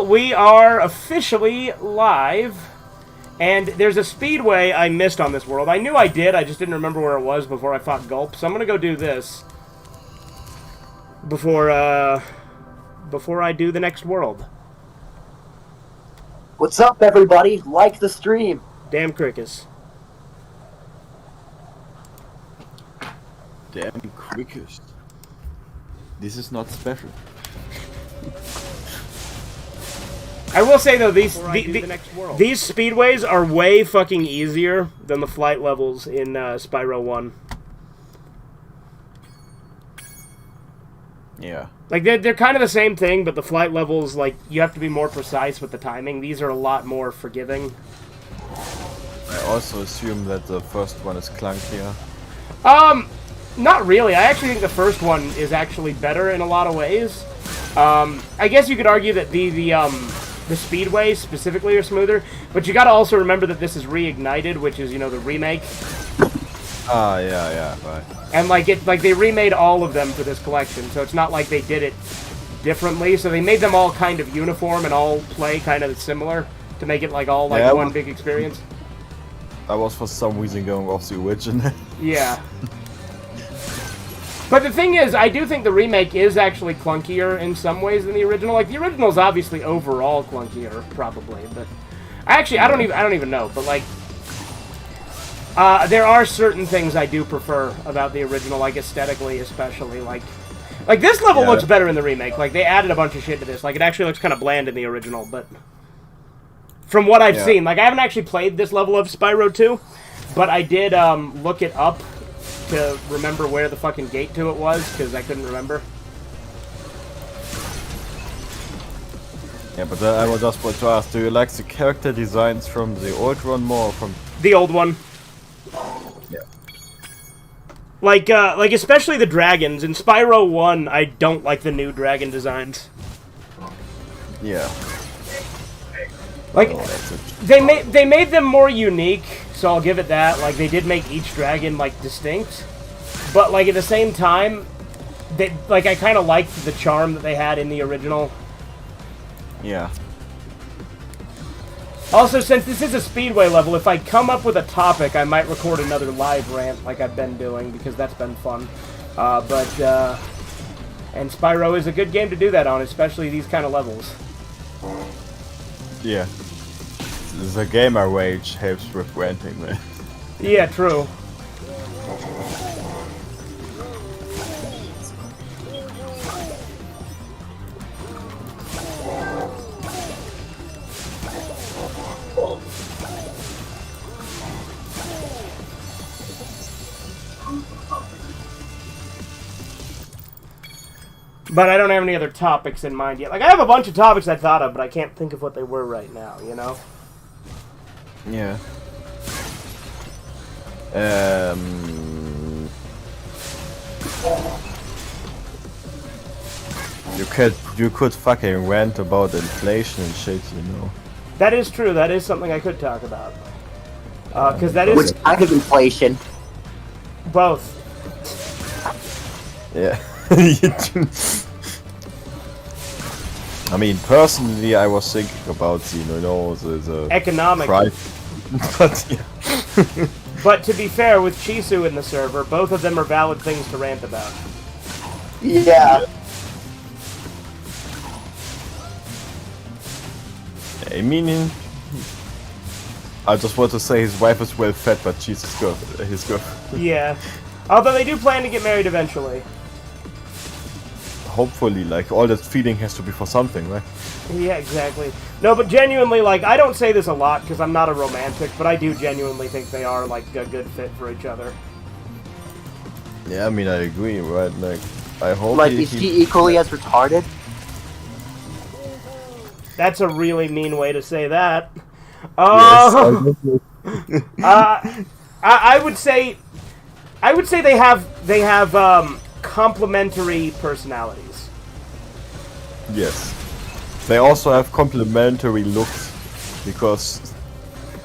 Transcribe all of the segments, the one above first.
Well, we are officially live, and there's a speedway I missed on this world. I knew I did, I just didn't remember where it was before I fought Gulp, so I'm gonna go do this before I do the next world. What's up, everybody? Like the stream. Damn crickets. Damn quickest. This is not special. I will say though, these speedways are way fucking easier than the flight levels in Spyro 1. Yeah. Like they're kind of the same thing, but the flight levels, like, you have to be more precise with the timing. These are a lot more forgiving. I also assume that the first one is clunkier. Not really. I actually think the first one is actually better in a lot of ways. I guess you could argue that the speedways specifically are smoother, but you got to also remember that this is Reignited, which is, you know, the remake. Ah, yeah, right. And like they remade all of them for this collection, so it's not like they did it differently. So they made them all kind of uniform and all play kind of similar to make it like all like one big experience. I was for some reason going off the original. Yeah. But the thing is, I do think the remake is actually clunkier in some ways than the original. Like, the original is obviously overall clunkier, probably, but actually, I don't even know. But like, there are certain things I do prefer about the original, like aesthetically, especially. Like this level looks better in the remake. Like, they added a bunch of shit to this. Like, it actually looks kind of bland in the original, but from what I've seen, like, I haven't actually played this level of Spyro 2, but I did look it up to remember where the fucking gate to it was, because I couldn't remember. Yeah, but I was just want to ask, do you like the character designs from the old one more, or from the old one? Yeah. Like especially the dragons. In Spyro 1, I don't like the new dragon designs. Yeah. Like, they made them more unique, so I'll give it that. Like, they did make each dragon, like, distinct. But, like, at the same time, I kind of liked the charm that they had in the original. Yeah. Also, since this is a speedway level, if I come up with a topic, I might record another live rant like I've been doing, because that's been fun. And Spyro is a good game to do that on, especially these kind of levels. Yeah. The gamer rage helps with ranting, man. Yeah, true. But I don't have any other topics in mind yet. Like, I have a bunch of topics I thought of, but I can't think of what they were right now, you know? Yeah. You could fucking rant about inflation and shit, you know. That is true. That is something I could talk about. Because that is... Which kind of inflation? Both. Yeah. I mean, personally, I was thinking about the economic. But yeah. But to be fair, with Chisu in the server, both of them are valid things to rant about. Yeah. I mean, I just want to say his wife is well fed, but she's his girl. Yeah. Although they do plan to get married eventually. Hopefully, like, all that feeding has to be for something, right? Yeah, exactly. No, but genuinely, like, I don't say this a lot because I'm not a romantic, but I do genuinely think they are, like, a good fit for each other. Yeah, I mean, I agree, right? Like, I hope Like, is he equally as retarded? That's a really mean way to say that. Yes, I would say they have complementary personalities. Yes. They also have complementary looks, because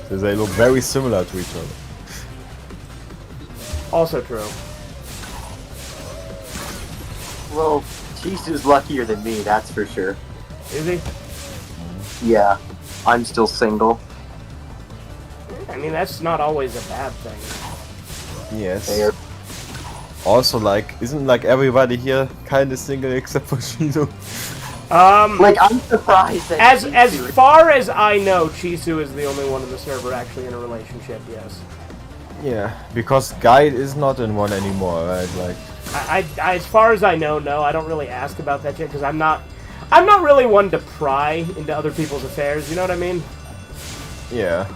they look very similar to each other. Also true. Well, Chisu's luckier than me, that's for sure. Is he? Yeah, I'm still single. I mean, that's not always a bad thing. Yes. Fair. Also, like, isn't like everybody here kind of single except for Shizu? Like, I'm surprised that As Chisu- far as I know, Chisu is the only one in the server actually in a relationship. Yes. Yeah, because Guide is not in one anymore, right? Like, I as far as I know, no. I don't really ask about that shit because I'm not really one to pry into other people's affairs. You know what I mean? yeah.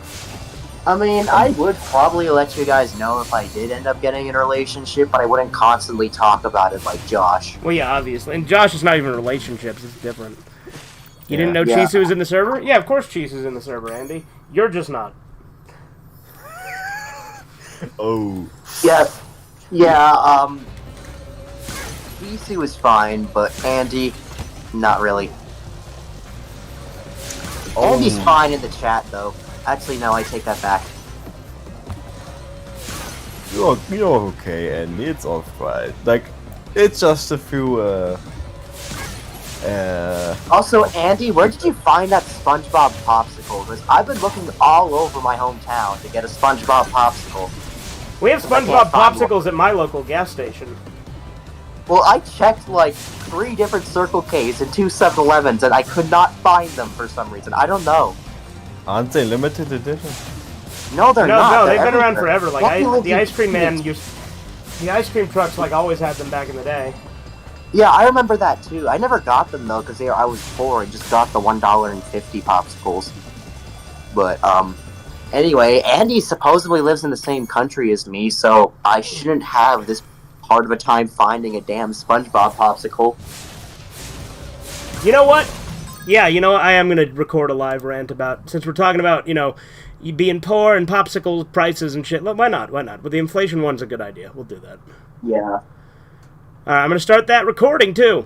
I mean, I would probably let you guys know if I did end up getting in a relationship, but I wouldn't constantly talk about it like Josh. Well, yeah, obviously. And Josh is not even relationships. It's different. You didn't know Yeah. Chisu was in the server? Yeah, of course Chisu's in the server, Andy. You're just not. Oh. Yeah, DC was fine, but Andy, not really. Oh. Andy's fine in the chat, though. Actually, no, I take that back. You're okay, Andy. It's alright. Like, it's just a few, Also, Andy, where did you find that SpongeBob popsicle? Because I've been looking all over my hometown to get a SpongeBob popsicle. We have SpongeBob popsicles at my local gas station. Well, I checked like 3 different Circle K's and 2 7-Elevens, and I could not find them for some reason. I don't know. aren't they limited edition? No, they're not. No, They're they've been around everywhere. forever. Like Lucky lives the in ice cream man Phoenix. the ice cream trucks like always had them back in the day. Yeah, I remember that too. I never got them though because I was poor and just got the $1.50 popsicles. But anyway, Andy supposedly lives in the same country as me, so I shouldn't have this hard of a time finding a damn SpongeBob popsicle. You know what? Yeah, you know, I am going to record a live rant about, since we're talking about, you know, you being poor and popsicle prices and shit. Why not? Why not? But the inflation one's a good idea. We'll do that. Yeah. I'm going to start that recording, too.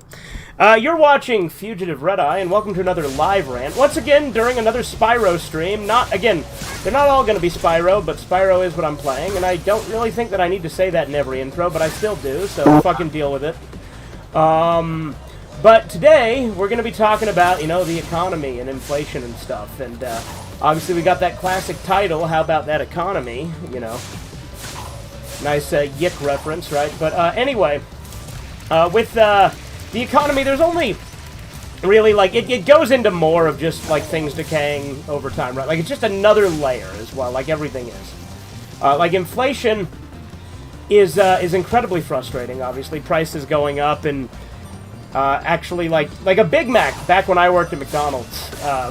You're watching Fugitive Red Eye, and welcome to another live rant. Once again, during another Spyro stream. Again, they're not all going to be Spyro, but Spyro is what I'm playing, and I don't really think that I need to say that in every intro, but I still do, so fucking deal with it. But today, we're going to be talking about, you know, the economy and inflation and stuff, and obviously we got that classic title, How About That Economy, you know. Nice Yick reference, right? But anyway, with the economy, there's only really, like, it goes into more of just, like, things decaying over time, right? Like, it's just another layer as well, like everything is. Like, inflation is incredibly frustrating, obviously. Prices going up, and actually, like a Big Mac, back when I worked at McDonald's,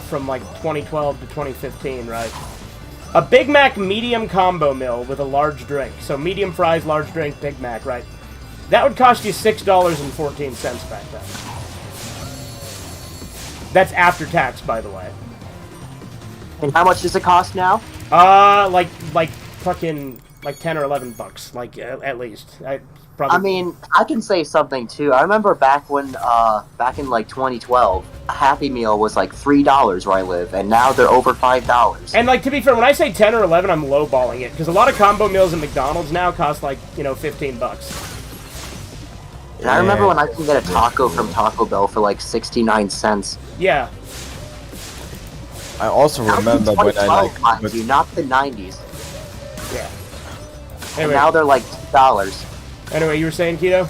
from, like, 2012 to 2015, right? A Big Mac medium combo meal with a large drink. So medium fries, large drink, Big Mac, right? That would cost you $6.14 back then. That's after tax, by the way. And how much does it cost now? Like fucking, like 10 or 11 bucks, like, at least. Probably. I mean, I can say something too. I remember back when, back in like 2012, a Happy Meal was like $3 where I live, and now they're over $5. And, like, to be fair, when I say 10 or 11, I'm lowballing it, because a lot of combo meals at McDonald's now cost, like, you know, 15 bucks. And I remember when I could get a taco from Taco Bell for like 69 cents. Yeah. I also remember when I, like... Mind you, not the 90s. Yeah. And Anyway, now they're like $2. anyway, you were saying, Keto?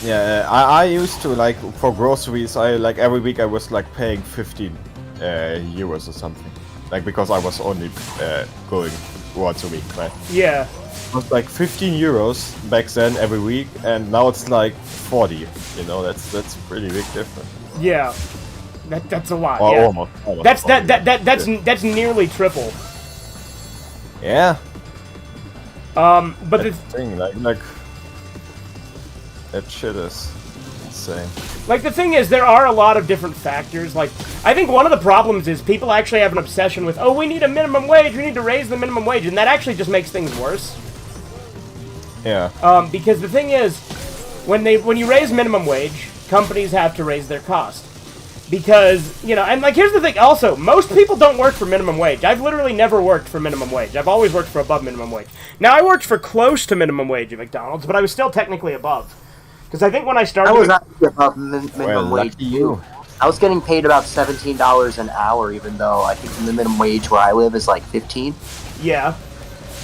Yeah, I used to, like, for groceries, like, every week I was, like, paying 15 euros or something. Like, because I was only going once a week, right? Yeah. It was, like, 15 euros back then every week, and now it's, like, 40. You know, that's a pretty big difference. Yeah. That's a lot, Or yeah. almost That's 40. that's nearly triple. Yeah. But That's the the thing, like... That shit is insane. Like, the thing is, there are a lot of different factors. Like, I think one of the problems is people actually have an obsession with, oh, we need a minimum wage, we need to raise the minimum wage, and that actually just makes things worse. Yeah. Because the thing is, when you raise minimum wage, companies have to raise their cost. Because, you know, and, like, here's the thing, also, most people don't work for minimum wage. I've literally never worked for minimum wage. I've always worked for above minimum wage. Now, I worked for close to minimum wage at McDonald's, but I was still technically above. Because I think when I started... I was actually above minimum Well, wage. lucky you. I was getting paid about $17 an hour, even though I think the minimum wage where I live is like 15. Yeah.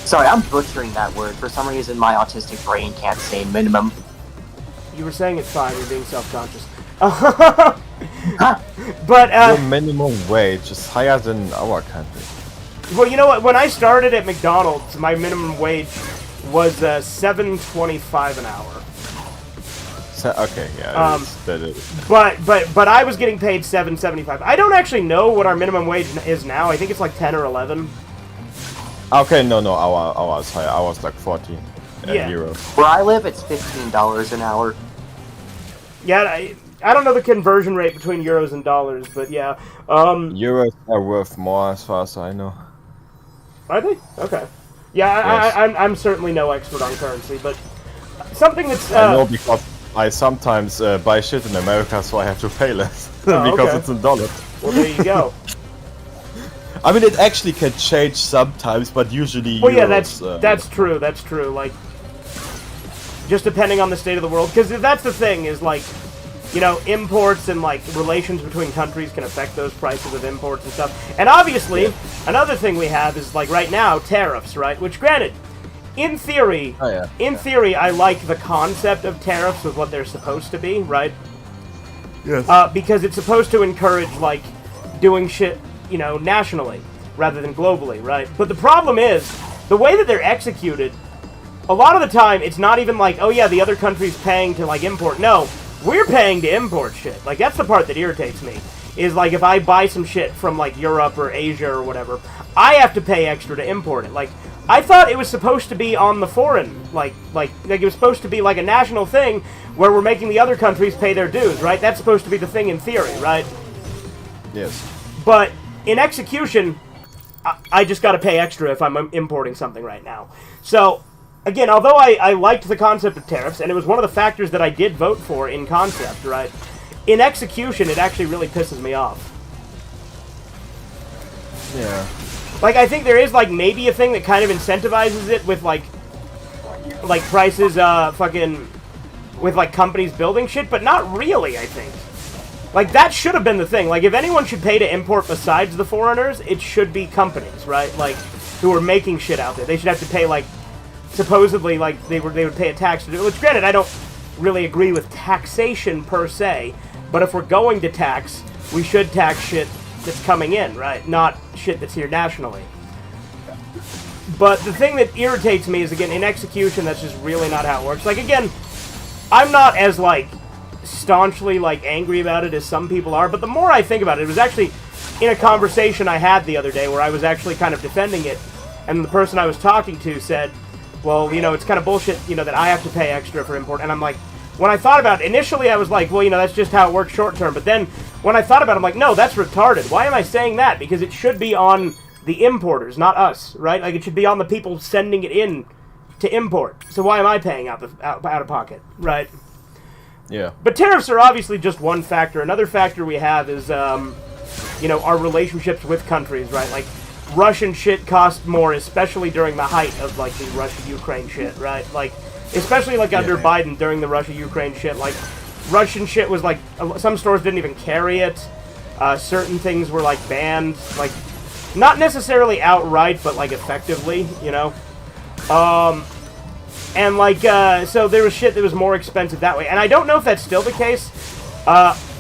Sorry, I'm butchering that word. For some reason, my autistic brain can't say minimum. You were saying it's fine. You're being self-conscious. Huh? But Your minimum wage is higher than our country. well, you know what? When I started at McDonald's, my minimum wage was $7.25 an hour. So, okay, yeah, that is. But I was getting paid $7.75. I don't actually know what our minimum wage is now. I think it's like 10 or 11. Okay, no, ours higher. Ours like 14 Yeah. euros. Where I live, it's $15 an hour. Yeah, I don't know the conversion rate between euros and dollars, but yeah. Euros are worth more as far as I know. Are they? Okay. Yeah, Yes. I'm certainly no expert on currency, but something that's... I know because I sometimes buy shit in America, so I have to pay less. Because okay. it's in dollars. Well, there you go. I mean, it actually can change sometimes, but usually Well, yeah, euros, that's true. That's true. Like, just depending on the state of the world, because that's the thing is like, you know, imports and like relations between countries can affect those prices of imports and stuff. And obviously, another thing we have is like right now tariffs, right? Which, granted, in theory, I like the concept of tariffs with what they're supposed to be, right? Yes. Because it's supposed to encourage like doing shit, you know, nationally rather than globally, right? But the problem is the way that they're executed. A lot of the time, it's not even like, oh yeah, the other country's paying to like import. No, we're paying to import shit. Like that's the part that irritates me. Is like if I buy some shit from like Europe or Asia or whatever, I have to pay extra to import it. Like I thought it was supposed to be on the foreign, like it was supposed to be like a national thing where we're making the other countries pay their dues, right? That's supposed to be the thing in theory, right? Yes. But in execution, I just got to pay extra if I'm importing something right now. So. Again, although I liked the concept of tariffs, and it was one of the factors that I did vote for in concept, right? In execution, it actually really pisses me off. Yeah. Like, I think there is, like, maybe a thing that kind of incentivizes it with, like prices, with, like, companies building shit, but not really, I think. Like, that should have been the thing. Like, if anyone should pay to import besides the foreigners, it should be companies, right? Like, who are making shit out there. They should have to pay, like, supposedly, like, they would pay a tax to do it. Which, granted, I don't really agree with taxation per se, but if we're going to tax, we should tax shit that's coming in, right? Not shit that's here nationally. But the thing that irritates me is, again, in execution, that's just really not how it works. Like, again, I'm not as, like, staunchly, like, angry about it as some people are, but the more I think about it, it was actually in a conversation I had the other day where I was actually kind of defending it, and the person I was talking to said, well, you know, it's kind of bullshit, you know, that I have to pay extra for import. And I'm like, when I thought about it, initially I was like, well, you know, that's just how it works short term. But then when I thought about it, I'm like, no, that's retarded. Why am I saying that? Because it should be on the importers, not us, right? Like, it should be on the people sending it in to import. So why am I paying out of pocket, right? Yeah. But tariffs are obviously just one factor. Another factor we have is, you know, our relationships with countries, right? Like, Russian shit cost more, especially during the height of, like, the Russia-Ukraine shit, right? Like, especially, like, under Biden during the Russia-Ukraine shit. Like, Russian shit was, like, some stores didn't even carry it. Certain things were, like, banned. Like, not necessarily outright, but, like, effectively, you know? And, like, so there was shit that was more expensive that way. And I don't know if that's still the case.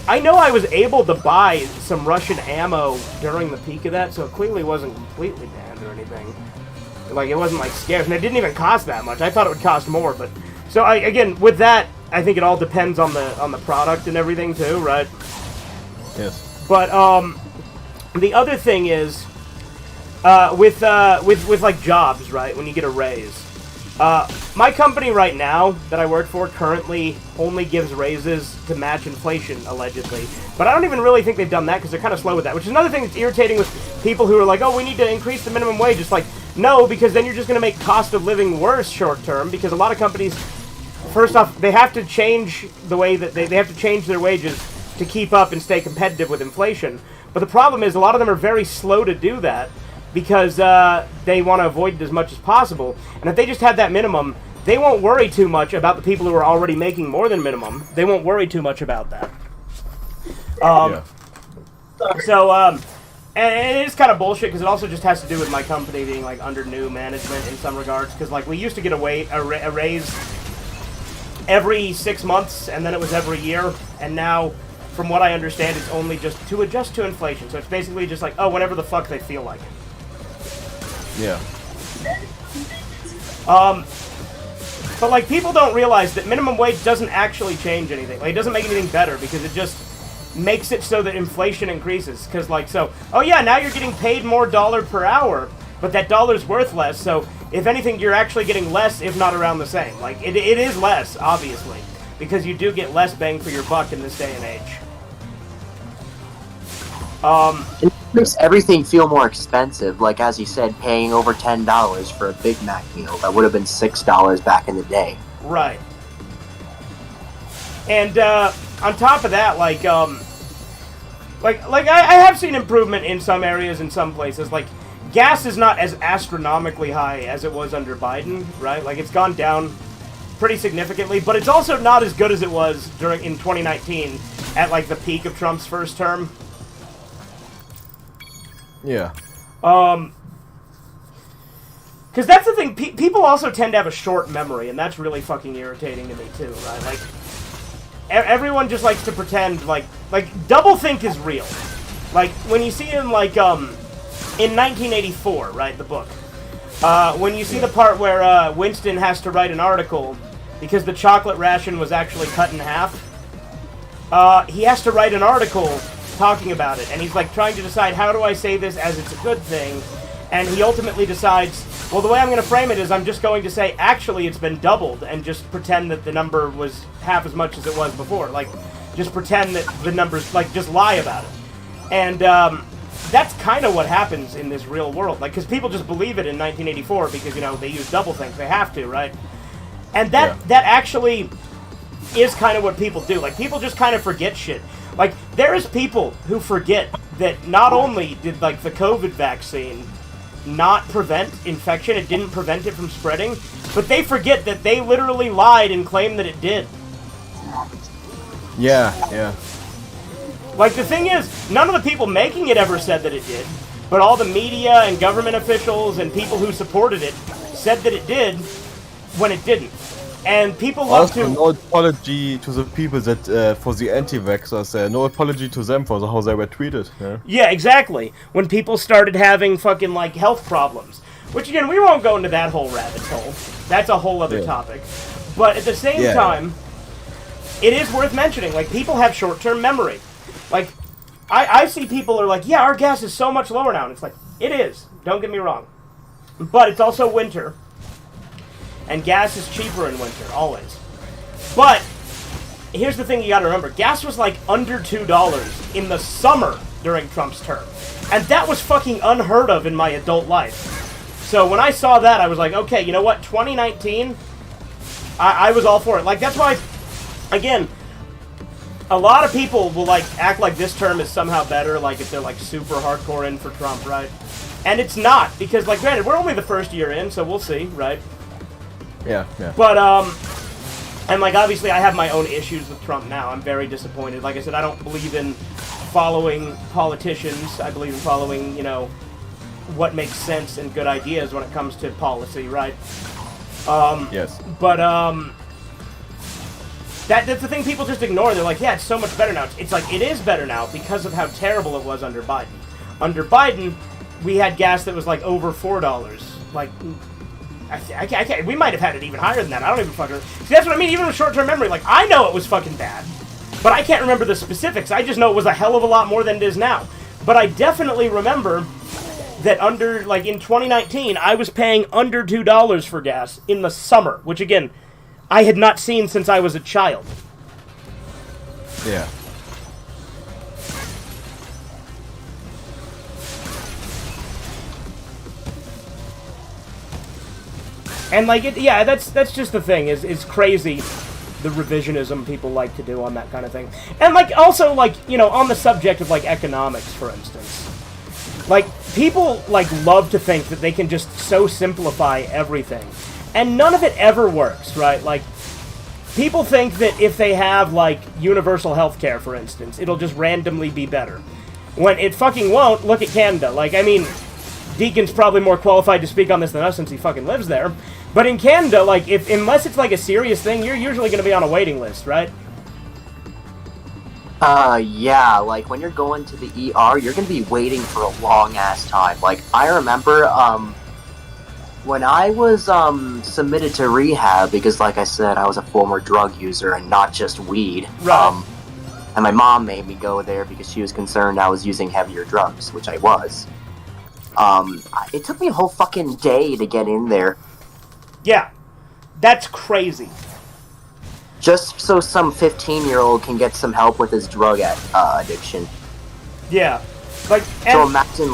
I know I was able to buy some Russian ammo during the peak of that, so it clearly wasn't completely banned or anything. Like, it wasn't, like, scarce, and it didn't even cost that much. I thought it would cost more, but... So, again, with that, I think it all depends on the product and everything, too, right? Yes. But, the other thing is, with like, jobs, right, when you get a raise. My company right now that I work for currently only gives raises to match inflation, allegedly. But I don't even really think they've done that because they're kind of slow with that, which is another thing that's irritating with people who are like, oh, we need to increase the minimum wage. It's like, no, because then you're just going to make cost of living worse short term because a lot of companies, first off, they have to change the way that they have to change their wages to keep up and stay competitive with inflation. But the problem is a lot of them are very slow to do that because they want to avoid it as much as possible. And if they just had that minimum, they won't worry too much about the people who are already making more than minimum. They won't worry too much about that. Yeah. So, and it is kind of bullshit because it also just has to do with my company being like under new management in some regards. Because like we used to get a raise every 6 months, and then it was every year, and now, from what I understand, it's only just to adjust to inflation. So it's basically just like, oh, whenever the fuck they feel like it. Yeah. But like people don't realize that minimum wage doesn't actually change anything. Like it doesn't make anything better because it just makes it so that inflation increases. Because like so, oh yeah, now you're getting paid more dollar per hour, but that dollar's worth less. So if anything, you're actually getting less, if not around the same. Like it is less, obviously, because you do get less bang for your buck in this day and age. It makes everything feel more expensive. Like as you said, paying over $10 for a Big Mac meal that would have been $6 back in the day. Right. And on top of that, like I have seen improvement in some areas in some places. Like gas is not as astronomically high as it was under Biden, right? Like it's gone down pretty significantly, but it's also not as good as it was in 2019 at like the peak of Trump's first term. Yeah. Because that's the thing, people also tend to have a short memory, and that's really fucking irritating to me too, right? Like, everyone just likes to pretend like doublethink is real. Like, when you see in, like, in 1984, right, the book, when you see the part where Winston has to write an article because the chocolate ration was actually cut in half, he has to write an article talking about it, and he's like trying to decide, how do I say this as it's a good thing, and he ultimately decides, well, the way I'm going to frame it is I'm just going to say, actually it's been doubled, and just pretend that the number was half as much as it was before. Like, just pretend that the numbers, like, just lie about it. And that's kind of what happens in this real world, like, because people just believe it in 1984 because, you know, they use doublethink, they have to, right? And that actually is kind of what people do. Like, people just kind of forget shit. Like, there is people who forget that not only did, like, the COVID vaccine not prevent infection, it didn't prevent it from spreading, but they forget that they literally lied and claimed that it did. Yeah. Like, the thing is, none of the people making it ever said that it did, but all the media and government officials and people who supported it said that it did when it didn't. And people love also, no apology to the people that for the anti-vaxxers. No apology to them for how they were treated. Yeah, exactly. When people started having fucking like health problems, which again we won't go into that whole rabbit hole. That's a whole other topic. But at the same time, it is worth mentioning. Like people have short-term memory. Like I see people are like, yeah, our gas is so much lower now, and it's like it is. Don't get me wrong, but it's also winter. And gas is cheaper in winter, always. But, here's the thing you gotta remember. Gas was like under $2 in the summer during Trump's term. And that was fucking unheard of in my adult life. So when I saw that, I was like, okay, you know what? 2019, I was all for it. Like, that's why, again, a lot of people will, like, act like this term is somehow better, like if they're, like, super hardcore in for Trump, right? And it's not, because, like, granted, we're only the first year in, so we'll see, right? Yeah. But, and, like, obviously I have my own issues with Trump now. I'm very disappointed. Like I said, I don't believe in following politicians. I believe in following, you know, what makes sense and good ideas when it comes to policy, right? Yes. But, that's the thing people just ignore. They're like, yeah, it's so much better now. It's like, it is better now because of how terrible it was under Biden. Under Biden, we had gas that was, like, over $4. Like... I can't, we might have had it even higher than that. I don't even fucking... See, that's what I mean, even with short-term memory. Like, I know it was fucking bad, but I can't remember the specifics. I just know it was a hell of a lot more than it is now. But I definitely remember that under, like, in 2019, I was paying under $2 for gas in the summer, which, again, I had not seen since I was a child. Yeah. And, like, that's just the thing, is crazy, the revisionism people like to do on that kind of thing. And, like, also, like, you know, on the subject of, like, economics, for instance. Like, people, like, love to think that they can just so simplify everything. And none of it ever works, right? Like, people think that if they have, like, universal health care, for instance, it'll just randomly be better. When it fucking won't. Look at Canada. Like, I mean, Deacon's probably more qualified to speak on this than us since he fucking lives there. But in Canada, like, unless it's, like, a serious thing, you're usually going to be on a waiting list, right? Yeah, like, when you're going to the ER, you're gonna be waiting for a long-ass time. Like, I remember, when I was, submitted to rehab, because, like I said, I was a former drug user and not just weed, Right. And my mom made me go there because she was concerned I was using heavier drugs, which I was. It took me a whole fucking day to get in there. Yeah. That's crazy. Just so some 15-year-old can get some help with his drug addiction. Yeah. Like, So imagine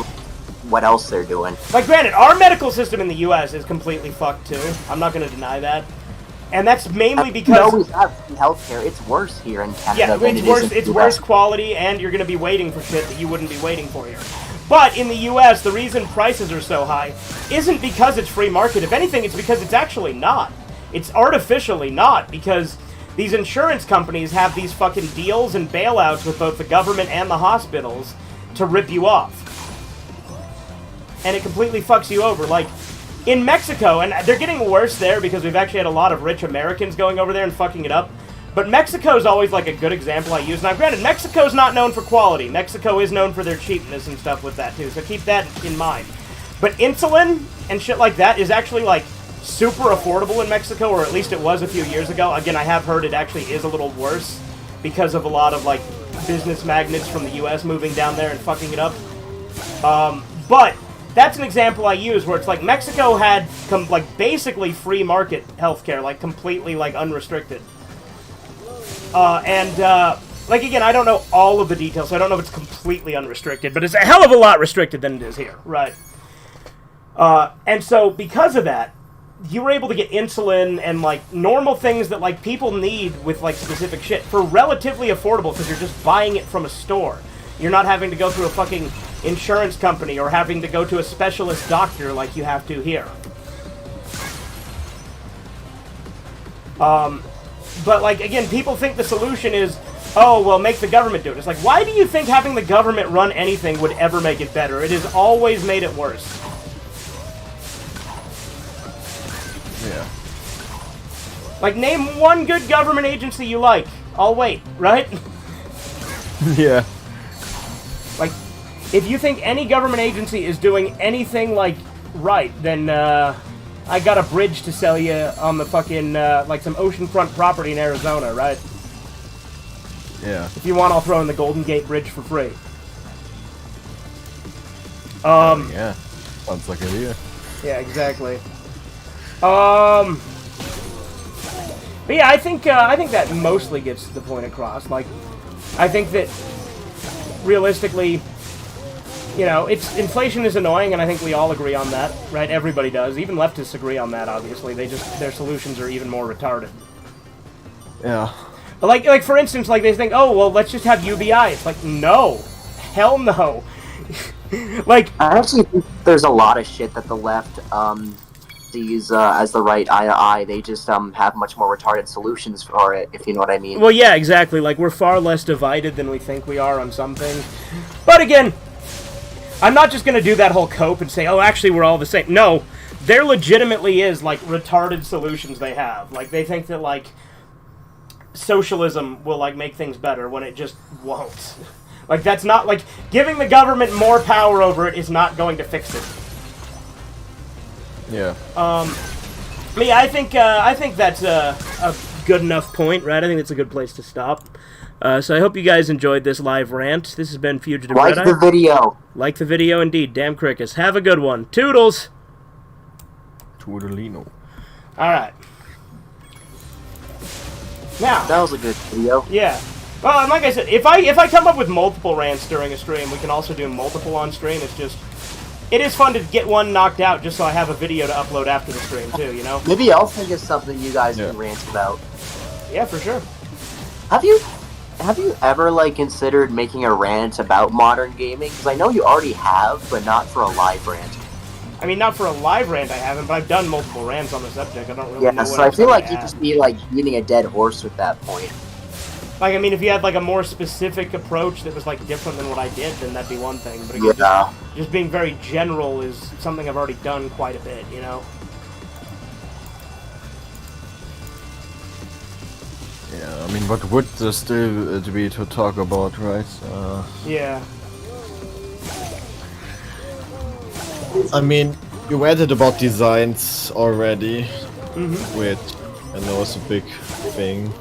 what else they're doing. like, granted, our medical system in the U.S. is completely fucked, too. I'm not going to deny that. And that's mainly because... We always have healthcare. It's worse here in Canada yeah, than it's it worse. is in It's the worse US. quality, and you're going to be waiting for shit that you wouldn't be waiting for here. But in the U.S., the reason prices are so high isn't because it's free market. If anything, it's because it's actually not. It's artificially not, because these insurance companies have these fucking deals and bailouts with both the government and the hospitals to rip you off. And it completely fucks you over. Like, in Mexico, and they're getting worse there because we've actually had a lot of rich Americans going over there and fucking it up. But Mexico's always, like, a good example I use. Now, granted, Mexico's not known for quality. Mexico is known for their cheapness and stuff with that, too. So keep that in mind. But insulin and shit like that is actually, like, super affordable in Mexico, or at least it was a few years ago. Again, I have heard it actually is a little worse because of a lot of, like, business magnates from the U.S. moving down there and fucking it up. But that's an example I use where it's like Mexico had, like, basically free market healthcare, like, completely, like, unrestricted. Like, again, I don't know all of the details, so I don't know if it's completely unrestricted, but it's a hell of a lot restricted than it is here, right? And so, because of that, you were able to get insulin and, like, normal things that, like, people need with, like, specific shit for relatively affordable because you're just buying it from a store. You're not having to go through a fucking insurance company or having to go to a specialist doctor like you have to here. But, like, again, people think the solution is, oh, well, make the government do it. It's like, why do you think having the government run anything would ever make it better? It has always made it worse. Yeah. Like, name one good government agency you like. I'll wait, right? Yeah. Like, if you think any government agency is doing anything, like, right, then, I got a bridge to sell you on the fucking, like, some oceanfront property in Arizona, right? Yeah. If you want, I'll throw in the Golden Gate Bridge for free. Yeah. Sounds like a idea. Yeah, exactly. But yeah, I think that mostly gets the point across. Like, I think that realistically, you know, inflation is annoying, and I think we all agree on that, right? Everybody does. Even leftists agree on that. Obviously, their solutions are even more retarded. Yeah. Like for instance, like they think, oh well, let's just have UBI. It's like, no, hell no. Like, I actually think there's a lot of shit that the left sees as the right eye to eye. They just have much more retarded solutions for it, if you know what I mean. well, yeah, exactly. Like, we're far less divided than we think we are on some things. But again, I'm not just gonna do that whole cope and say, oh, actually, we're all the same. No, there legitimately is, like, retarded solutions they have. Like, they think that, like, socialism will, like, make things better when it just won't. Like, that's not, like, giving the government more power over it is not going to fix it. Yeah. But yeah, I think that's a good enough point, right? I think that's a good place to stop. So I hope you guys enjoyed this live rant. This has been Fugitive Like Red the video. Like the video, indeed. Damn Crickus. Have a good one. Toodles! Toodalino. Alright. Now, That was a good video. yeah. Well, and like I said, if I come up with multiple rants during a stream, we can also do multiple on stream. It's just, it is fun to get one knocked out just so I have a video to upload after the stream too, you know? Maybe I'll think of something you guys can rant about. Yeah, for sure. Have you ever, like, considered making a rant about modern gaming? Because I know you already have, but not for a live rant. I mean, not for a live rant I haven't, but I've done multiple rants on the subject. I don't really know Yeah, what so I else feel to like you'd add. just be like beating a dead horse with that point. Like, I mean, if you had like a more specific approach that was like different than what I did, then that'd be one thing. But again, Yeah. just being very general is something I've already done quite a bit, you know? Yeah, I mean, what would there still be to talk about, right? Yeah. I mean, you ranted about designs already, Mm-hmm. which I know is a big thing.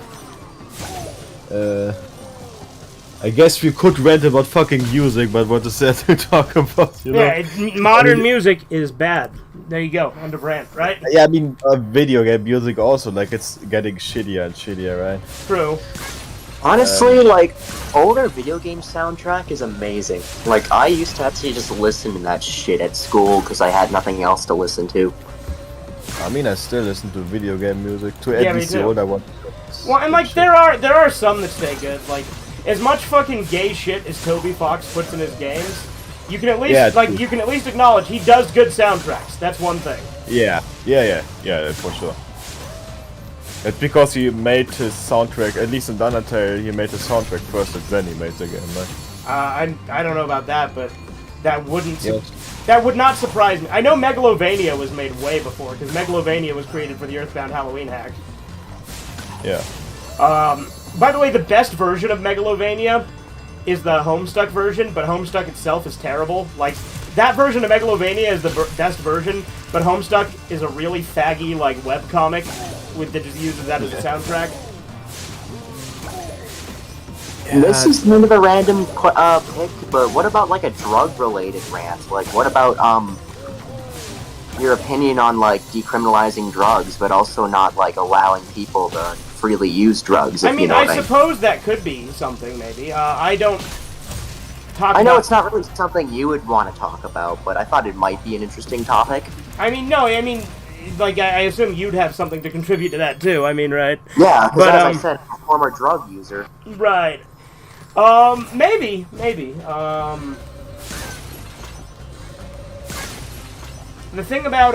I guess we could rant about fucking music, but what is there to talk about, you know? Yeah, modern music is bad. There you go, end of rant, right? Yeah, I mean, video game music also, like, it's getting shittier and shittier, right? True. Honestly, like, older video game soundtrack is amazing. Like, I used to actually just listen to that shit at school because I had nothing else to listen to. I mean, I still listen to video game music, to Yeah, at me least the too. older one. Well, and like there are some that stay good. Like as much fucking gay shit as Toby Fox puts in his games, you can at least you can at least acknowledge he does good soundtracks. That's one thing. Yeah, for sure. It's because he made his soundtrack, at least in Undertale, he made the soundtrack first and then he made the game, right? I don't know about that, but that wouldn't Yes. that would not surprise me. I know Megalovania was made way before because Megalovania was created for the Earthbound Halloween hack. Yeah. By the way, the best version of Megalovania is the Homestuck version, but Homestuck itself is terrible. Like, that version of Megalovania is the best version, but Homestuck is a really faggy, like, webcomic that just uses that as a soundtrack. This is kind of a random pick, but what about, like, a drug-related rant? Like, what about, your opinion on, like, decriminalizing drugs, but also not, like, allowing people to freely use drugs, if I mean, you know I what I mean? suppose that could be something, maybe. I don't talk I know about... it's not really something you would want to talk about, but I thought it might be an interesting topic. I mean, no, I mean, like, I assume you'd have something to contribute to that, too. I mean, right? Yeah, because But, as I said, I'm a former drug user. Right. Maybe. The thing about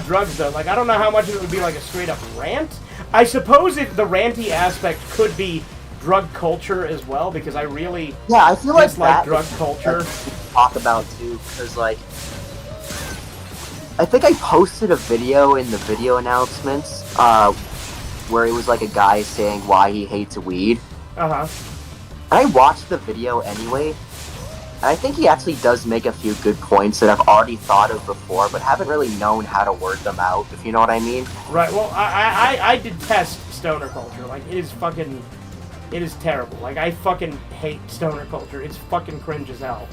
drugs, though, like, I don't know how much of it would be like a straight-up rant. I suppose the ranty aspect could be drug culture as well, because I really Yeah, I feel like dislike that drug is culture. something to talk about too, because like, I think I posted a video in the video announcements, where it was like a guy saying why he hates weed. Uh-huh. And I watched the video anyway, and I think he actually does make a few good points that I've already thought of before, but haven't really known how to word them out, if you know what I mean. Right, well, I detest stoner culture. Like, it is terrible. Like, I fucking hate stoner culture. It's fucking cringe as hell.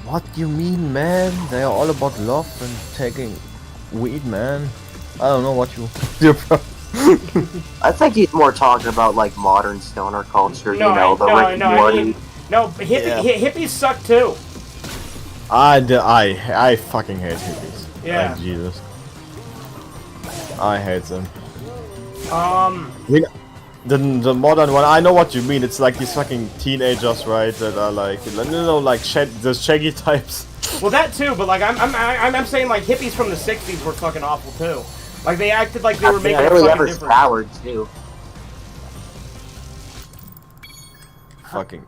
What do you mean, man? They are all about love and taking weed, man. I don't know what you... I think he's more talking about like modern stoner culture, No, you know, the Rick and I Morty. mean, no, hippies suck too. I fucking hate hippies. Yeah. Like, Jesus. I hate them. Um, I mean, the modern one, I know what you mean. It's like these fucking teenagers, right? That are like, you know, like the shaggy types. well, that too, but like I'm saying like hippies from the '60s were fucking awful too. Like they acted like they were making a really fucking ever difference. soured too. Fucking.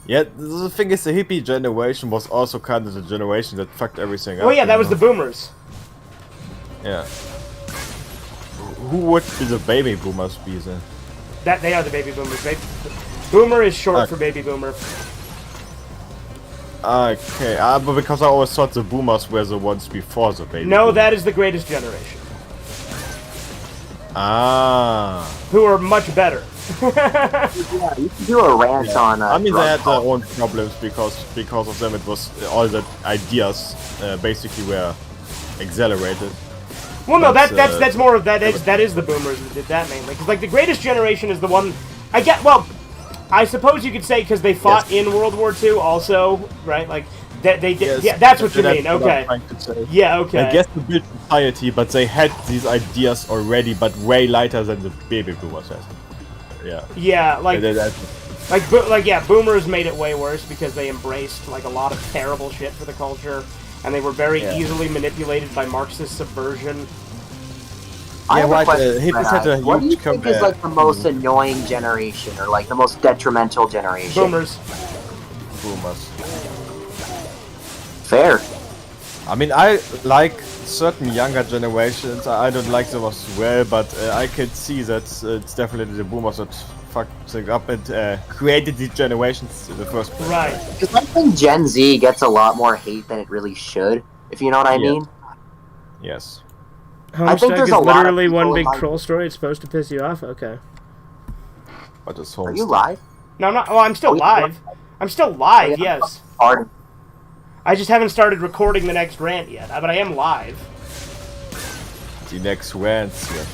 Yeah, the thing is, the hippie generation was also kind of the generation that fucked everything up. Oh yeah, that you was know? the boomers. Yeah. Who would be the baby boomers be then? That they are the baby boomers. Boomer is short Okay. for baby boomer. Okay, but because I always thought the boomers were the ones before the baby No, boomers. that is the greatest generation, Ah. who are much better. Yeah, you can do a rant on. I mean, they drug had their culture. own problems because of them. It was all the ideas basically were accelerated. Well, no, That's, that's more of that is the boomers that did that mainly. Because like the greatest generation is the one. I get well. I suppose you could say because they fought in World War II also, right? Like that they did. Yes, Yeah, that's what you mean. what I'm Okay. trying to say. Yeah. Okay. I guess the built society, but they had these ideas already, but way later than the baby boomers had. Yeah. Yeah. Like. That- Like yeah, boomers made it way worse because they embraced like a lot of terrible shit for the culture, and they were very Yeah. easily manipulated by Marxist subversion. I have a right, question for hippies had a that. What do you huge think is like the most annoying generation, or like the most detrimental generation? Boomers. boomers. Fair. I mean, I like certain younger generations. I don't like them as well, but I can see that it's definitely the boomers that fucked things up and created these generations in the first place. Right. Because I think Gen Z gets a lot more hate than it really should, if you know what I Yeah. mean. Yes. Homestuck there's is a lot of literally one people big like- troll story. It's supposed to piss you off? Okay. But it's Are you live? No, I'm not. Well, I'm still Oh, yeah. live. I'm still live, yes. Pardon. I just haven't started recording the next rant yet, but I am live. The next rants, yeah.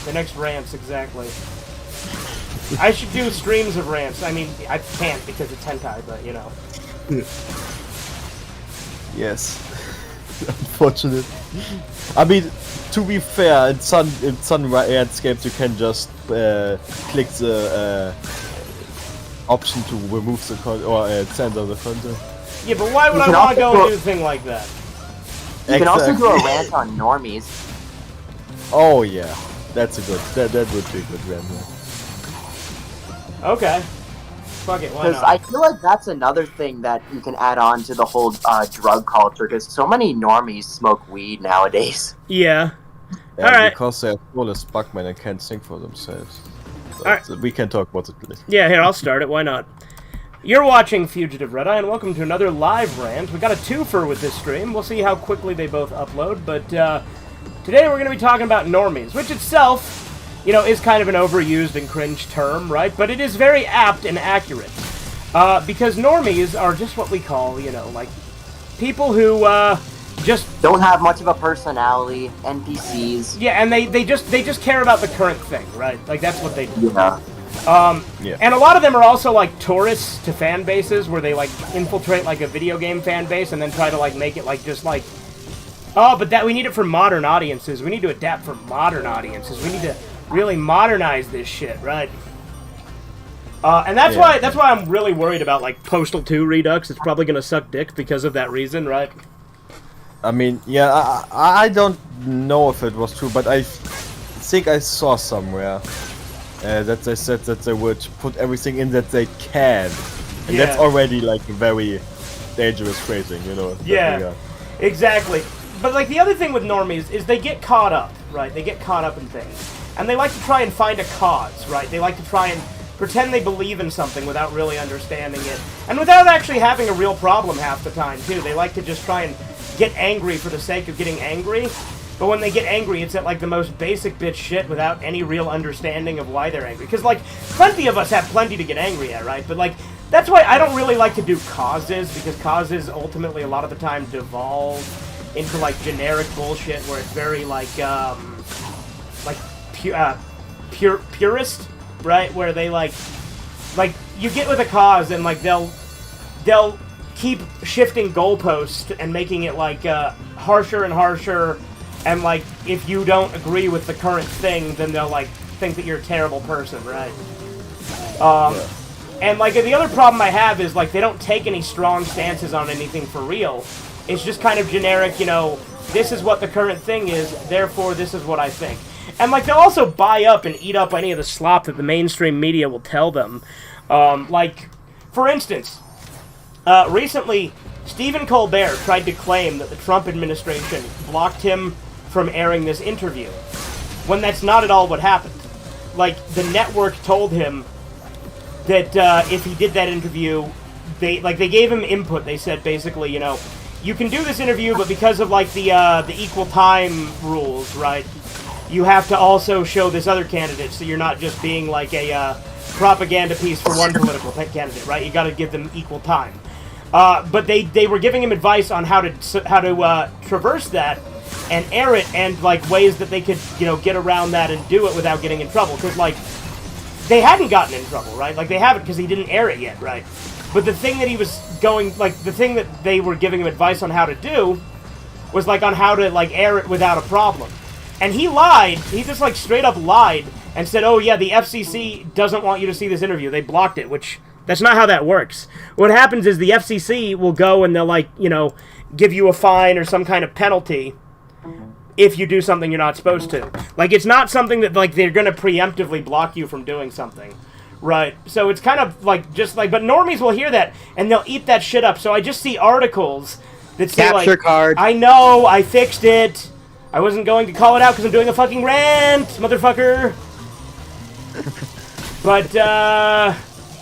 The next rants, exactly. I should do streams of rants. I mean, I can't because it's hentai, but, you know. Yes. Unfortunate. I mean, to be fair, in some rants games you can just click the option to remove the content or censor the content. Yeah, but why would You I can want to also go and do- do a thing like that? You can also do a Exactly. rant on normies. Oh yeah, that's a good. That would be a good rant. Yeah. Okay. Fuck it, why Because not? I feel like that's another thing that you can add on to the whole drug culture, because so many normies smoke weed nowadays. Yeah. Yeah, Alright. because they're full as Bugman and can't think for themselves. But Alright. we can talk about it later. Yeah, here, I'll start it, why not? You're watching Fugitive Red Eye, and welcome to another live rant. We got a twofer with this stream. We'll see how quickly they both upload, but today we're going to be talking about normies, which itself, you know, is kind of an overused and cringe term, right? But it is very apt and accurate. Because normies are just what we call, you know, like, people who just... Don't have much of a personality, NPCs. Yeah, and they just care about the current thing, right? Like, that's what they do. Yeah. Yeah. And a lot of them are also like tourists to fan bases where they like infiltrate like a video game fan base and then try to like make it like just like, oh, but that we need it for modern audiences. We need to adapt for modern audiences. We need to really modernize this shit, right? And that's Yeah. why I'm really worried about like Postal 2 Redux. It's probably gonna suck dick because of that reason, right? I mean, yeah, I don't know if it was true, but I think I saw somewhere that they said that they would put everything in that they can. And that's Yeah. already like a very dangerous phrasing, you know. that Yeah. we got. Exactly. But like the other thing with normies is they get caught up, right? They get caught up in things. And they like to try and find a cause, right? They like to try and pretend they believe in something without really understanding it. And without actually having a real problem half the time, too. They like to just try and get angry for the sake of getting angry. But when they get angry, it's at like the most basic bitch shit without any real understanding of why they're angry. Because like, plenty of us have plenty to get angry at, right? But like, that's why I don't really like to do causes, because causes ultimately a lot of the time devolve into like generic bullshit where it's very like purist, right? Where they like you get with a cause and like they'll keep shifting goalposts and making it like harsher and harsher, and like if you don't agree with the current thing, then they'll like think that you're a terrible person, right? And like the other problem I have is like they don't take any strong stances on anything for real. It's just kind of generic, you know, this is what the current thing is, therefore this is what I think. And like they'll also buy up and eat up any of the slop that the mainstream media will tell them. Like, for instance, recently Stephen Colbert tried to claim that the Trump administration blocked him from airing this interview, when that's not at all what happened. Like, the network told him that if he did that interview, they gave him input. They said basically, you know, you can do this interview, but because of like the equal time rules, right? You have to also show this other candidate, so you're not just being like a propaganda piece for one political candidate, right? You got to give them equal time. But they were giving him advice on how to traverse that and air it, and like ways that they could, you know, get around that and do it without getting in trouble. Because like they hadn't gotten in trouble, right? Like they haven't, because he didn't air it yet, right? But the thing that he was going, like the thing that they were giving him advice on how to do was like on how to like air it without a problem. And he lied. He just like straight up lied and said, "Oh yeah, the FCC doesn't want you to see this interview. They blocked it," which That's not how that works. What happens is the FCC will go and they'll, like, you know, give you a fine or some kind of penalty if you do something you're not supposed to. Like, it's not something that, like, they're going to preemptively block you from doing something. Right. So it's kind of, like, just like... But normies will hear that, and they'll eat that shit up. So I just see articles that say, Capture like... card. I know, I fixed it. I wasn't going to call it out because I'm doing a fucking rant, motherfucker. But,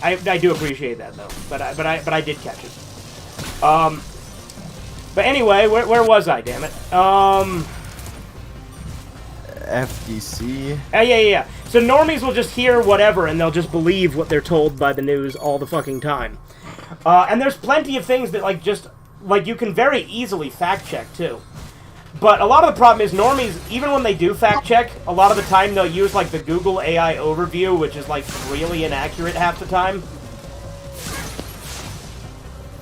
I do appreciate that, though. But I did catch it. But anyway, where was I, damn it? FDC. Yeah. So normies will just hear whatever, and they'll just believe what they're told by the news all the fucking time. And there's plenty of things that, like, just... Like, you can very easily fact-check, too. But a lot of the problem is normies, even when they do fact-check, a lot of the time they'll use, like, the Google AI overview, which is, like, really inaccurate half the time.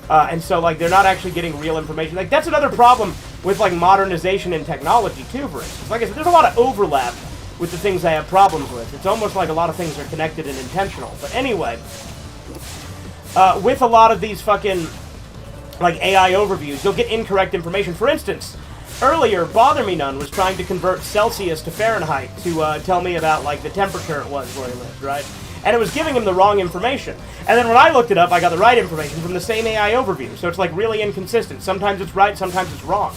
And so, like, they're not actually getting real information. Like, that's another problem with, like, modernization and technology, too, for instance. Like I said, there's a lot of overlap with the things I have problems with. It's almost like a lot of things are connected and intentional. But anyway, with a lot of these fucking, like, AI overviews, you'll get incorrect information. For instance, earlier, Bother Me None was trying to convert Celsius to Fahrenheit to tell me about, like, the temperature it was where he lived, right? And it was giving him the wrong information. And then when I looked it up, I got the right information from the same AI overview. So it's, like, really inconsistent. Sometimes it's right, sometimes it's wrong.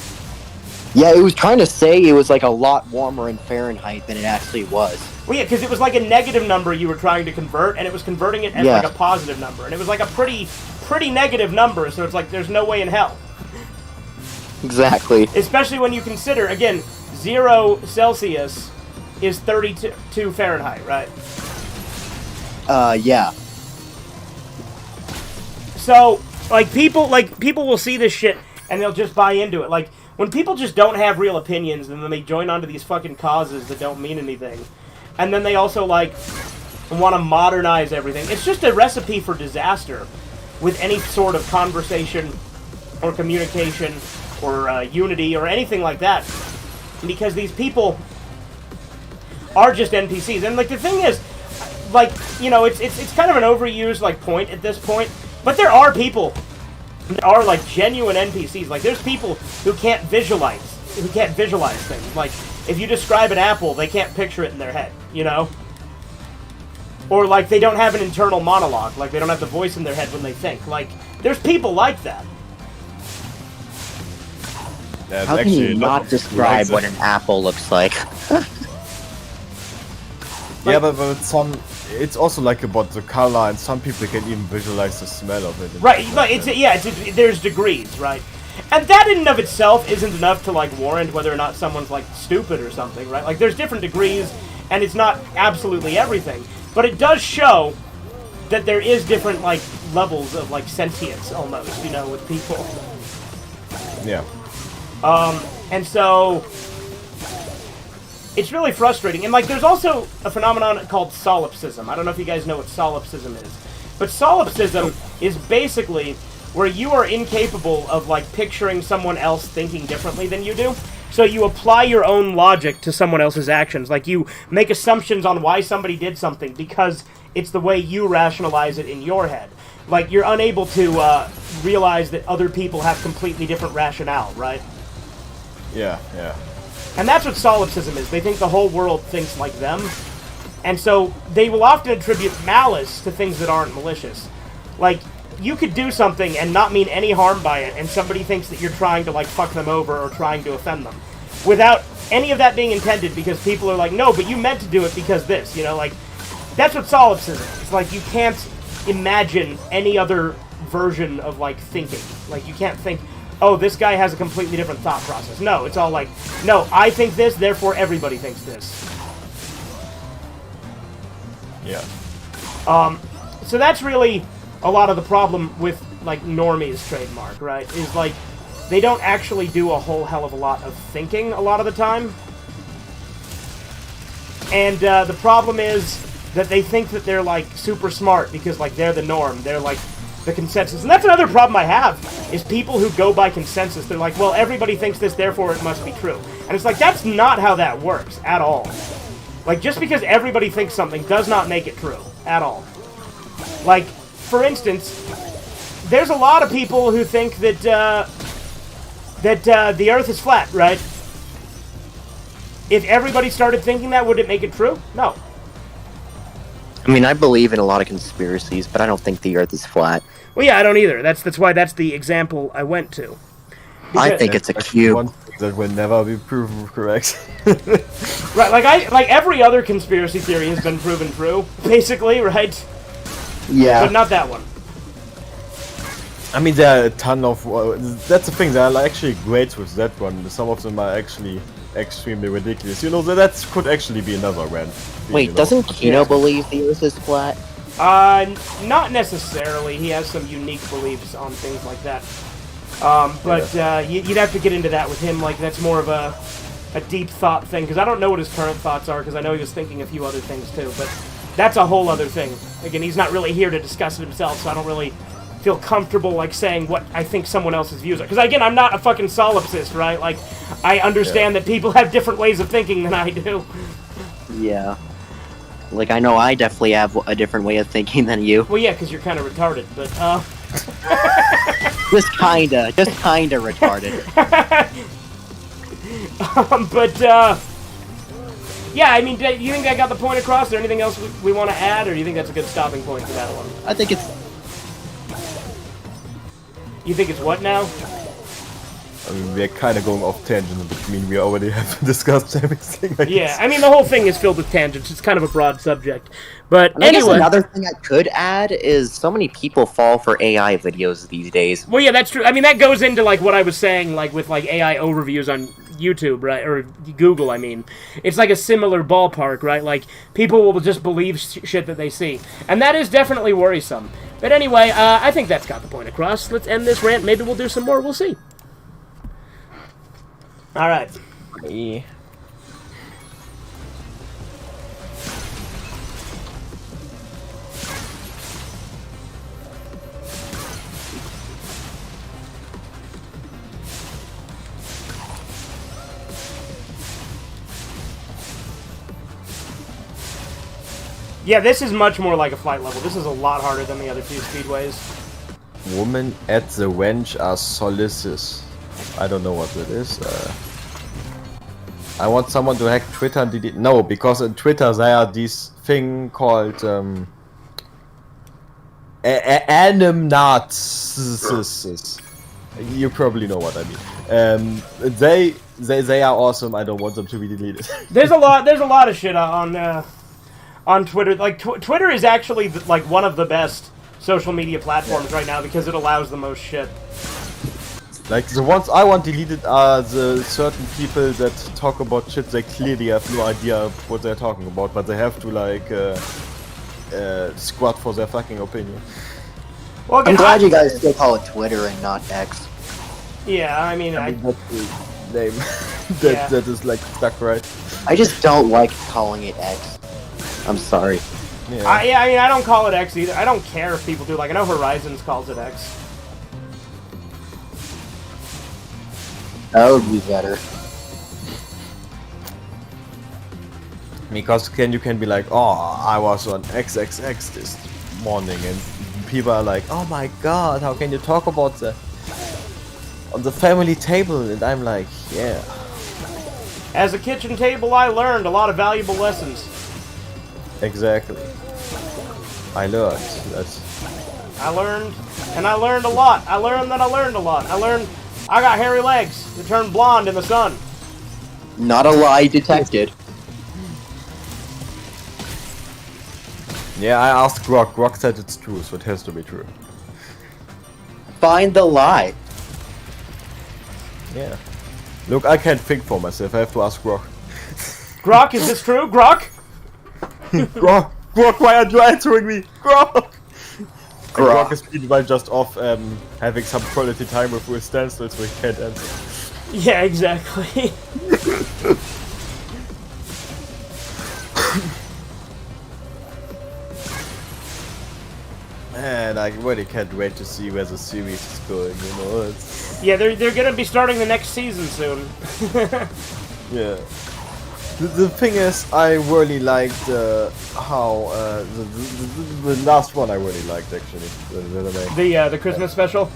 Yeah, it was trying to say it was, like, a lot warmer in Fahrenheit than it actually was. Well, yeah, because it was, like, a negative number you were trying to convert, and it was converting it as, like, a positive number. And it was, like, a pretty negative number, so it's like, there's no way in hell. Exactly. Especially when you consider, again, 0 Celsius is 32 Fahrenheit, right? Yeah. So, people will see this shit and they'll just buy into it. Like, when people just don't have real opinions and then they join onto these fucking causes that don't mean anything, and then they also, like, want to modernize everything, it's just a recipe for disaster with any sort of conversation or communication or unity or anything like that. Because these people are just NPCs. And, like, the thing is, like, you know, it's kind of an overused, like, point at this point, but there are people that are, like, genuine NPCs. Like, there's people who can't visualize things. Like, if you describe an apple, they can't picture it in their head, you know? Or, like, they don't have an internal monologue. Like, they don't have the voice in their head when they think. Like, there's people like that. How can you not describe what an apple looks like? Yeah, but some... It's also, like, about the color, and some people can even visualize the smell of it. Right, like, there's degrees, right? And that in and of itself isn't enough to, like, warrant whether or not someone's, like, stupid or something, right? Like, there's different degrees, and it's not absolutely everything. But it does show that there is different, like, levels of, like, sentience, almost, you know, with people. Yeah. And so... It's really frustrating. And, like, there's also a phenomenon called solipsism. I don't know if you guys know what solipsism is. But solipsism is basically where you are incapable of, like, picturing someone else thinking differently than you do. So you apply your own logic to someone else's actions. Like, you make assumptions on why somebody did something because it's the way you rationalize it in your head. Like, you're unable to realize that other people have completely different rationale, right? Yeah. And that's what solipsism is. They think the whole world thinks like them. And so they will often attribute malice to things that aren't malicious. Like, you could do something and not mean any harm by it, and somebody thinks that you're trying to, like, fuck them over or trying to offend them. Without any of that being intended, because people are like, no, but you meant to do it because this, you know, like, that's what solipsism is. It's like, you can't imagine any other version of, like, thinking. Like, you can't think... oh, this guy has a completely different thought process. No, it's all like, no, I think this, therefore everybody thinks this. Yeah. So that's really a lot of the problem with, like, normies trademark, right? Is, like, they don't actually do a whole hell of a lot of thinking a lot of the time. And the problem is that they think that they're, like, super smart because, like, they're the norm. They're, like, the consensus. And that's another problem I have, is people who go by consensus. They're like, well, everybody thinks this, therefore it must be true. And it's like, that's not how that works at all. Like, just because everybody thinks something does not make it true at all. Like, for instance, there's a lot of people who think that the Earth is flat, right? If everybody started thinking that, would it make it true? No. I mean, I believe in a lot of conspiracies, but I don't think the Earth is flat. Well, yeah, I don't either. That's why that's the example I went to. I think it's a cube. One thing that will never be proven correct. Right, like every other conspiracy theory has been proven true, basically, right? Yeah. But not that one. I mean, there are a ton of. That's the thing. They are actually great with that one. Some of them are actually extremely ridiculous. You know, that could actually be another rant. Wait, you know. doesn't Kino Yeah. believe the Earth is flat? Not necessarily. He has some unique beliefs on things like that. But you'd have to get into that with him. Like, that's more of a deep thought thing, because I don't know what his current thoughts are, because I know he was thinking a few other things too. But that's a whole other thing. Again, he's not really here to discuss it himself, so I don't really feel comfortable like saying what I think someone else's views are. Because again, I'm not a fucking solipsist, right? Like, I understand that people have different ways of thinking than I do. Yeah. Like, I know I definitely have a different way of thinking than you. Well, yeah, because you're kind of retarded, but Just kinda retarded. yeah, I mean, do you think I got the point across? Is there anything else we want to add, or do you think that's a good stopping point for that one? I think it's... You think it's what now? I mean, we're kind of going off tangent, but I mean, we already have discussed everything. Yeah, I mean, the whole thing is filled with tangents. It's kind of a broad subject. But I guess anyway... another thing I could add is so many people fall for AI videos these days. Well, yeah, that's true. I mean, that goes into, like, what I was saying, like, with, like, AI overviews on YouTube, right? Or Google, I mean. It's like a similar ballpark, right? Like, people will just believe shit that they see. And that is definitely worrisome. But anyway, I think that's got the point across. Let's end this rant. Maybe we'll do some more. We'll see. All right. Yeah. Yeah, this is much more like a flight level. This is a lot harder than the other two speedways. Women at the wench are solicitous. I don't know what that is. I want someone to hack Twitter and delete. No, because in Twitter there are this thing called animnats. You probably know what I mean. They are awesome. I don't want them to be deleted. There's a lot of shit on Twitter. Like Twitter is actually like one of the best social media platforms right now because it allows the most shit. Like the ones I want deleted are the certain people that talk about shit they clearly have no idea what they're talking about, but they have to like squat for their fucking opinion. Well, I'm glad you guys still call it Twitter and not X. Yeah, I mean That's the name Yeah. that is like stuck right. I just don't like calling it X. I'm sorry. Yeah. I mean, I don't call it X either. I don't care if people do. Like, I know Horizons calls it X. That would be better. Because you can be like, oh, I was on XXX this morning, and people are like, oh my god, how can you talk about on the family table? And I'm like, yeah. As a kitchen table, I learned a lot of valuable lessons. Exactly. I learned that. I learned a lot. I learned that I learned a lot. I learned I got hairy legs that turn blonde in the sun. Not a lie detected. Yeah, I asked Grok. Grok said it's true, so it has to be true. Find the lie. Yeah. Look, I can't think for myself. I have to ask Grok. Grok, is this true? Grok? Grok, why aren't you answering me? Grok! Grok is meanwhile just off having some quality time with Will Standstill, so he can't answer. Yeah, exactly. Man, I really can't wait to see where the series is going, you know? It's... Yeah, they're gonna be starting the next season soon. Yeah. The thing is, I really liked how the last one I really liked actually. The Christmas special.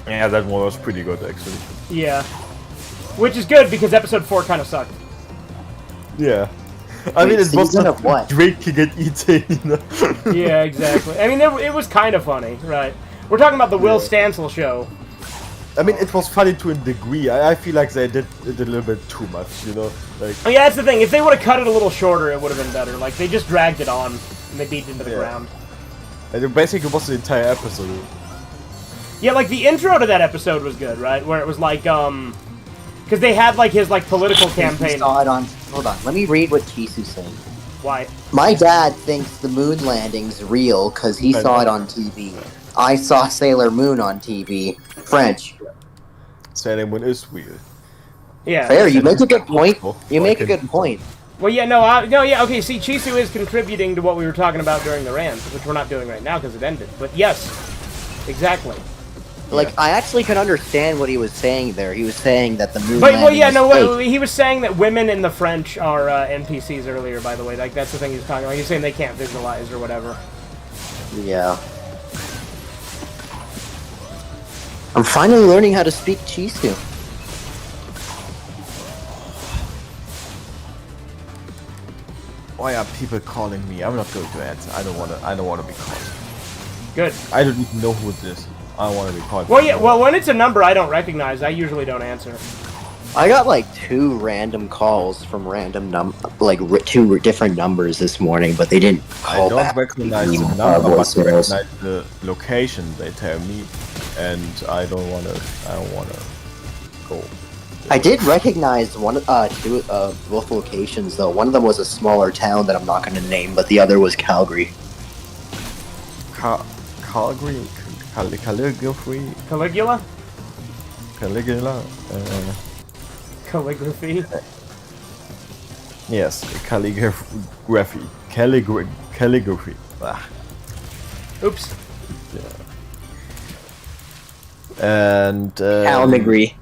Yeah, that one was pretty good actually. Yeah, which is good because episode 4 kind of sucked. Yeah, I mean it was of what? drinking and eating. You know? Yeah, exactly. I mean, it was kind of funny, right? We're talking about the Will Stansel show. I mean, it was funny to a degree. I feel like they did it a little bit too much, you know? Like, Oh, yeah, that's the thing. If they would have cut it a little shorter, it would have been better. Like, they just dragged it on, and they beat it into the ground. and it basically was the entire episode. Yeah, like, the intro to that episode was good, right? Where it was like, because they had, like, his, like, political campaign. Saw it on. Hold on. Let me read what Chisu's saying. Why? My dad thinks the moon landing's real because he saw it on TV. I saw Sailor Moon on TV. French. Sailor Moon is weird. Yeah. Fair, you make a good point. You make a good point. Well, yeah, yeah, okay, see, Chisu is contributing to what we were talking about during the rant, which we're not doing right now because it ended. But yes, exactly. Like, I actually could understand what he was saying there. He was saying that the moon But, landing well, yeah, was no, fake. he was saying that women in the French are NPCs earlier, by the way. Like, that's the thing he was talking about. He's saying they can't visualize or whatever. Yeah. I'm finally learning how to speak Chisu. Why are people calling me? I'm not going to answer. I don't wanna be called. Good. I don't even know who it is. I don't wanna be called. Well, yeah, well, when it's a number I don't recognize, I usually don't answer. I got like 2 random calls from random two different numbers this morning, but they didn't I call don't back. recognize the Even number, but I voicemails. recognize the location they tell me, and I don't wanna go. I did recognize both locations though. One of them was a smaller town that I'm not going to name, but the other was Calgary. Calgary, calligraphy, Caligula? Caligula. Calligraphy? Yes, calligraphy. Calligraphy. Ah. Oops. And Calgary.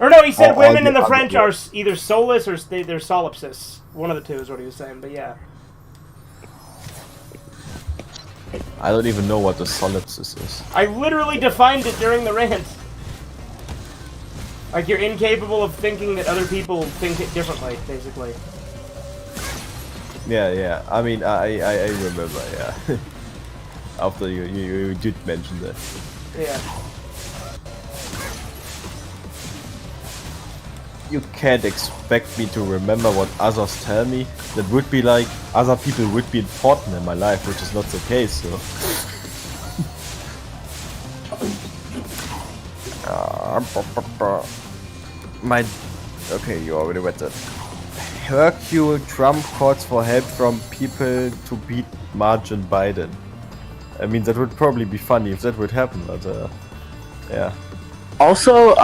Or no, he said I'll women get- in the I'll French get are either soulless or they're solipsis. One of the two is what he was saying, but yeah. I don't even know what the solipsis is. I literally defined it during the rant. Like, you're incapable of thinking that other people think it differently, basically. Yeah. I mean, I remember. Yeah. After you did mention that. Yeah. You can't expect me to remember what others tell me. That would be like other people would be important in my life, which is not the case. So. Okay, you already read that. Hercule Trump calls for help from people to beat Marge and Biden. I mean, that would probably be funny if that would happen, but yeah. Also,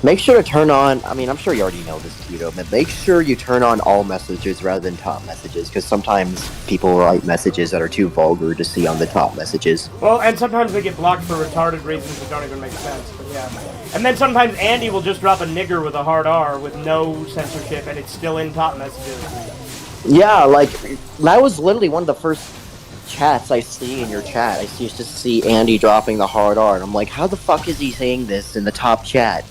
make sure to turn on, I mean, I'm sure you already know this, Tito, but make sure you turn on all messages rather than top messages, because sometimes people write messages that are too vulgar to see on the top messages. Well, and sometimes they get blocked for retarded reasons that don't even make sense, but yeah. And then sometimes Andy will just drop a nigger with a hard R with no censorship, and it's still in top messages. Yeah, like, that was literally one of the first chats I see in your chat. I used to see Andy dropping the hard R, and I'm like, how the fuck is he saying this in the top chat?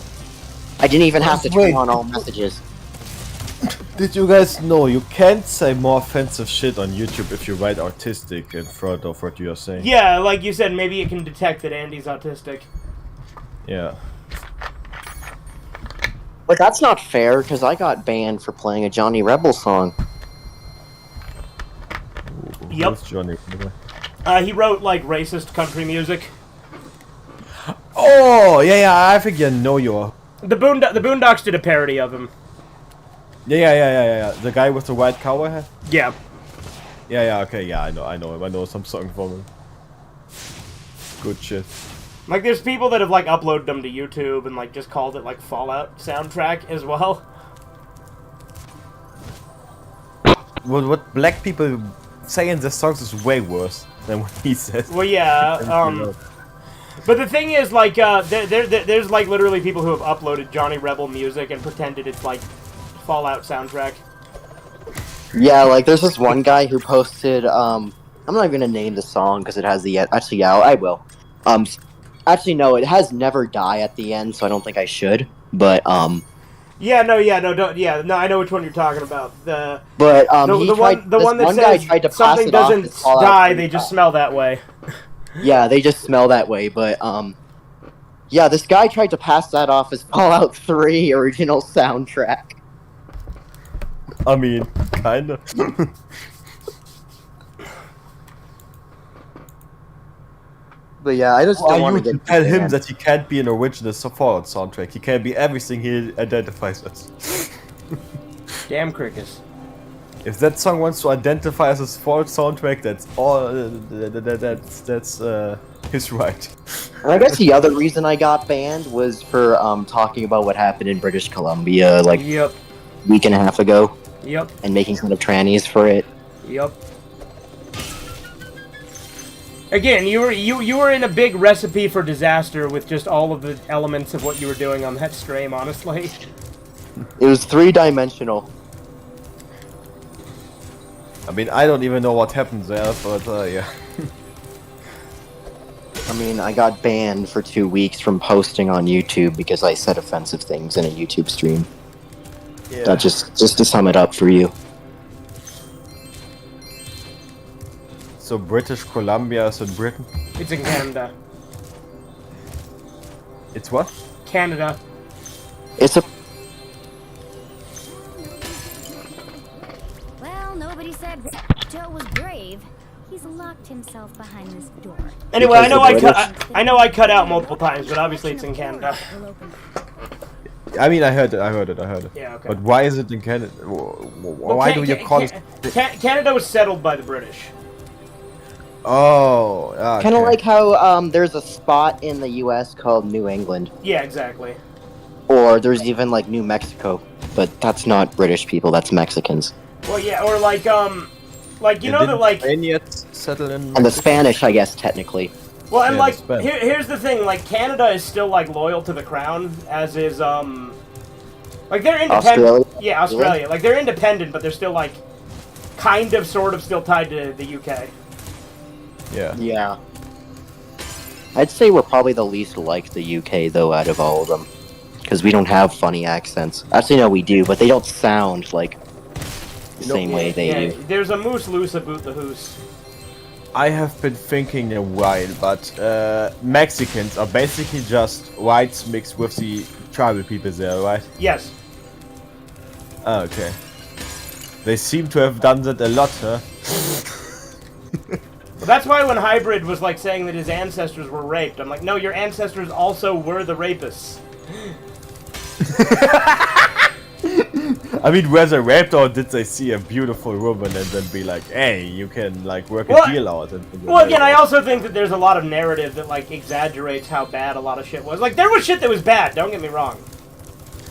I didn't even have to turn Wait. on all messages. Did you guys know you can't say more offensive shit on YouTube if you write autistic in front of what you are saying? Yeah, like you said, maybe it can detect that Andy's autistic. Yeah. But that's not fair, because I got banned for playing a Johnny Rebel song. Yep. Who's Johnny? He wrote, like, racist country music. Oh, yeah, I think you know your... The Boondocks did a parody of him. Yeah. The guy with the white cowboy hat? Yeah. Yeah, okay, yeah, I know him. I know some song from him. Good shit. Like, there's people that have, like, uploaded them to YouTube and, like, just called it, like, Fallout soundtrack as well. What black people say in the songs is way worse than what he says. Well, yeah, but the thing is, like, there's, like, literally people who have uploaded Johnny Rebel music and pretended it's, like, Fallout soundtrack. Yeah, like there's this one guy who posted. I'm not even gonna name the song because it has the actually. Yeah, I will. Um, actually, no, it has "Never Die" at the end, so I don't think I should. But Yeah, no, don't. Yeah, no, I know which one you're talking about. The he tried. the This one that one guy says tried to pass something it off doesn't as Fallout die, 3. they just smell that way. Yeah, they just smell that way. But yeah, this guy tried to pass that off as Fallout 3 original soundtrack. I mean, kinda. But yeah, I just Who don't are want you to to get tell him banned. that he can't be an original Fallout soundtrack? He can be everything he identifies as. Damn crickets. If that song wants to identify as a Fallout soundtrack, that's all. That's his right. And I guess the other reason I got banned was for talking about what happened in British Columbia like Yep. a week and a half ago Yep. and making fun of trannies for it. Yep. Again, you were in a big recipe for disaster with just all of the elements of what you were doing on that stream, honestly. It was 3-dimensional. I mean, I don't even know what happened there, but yeah. I mean, I got banned for 2 weeks from posting on YouTube because I said offensive things in a YouTube stream. Yeah. That just to sum it up for you. So British Columbia is in Britain? It's in Canada. It's what? Canada. It's a Well, nobody said Joe was brave. He's locked himself behind this door. Anyway, I Because know I cut out multiple times, but obviously it's in Canada. I mean, I heard it. Yeah, okay. But why is it in Canada? Why do you call it? Canada was settled by the British. Oh, okay. kind of like how there's a spot in the U.S. called New England, Yeah, exactly. or there's even like New Mexico, but that's not British people. That's Mexicans. Well, yeah, or like you know that like Spaniards settle in. And the Spanish, I guess, technically. well, and Yeah, like it's bad. here's the thing, like Canada is still like loyal to the crown, as is like they're independent. Australia? Yeah, Australia. Like they're independent, but they're still like kind of sort of still tied to the UK. Yeah. Yeah. I'd say we're probably the least like the UK, though, out of all of them. Because we don't have funny accents. Actually, no, we do, but they don't sound like the same way they do. There's a moose loose about the hoose. I have been thinking a while, but Mexicans are basically just whites mixed with the tribal people there, right? Yes. Oh, okay. They seem to have done that a lot, huh? Well, that's why when Hybrid was like saying that his ancestors were raped, I'm like, no, your ancestors also were the rapists. I mean, were they raped or did they see a beautiful woman and then be like, hey, you can like work Well, a deal out? Well, again, I also think that there's a lot of narrative that like exaggerates how bad a lot of shit was. Like, there was shit that was bad. Don't get me wrong.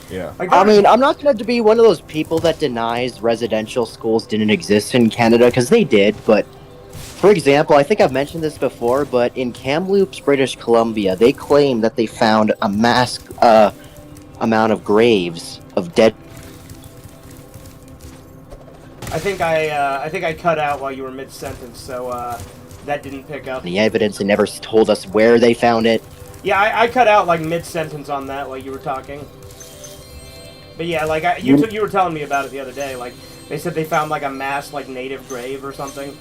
Yeah. Like, I mean, I'm not going to be one of those people that denies residential schools didn't exist in Canada, because they did, but for example, I think I've mentioned this before, but in Kamloops, British Columbia, they claim that they found a mass amount of graves of dead. I think I cut out while you were mid-sentence, so that didn't pick up. The evidence and never told us where they found it. Yeah, I cut out like mid-sentence on that while you were talking. But yeah, like you were telling me about it the other day. Like they said they found like a mass like native grave or something.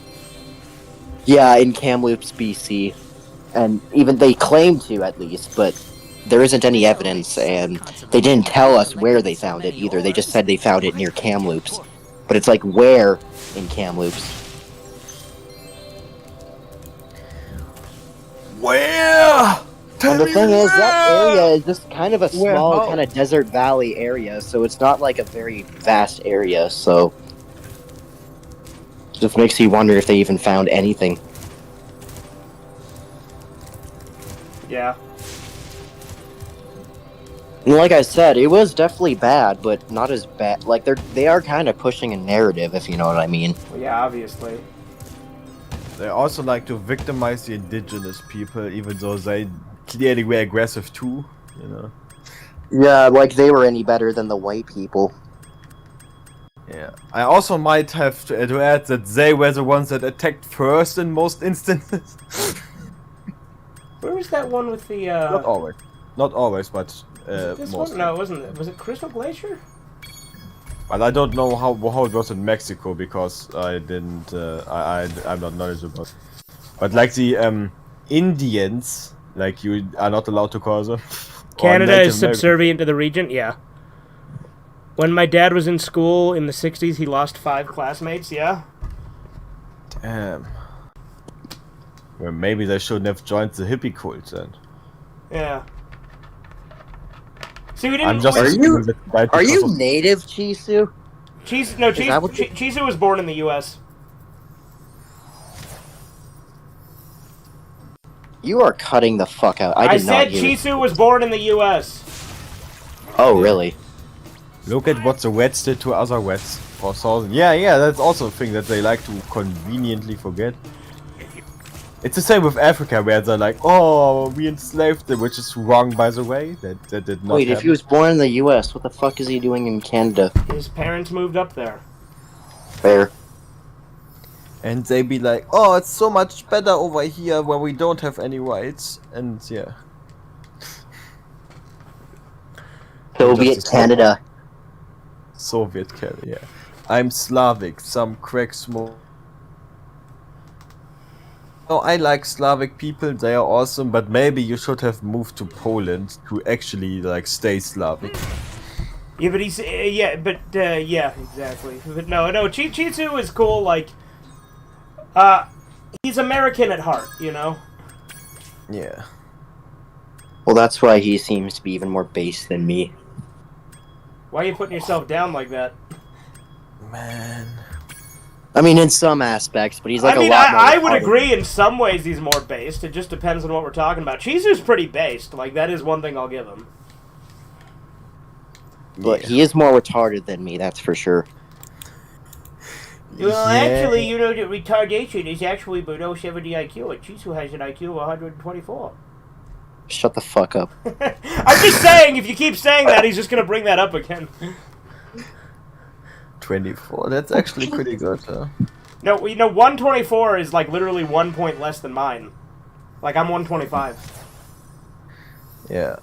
Yeah, in Kamloops, BC. And even they claim to, at least, but there isn't any evidence, and they didn't tell us where they found it either. They just said they found it near Kamloops. But it's like, where in Kamloops? Where? And the thing is, that area is just kind of a Where? small, How? kind of desert valley area, so it's not like a very vast area, so... Just makes you wonder if they even found anything. Yeah. And like I said, it was definitely bad, but not as bad. Like, they are kind of pushing a narrative, if you know what I mean. Well, yeah, obviously. They also like to victimize the indigenous people, even though they clearly were aggressive too, you know. Yeah, like they were any better than the white people. Yeah. I also might have to add that they were the ones that attacked first in most instances. Where was that one with the? Not always. Not always, but Was it this mostly. one? No, it wasn't. Was it Crystal Glacier? But I don't know how it was in Mexico because I didn't. I'm not knowledgeable. But like the Indians, like you are not allowed to call them. Canada Native is subservient to the region. Yeah. When my dad was in school in the '60s, he lost 5 classmates. Yeah. Damn. Well, maybe they shouldn't have joined the hippie cult then. Yeah. See, we didn't. I'm just Are you- that Are because you of- native, Chisu? that what you- Chisu was born in the U.S. You are cutting the fuck out. I did not said hear you. Chisu was born in the U.S. Oh, really? Look at what the Wets did to other Wets for thousand. Yeah, that's also a thing that they like to conveniently forget. It's the same with Africa, where they're like, "Oh, we enslaved them," which is wrong, by the way. That did not. Wait, if happen. he was born in the U.S., what the fuck is he doing in Canada? His parents moved up there. Fair. And they be like, "Oh, it's so much better over here where we don't have any rights," and yeah. Soviet Just a- Canada. Soviet Canada, yeah. I'm Slavic, some crack smoke. No, I like Slavic people, they are awesome, but maybe you should have moved to Poland to actually, like, stay Slavic. Yeah, but he's yeah, exactly. But no, Chisu is cool. Like, he's American at heart, you know. Yeah. Well, that's why he seems to be even more base than me. Why are you putting yourself down like that? Man. I mean, in some aspects, but he's like I mean, a lot more I would retarded. agree in some ways he's more based. It just depends on what we're talking about. Chisu's pretty based. Like, that is one thing I'll give him. But he is more retarded than me, that's for sure. Well, Yeah. actually, you know that retardation is actually below 70 IQ, and Chisu has an IQ of 124. Shut the fuck up. I'm just saying, if you keep saying that, he's just gonna bring that up again. 24, that's actually pretty good, huh? No, you know, 124 is like literally 1 point less than mine. Like, I'm 125. Yeah.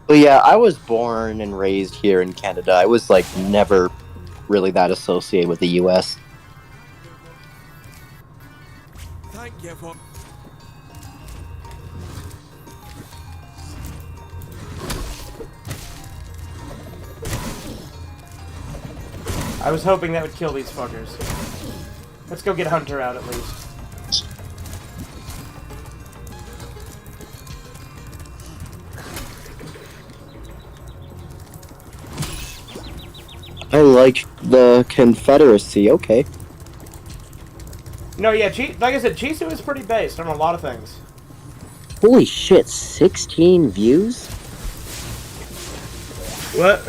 But yeah, I was born and raised here in Canada. I was like never really that associated with the US. Thank you for. I was hoping that would kill these fuckers. Let's go get Hunter out at least. I like the Confederacy, okay. No, yeah, like I said, Chisu is pretty based on a lot of things. Holy shit, 16 views? What?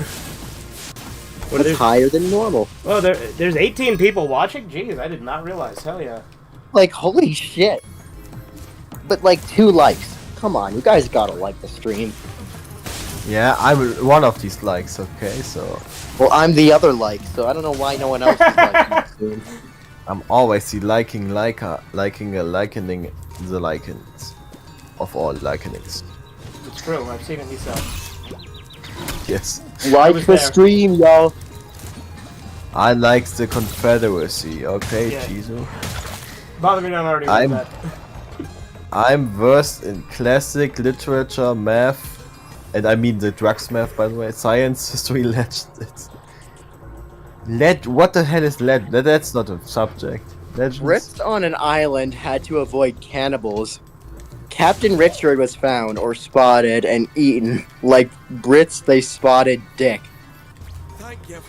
That's higher than normal. Oh, there's 18 people watching? Jeez, I did not realize. Hell yeah. Like, holy shit. But like 2 likes. Come on, you guys gotta like the stream. Yeah, I'm one of these likes, okay, so... Well, I'm the other like, so I don't know why no one else is liking the stream. I'm always the likening the likens of all likenings. It's true, I've seen it myself. Yes. Like was the there. stream, y'all. I like the Confederacy, okay, Yeah. Chisu? Bother me, I already read I'm- that. I'm versed in classic literature, math, and I mean the drugs math, by the way, science, history, legends. What the hell is legend? That's not a subject. Legends? Brits on an island had to avoid cannibals. Captain Richard was found or spotted and eaten. Like Brits, they spotted dick. Thank you.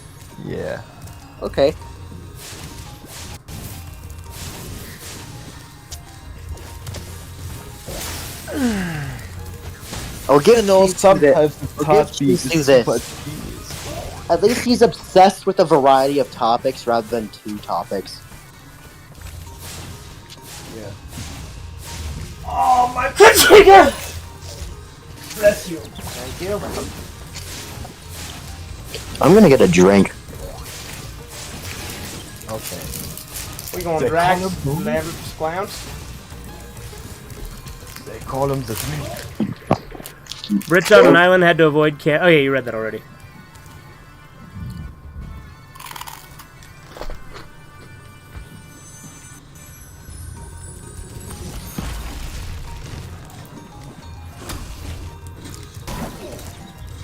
Yeah. Okay. I'll give Sometimes Chisu the heartbeat is Chisu super this. genius. At least he's obsessed with a variety of topics rather than 2 topics. Yeah. Oh, my container! Bless you. Thank you. I'm gonna get a drink. Okay. We going They Drax, call him Lamb, Clowns? They call him the drink. Brits on an island had to avoid Oh yeah, you read that already.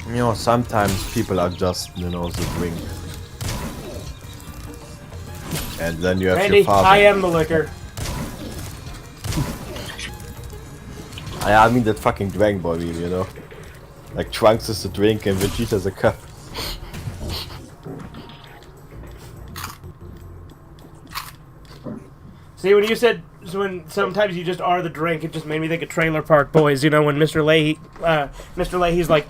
You know, sometimes people are just, you know, the drink. And then you have Randy, your father. I am the liquor. I mean that fucking Dragon Ball meme, you know? Like Trunks is the drink and Vegeta's a cup. See, when you said when sometimes you just are the drink, it just made me think of Trailer Park Boys. You know, when Mr. Leahy's like,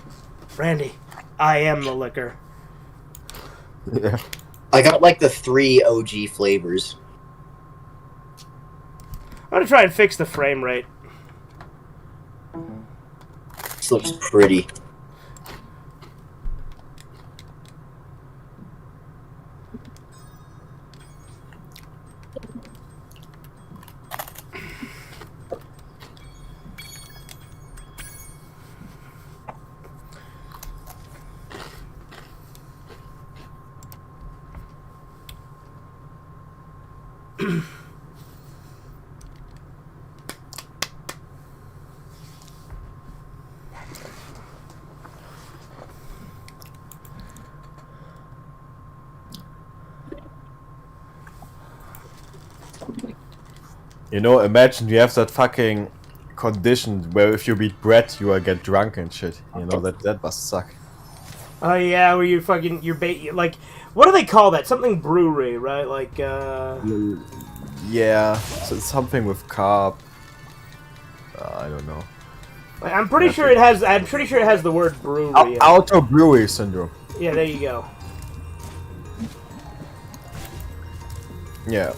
Randy, I am the liquor. Yeah. I got like the 3 OG flavors. I'm gonna try and fix the frame rate. This looks pretty. You know, imagine you have that fucking condition where if you beat Brett, you will get drunk and shit. You know, that must suck. Oh yeah, where you fucking like, what do they call that? Something brewery, right? Like Yeah, so it's something with carb. I don't know. like, I'm pretty sure it has. I'm pretty sure it has the word brewery. in it. Auto brewery syndrome. Yeah, there you go. Yeah.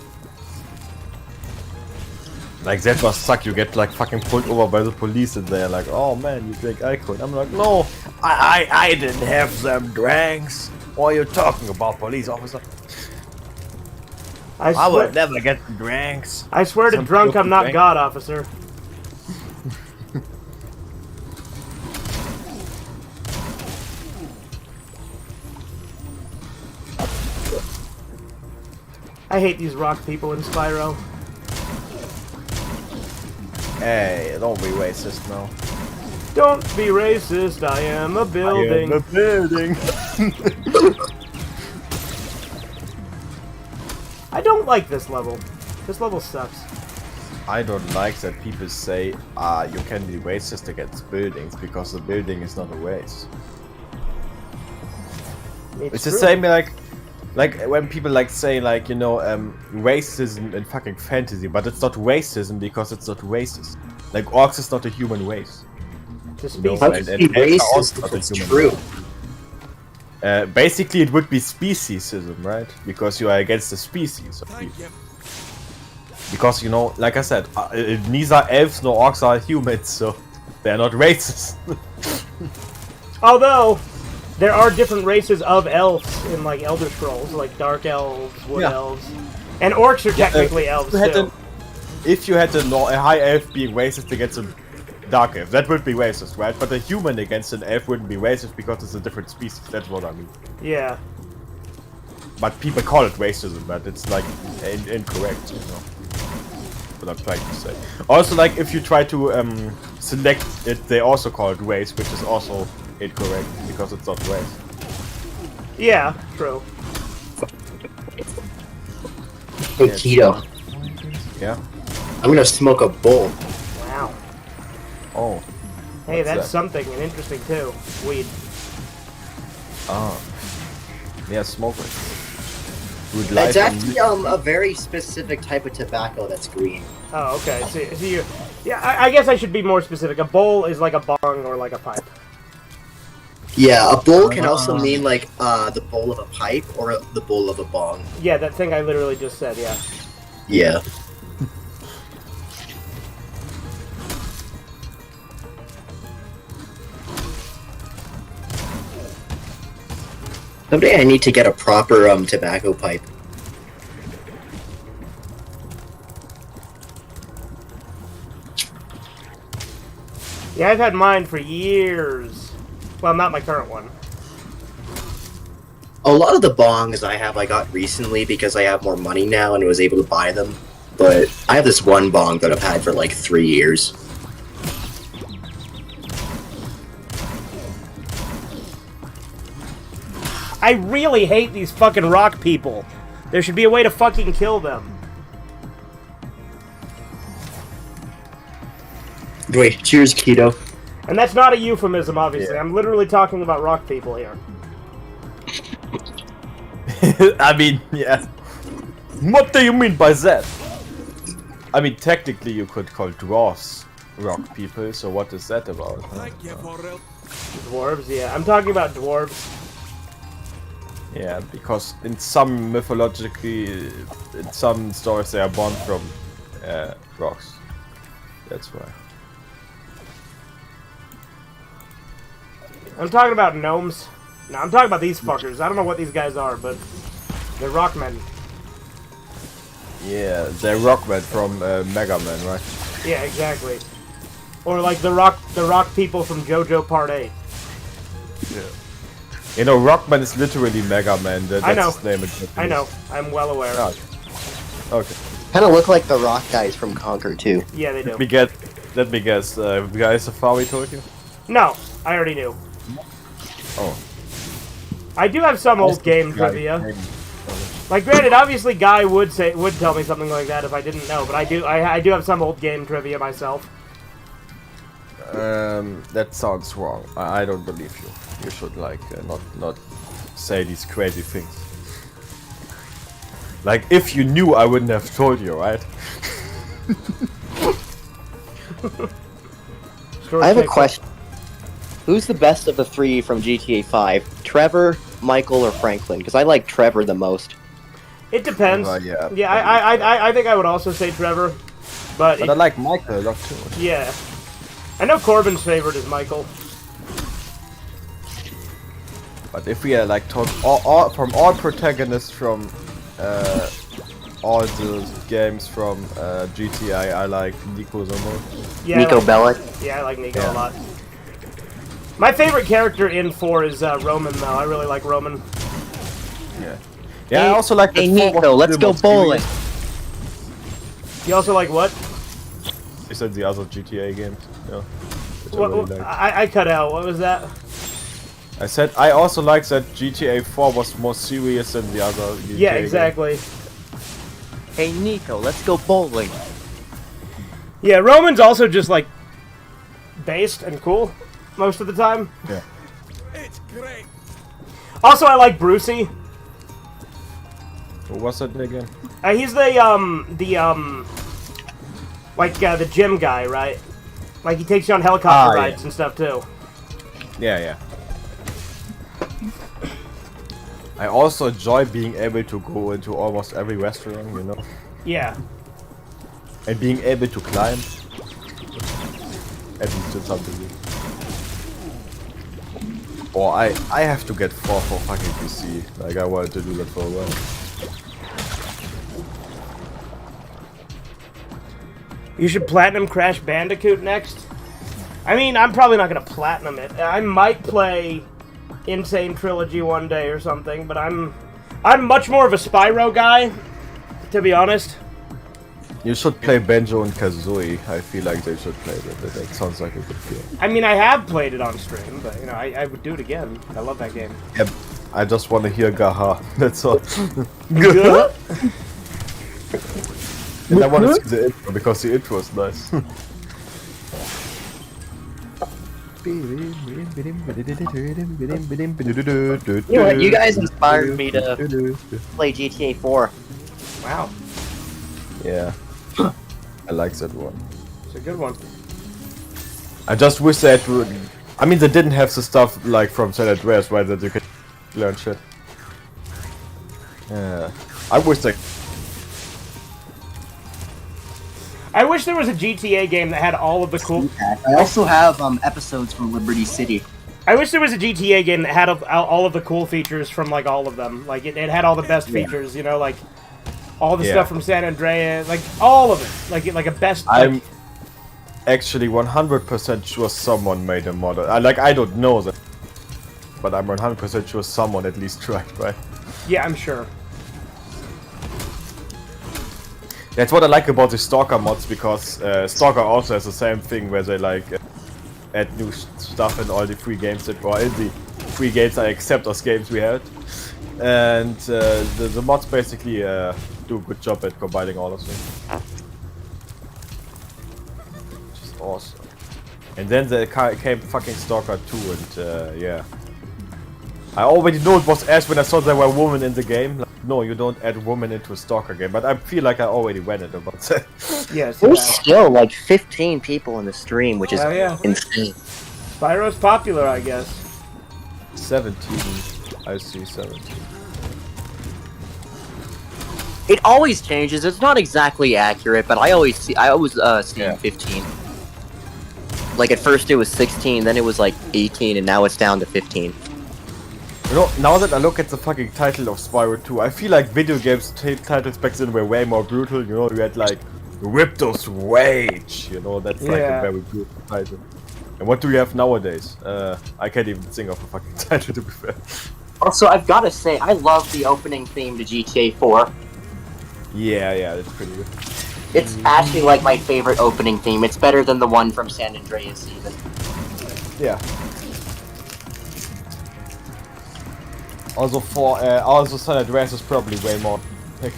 Like that must suck. You get like fucking pulled over by the police and they're like, "Oh man, you drink alcohol." I'm like, "No, I didn't have them drinks." What are you talking about, police officer? I I swear, would never get drinks. I swear to Some drunk, people I'm not drink. God, officer. I hate these rock people in Spyro. Hey, don't be racist now. Don't be racist, I am a building. I am a building. I don't like this level. This level sucks. I don't like that people say, you can be racist against buildings because the building is not a race. It's the true. same like when people like say like, you know, racism in fucking fantasy, but it's not racism because it's not racist. Like orcs is not a human race. The No, species. How can it be elves are also racist not if a it's human true? race. Basically, it would be speciesism, right? Because you are against the species of Thank people. you. Because, you know, like I said, neither elves nor orcs are humans, so they're not racist. Although, there are different races of elves in like Elder Scrolls, like dark elves, wood Yeah. elves, and orcs are technically elves too. If you had a high elf being racist against a dark elf, that would be racist, right? But a human against an elf wouldn't be racist because it's a different species. That's what I mean. Yeah. But people call it racism, but it's like incorrect, you know. What I'm trying to say. Also, like if you try to select it, they also call it race, which is also incorrect because it's not race. Yeah, true. Hey, Keto, Yeah. I'm gonna smoke a bowl. Wow. Oh. Hey, What's that's that? something and interesting too. Weed. Ah. Yeah, smoke it. Would like It's actually a very specific type of tobacco that's green. Oh, okay. So you, yeah, I guess I should be more specific. A bowl is like a bong or like a pipe. Yeah, a bowl can also mean like the bowl of a pipe or the bowl of a bong. Yeah, that thing I literally just said. Yeah. Yeah. Someday I need to get a proper tobacco pipe. Yeah, I've had mine for years. Well, not my current one. A lot of the bongs I have I got recently because I have more money now and was able to buy them. But I have this one bong that I've had for like 3 years. I really hate these fucking rock people. There should be a way to fucking kill them. Wait, cheers, Keto. And that's not a euphemism, obviously. I'm literally talking about rock people here. I mean, yeah. What do you mean by that? I mean, technically you could call dwarves rock people, so what is that about? Thank you for help. Dwarves, yeah. I'm talking about dwarves. Yeah, because in some in some stories they are born from rocks. That's why. I'm talking about gnomes. No, I'm talking about these fuckers. I don't know what these guys are, but they're rockmen. Yeah, they're rockmen from Mega Man, right? Yeah, exactly. Or like the rock people from JoJo Part 8. Yeah. You know, Rockman is literally Mega Man. That's I know. his name in Japanese. I know. I'm well aware. Oh. Okay. Kind of look like the rock guys from Conquer too. Yeah, they do. Let me guess. Guy Safari told you? No, I already knew. Oh. I do have some old game trivia. Like, granted, obviously, Guy would tell me something like that if I didn't know, but I do have some old game trivia myself. That sounds wrong. I don't believe you. You should like not say these crazy things. Like, if you knew, I wouldn't have told you, right? I have a question. Who's the best of the three from GTA 5? Trevor, Michael, or Franklin? Because I like Trevor the most. It depends. Yeah. Yeah, I think I would also say Trevor, but I like Michael a lot too. Yeah, I know Corbin's favorite is Michael. But if we are like talk from all protagonists from all the games from GTA, I like Nico the most. Yeah, Nico Bellic. Yeah, I like Nico a lot. My favorite character in 4 is Roman, though. I really like Roman. Yeah. Yeah, I also like the Hey Nico, let's go bowling. You also like what? You said the other GTA games. Yeah. I cut out. What was that? I said I also like that GTA 4 was more serious than the other GTA Yeah, exactly. Hey Nico, let's go bowling. Yeah, Roman's also just like based and cool most of the time. Yeah. It's great. Also, I like Brucey. What's that again? He's the gym guy, right? Like he takes you on helicopter rides and stuff too. Yeah. I also enjoy being able to go into almost every restaurant, you know? Yeah. And being able to climb. At least it's something. Or I have to get 4 for fucking PC. Like I wanted to do that for a while. You should platinum Crash Bandicoot next. I mean, I'm probably not gonna platinum it. I might play Insane Trilogy one day or something, but I'm much more of a Spyro guy, to be honest. You should play Banjo and Kazooie. I feel like they should play that. That sounds like a good game. I mean, I have played it on stream, but you know, I would do it again. I love that game. Yeah, I just want to hear Gaha. That's all. Good. And I want to see the intro because the intro is nice. You know what? You guys inspired me to play GTA 4. Wow, Yeah, I like that one. it's a good one. I just wish that would. I mean, they didn't have the stuff like from San Andreas, right? That you could learn shit. Yeah, I wish they. I wish there was a GTA game that had all of the cool. I also have episodes from Liberty City. I wish there was a GTA game that had all of the cool features from like all of them. Like it had all the best features, you know, like all the stuff from San Andreas, like all of it, like a best. actually 100% sure someone made a mod. I don't know that, but I'm 100% sure someone at least tried, right? Yeah, I'm sure. That's what I like about the Stalker mods, because Stalker also has the same thing where they like add new stuff in all the free games that, or in the free games I accept as games we had, and the mods basically do a good job at combining all of them, which is awesome. And then there came fucking Stalker 2, and yeah. I already know it was Ash when I saw there were women in the game. Like, no, you don't add women into a Stalker game, but I feel like I already went it about that. Yes. There's still like 15 people in the stream, which is insane. Spyro's popular, I guess. 17. I see 17. It always changes. It's not exactly accurate, but I always see 15. Like at first it was 16, then it was like 18, and now it's down to 15. You know, now that I look at the fucking title of Spyro 2, I feel like video games titles back then were way more brutal. You know, you had like Ripto's Rage. You know, that's like a very brutal title. And what do you have nowadays? I can't even think of a fucking title, to be fair. Also, I've got to say, I love the opening theme to GTA 4. Yeah, that's pretty good. It's actually like my favorite opening theme. It's better than the one from San Andreas, even. Yeah. Also San Andreas is probably way more pick.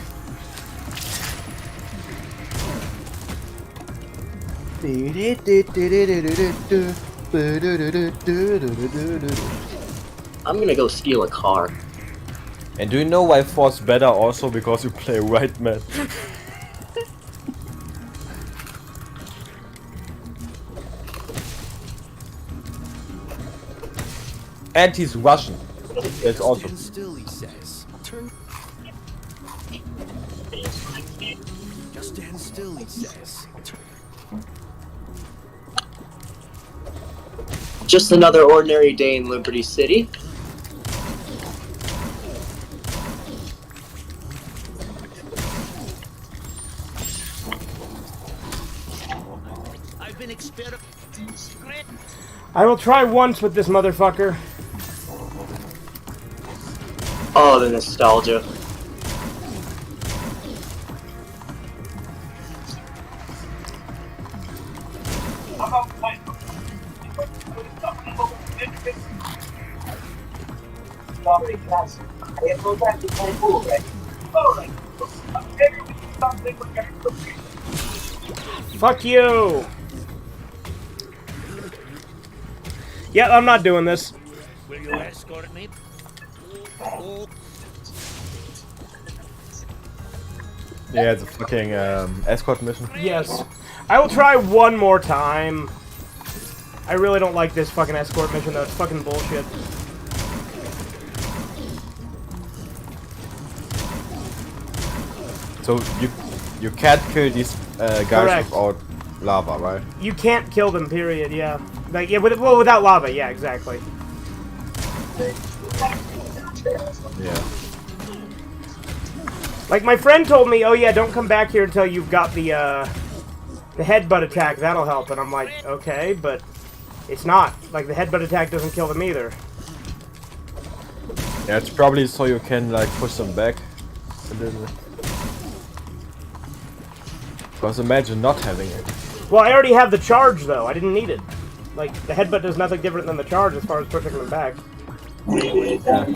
I'm gonna go steal a car. And do you know why 4's better? Also because you play right man. And he's Russian. It's awesome. Still, he says. Just stand still, he says. Just another ordinary day in Liberty City. I've been experimenting. I will try once with this motherfucker. Oh, the nostalgia. Fuck you! Yeah, I'm not doing this. Will you escort me? Oh. Yeah, it's a fucking escort mission. Yes. I will try one more time. I really don't like this fucking escort mission, though. It's fucking bullshit. So you can't kill these guys Correct. without lava, right? You can't kill them, period, yeah. Like, yeah, without lava, yeah, exactly. Yeah. Like, my friend told me, oh yeah, don't come back here until you've got the headbutt attack, that'll help. And I'm like, okay, but it's not. Like, the headbutt attack doesn't kill them either. Yeah, it's probably so you can, like, push them back a little bit. Because imagine not having it. Well, I already have the charge, though. I didn't need it. Like, the headbutt does nothing different than the charge as far as pushing them back. Yeah.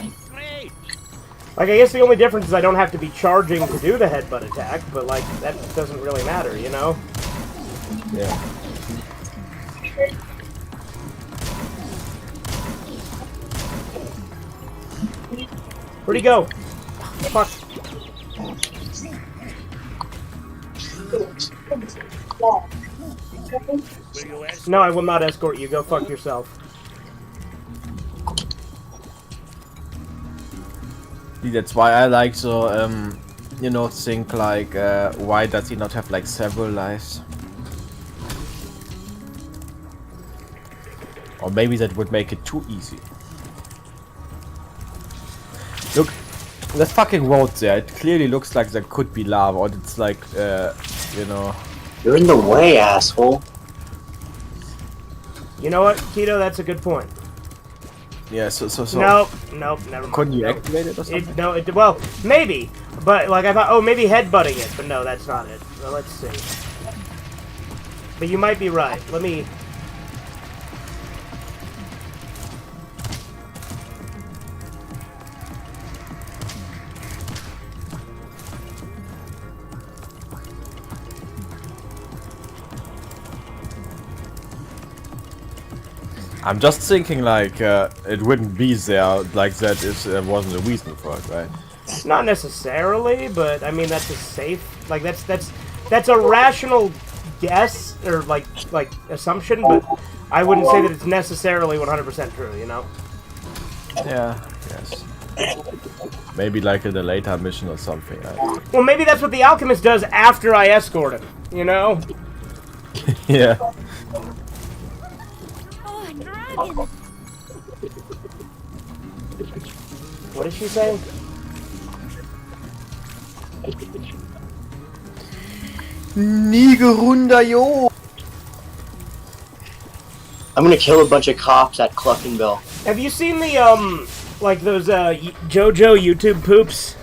Like, I guess the only difference is I don't have to be charging to do the headbutt attack, but, like, that doesn't really matter, you know? Yeah. Where'd he go? Fuck. No, I will not escort you. Go fuck yourself. See, that's why I like so, you know, think like, why does he not have like several lives? Or maybe that would make it too easy. Look, that fucking road there, it clearly looks like there could be lava, or it's like, you know... You're in the way, asshole. You know what, Keto? That's a good point. Yeah, so... Nope, never mind. Couldn't you Nope. activate it or something? Well, maybe. But, like, I thought, oh, maybe headbutting it. But no, that's not it. So let's see. But you might be right. Let me... I'm just thinking, like, it wouldn't be there like that if there wasn't a reason for it, right? Not necessarily, but I mean that's a safe, like that's a rational guess or like assumption, but I wouldn't say that it's necessarily 100% true, you know? Yeah, yes. Maybe like in a later mission or something. Well, maybe that's what the alchemist does after I escort him, you know? Yeah. Oh, a dragon! What is she saying? Nigerunda, I'm gonna kill a bunch of cops at Cluckenville. Have you seen the like those JoJo YouTube poops?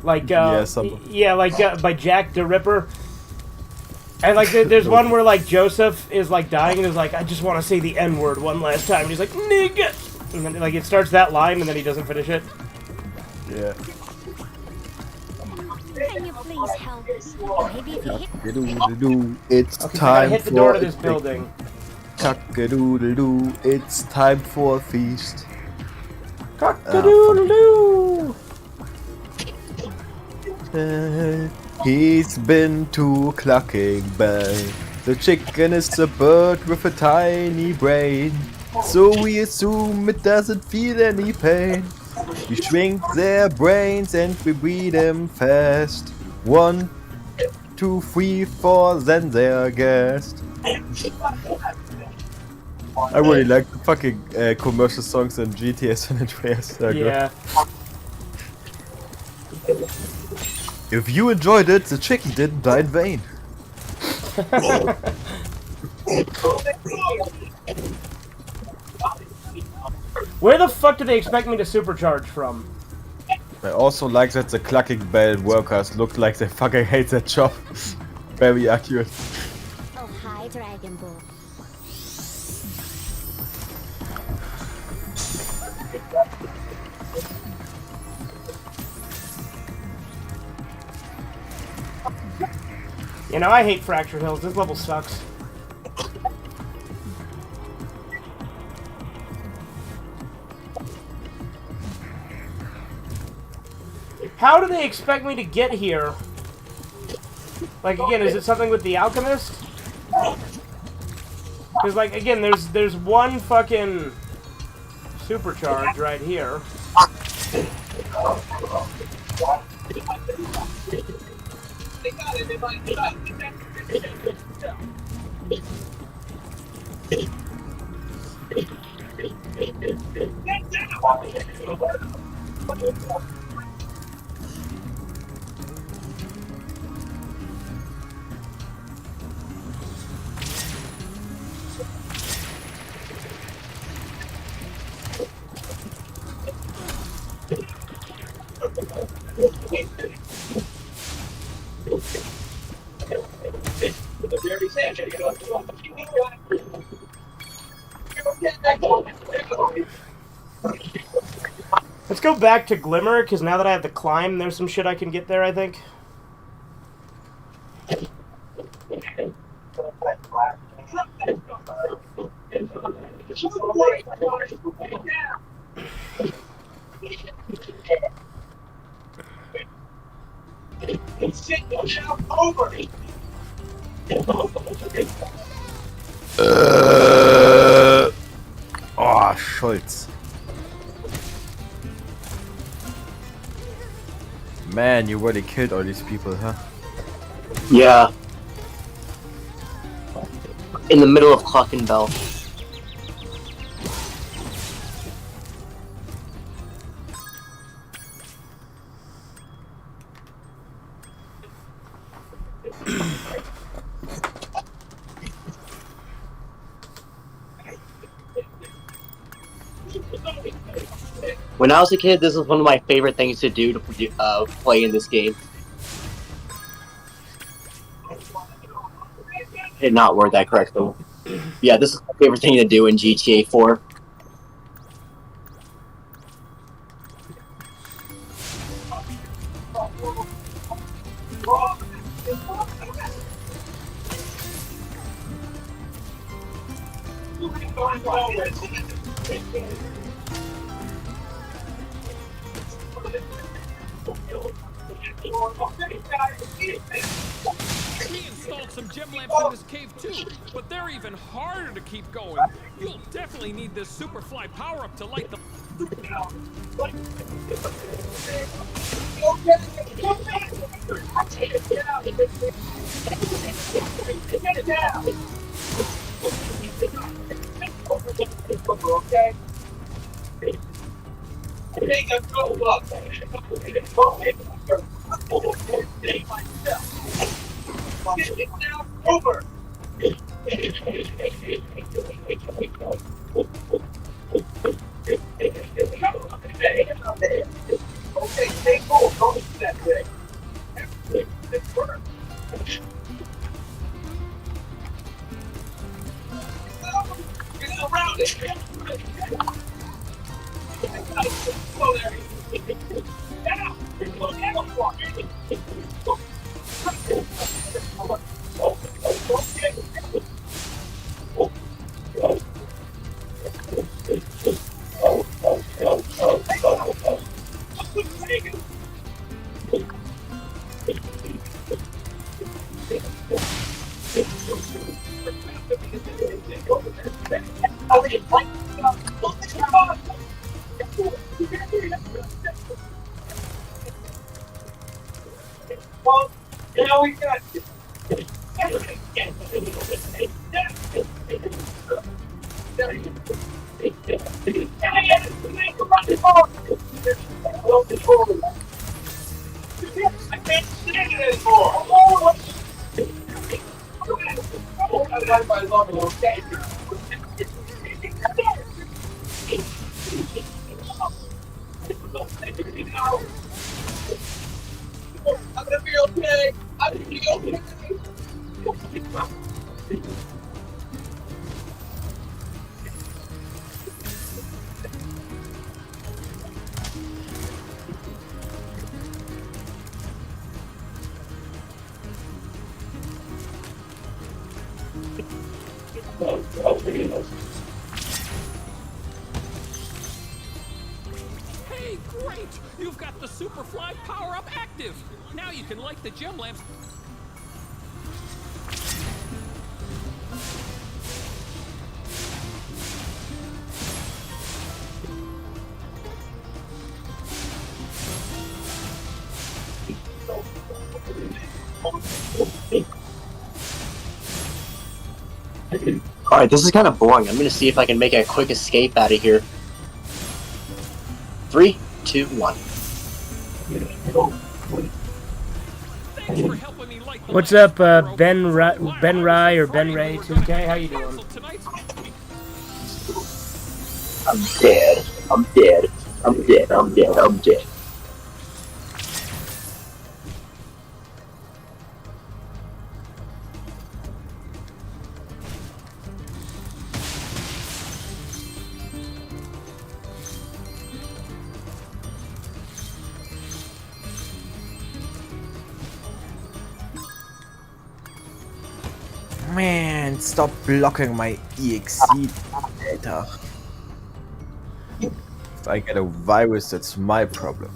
Like Yeah, some. yeah, like by Jack the Ripper. And like there's one where like Joseph is like dying and is like, I just want to say the N-word one last time. And he's like, nigga, and then like it starts that line and then he doesn't finish it. Yeah. Can you please help? Maybe if you hit It's Okay, I gotta time hit the for door to a this big building. cock-a-doodle-doo. It's time for a feast. Cock-a-doodle-doo! He's been to Clucking Bay. The chicken is a bird with a tiny brain, so we assume it doesn't feel any pain. We shrink their brains and we breed them fast. 1, 2, 3, 4, then they're gassed. I really like the fucking commercial songs in GTA San Andreas. They're good. Yeah. If you enjoyed it, the chicken didn't die in vain. Where the fuck do they expect me to supercharge from? I also like that the Clucking Bell workers look like they fucking hate their job. Very accurate. Oh, hi, Dragon Ball. You know, I hate Fractured Hills. This level sucks. How do they expect me to get here? Like, again, is it something with the alchemist? Because, like, again, there's one fucking supercharge right here. Let's go back to Glimmer, because now that I have the climb, there's some shit I can get there, I think. Oh, Schultz. Man, you really killed all these people, huh? Yeah. In the middle of Cluckenbell. When I was a kid, this was one of my favorite things to do to play in this game. Did not word that correctly. Yeah, this is my favorite thing to do in GTA 4. We installed some gem lamps in this cave too, but they're even harder to keep going. You'll definitely need this Superfly power-up to light them. Hey, great! You've got the Superfly power-up active! Now you can light the gem lamps. Alright, this is kind of boring. I'm gonna see if I can make a quick escape out of here. 3, 2, 1. Thanks for helping me light the What's lamps, up, Spyro. Ben Rye or Ben Ray 2K? How you doing? Cancel tonight's- I'm dead. I'm dead. I'm dead. I'm dead. I'm dead. Man, stop blocking my EXE data. If I get a virus, that's my problem.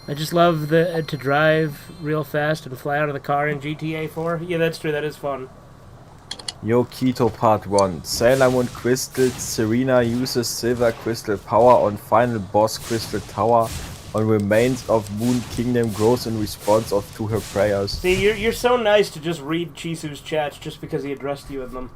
I just love to drive real fast and fly out of the car in GTA 4. Yeah, that's true. That is fun. Yo Keto Part 1. Sailor Moon Crystal. Serena uses Silver Crystal power on final boss Crystal Tower. On remains of Moon Kingdom grows in response to her prayers. See, you're so nice to just read Chisu's chats just because he addressed you in them.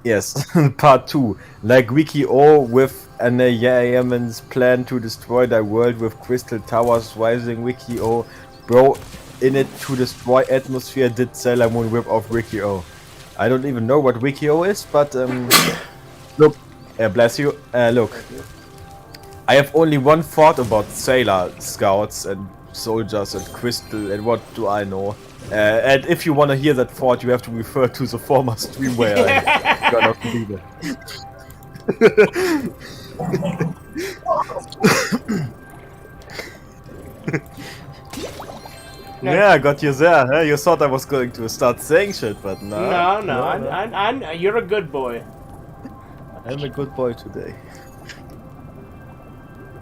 Yes, part 2. Like Wiki-O with an Yayaman's plan to destroy their world with crystal towers rising. Wiki-O bro in it to destroy atmosphere did Sailor Moon whip off Wiki-O. I don't even know what Wiki-O is, but look, Bless you. Look, I have only one thought about sailor scouts and soldiers and crystal and what do I know. And if you want to hear that thought, you have to refer to the former stream where I got off the leader. Yeah, I got you there. Huh? You thought I was going to start saying shit, but no. No. You're a good boy. I'm a good boy today.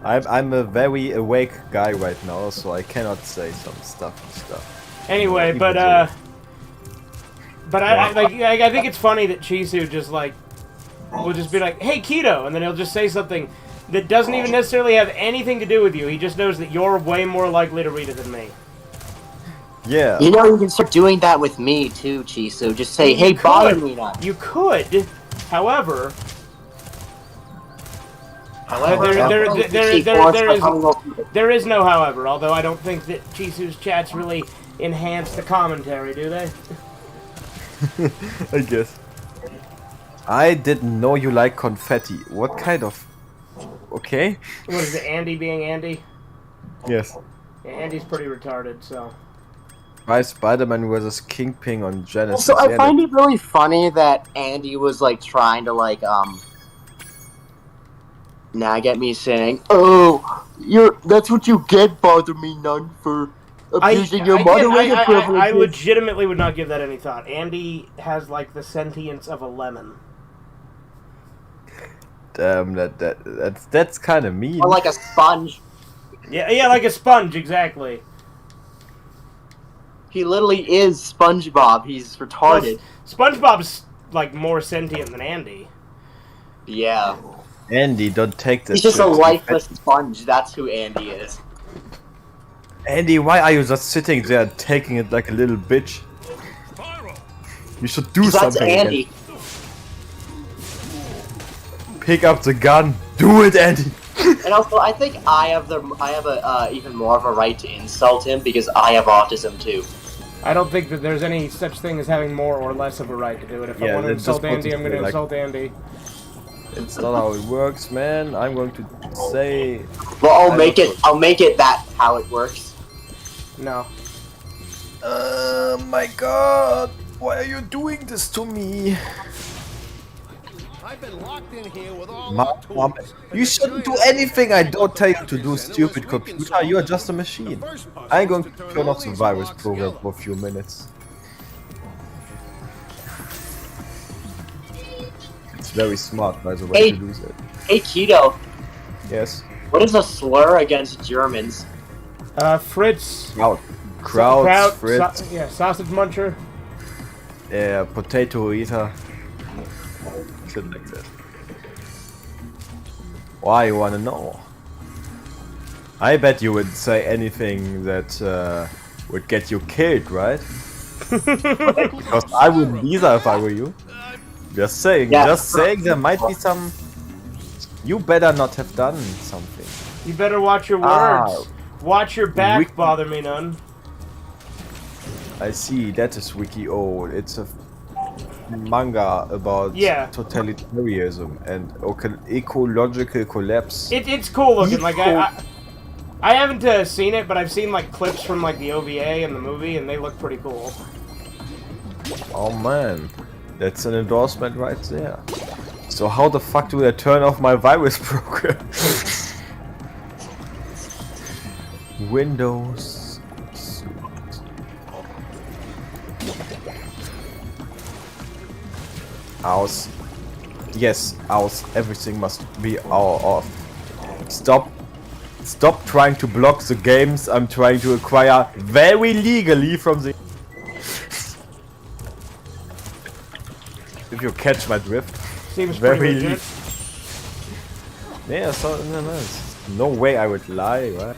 I'm a very awake guy right now, so I cannot say some stuff. Anyway, but I think it's funny that Chisu just like will just be like, "Hey, Keto," and then he'll just say something that doesn't even necessarily have anything to do with you. He just knows that you're way more likely to read it than me. Yeah. You know, you can start doing that with me too, Chisu. Just say, "Hey, bother me not." You could, however. There is no however, although I don't think that Chisu's chats really enhance the commentary, do they? I guess. I didn't know you like confetti. What kind of... Okay? What is it, Andy being Andy? Yes. Yeah, Andy's pretty retarded, so... By Spider-Man vs. Kingpin on Genesis. So I find it really funny that Andy was like trying to like nag at me saying, "Oh, that's what you get, bother me none for abusing your moderator privileges." I legitimately would not give that any thought. Andy has like the sentience of a lemon. Damn, that's kind of mean. Or like a sponge. Yeah, like a sponge, exactly. He literally is SpongeBob. He's retarded. Well, SpongeBob's like more sentient than Andy. Yeah. Andy, don't take this. He's just a lifeless sponge. That's who Andy is. Andy, why are you just sitting there taking it like a little bitch? Spyro. You should do That's something. Andy. Pick up the gun. Do it, Andy. And also, I think I have a even more of a right to insult him because I have autism too. I don't think that there's any such thing as having more or less of a right to do it. If I want to insult Andy, I'm going to insult Andy. It's not how it works, man. I'm going to say... Well, I'll make it that how it works. No. Oh my god! Why are you doing this to me? I've been locked in here with all Mom, you shouldn't do anything I don't tell you to do, stupid computer. You're just a machine. I'm going to turn off the virus program for a few minutes. It's very smart, by the way, to do that. Hey, Keto. Yes. What is a slur against Germans? Fritz. Kraut, Fritz. Sausage muncher. Yeah, potato eater. Shit like that. Why you wanna know? I bet you would say anything that would get you killed, right? Because I wouldn't either if I were you. Just saying, there might be some... You better not have done something. You better watch your words. Watch your back, bother me none. I see, that is wiki old. It's a manga about totalitarianism and ecological collapse. It's cool looking. Like I haven't seen it, but I've seen like clips from like the OVA and the movie, and they look pretty cool. Oh man, that's an endorsement right there. So how the fuck do I turn off my virus program? Windows. Aus. Yes, aus. Everything must be off. Stop trying to block the games I'm trying to acquire very legally from the... If you catch my drift. Seems very legit. Yeah, so no way I would lie, right?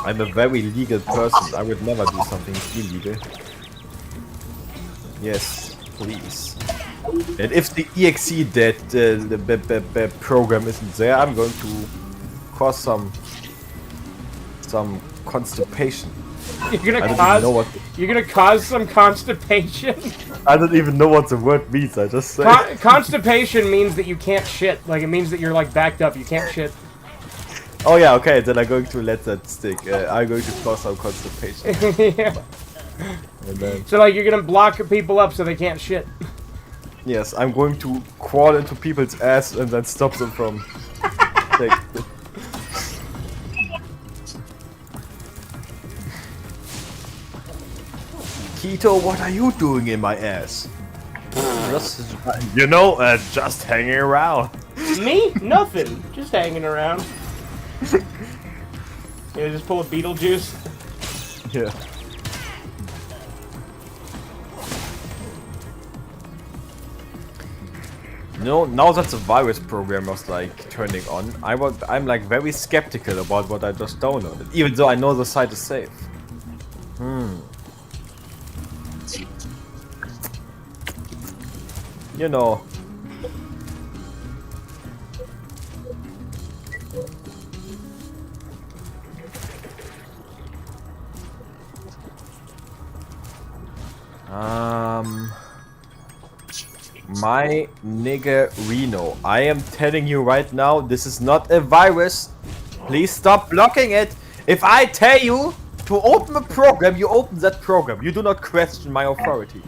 I'm a very legal person. I would never do something illegal. Yes, please. And if the exe that the program isn't there, I'm going to cause some constipation. You're I gonna don't even know cause. You're gonna cause some constipation. I don't even know what the word means. I just say. Constipation means that you can't shit. Like it means that you're like backed up. You can't shit. Oh yeah, okay. Then I'm going to let that stick. I'm going to cause some constipation. Yeah. And then, So like you're gonna block people up so they can't shit. yes, I'm going to crawl into people's ass and then stop them from. Keto, what are you doing in my ass? Just, just hanging around. Me? Nothing. Just hanging around. Yeah, just pull a Beetlejuice. Yeah. No, now that the virus program was like turning on, I'm like very skeptical about what I just downloaded, even though I know the site is safe. You know. My nigga Reno, I am telling you right now, this is not a virus. Please stop blocking it. If I tell you to open a program, you open that program. You do not question my authority.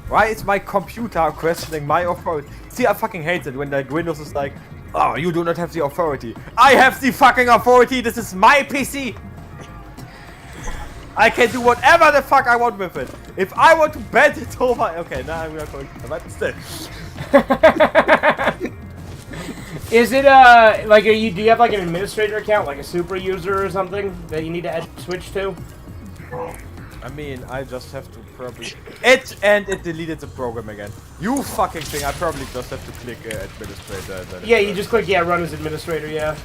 Why is my computer questioning my authority? See, I fucking hate it when like Windows is like, oh, you do not have the authority. I have the fucking authority. This is my PC. I can do whatever the fuck I want with it. If I want to bend it over... Okay, now I'm not going to... But still. Is it, like, do you have, like, an administrator account, like a super user or something that you need to switch to? I mean, I just have to probably... It deleted the program again. You fucking thing, I probably just have to click administrator. Then Yeah, you just click, run as administrator, yeah.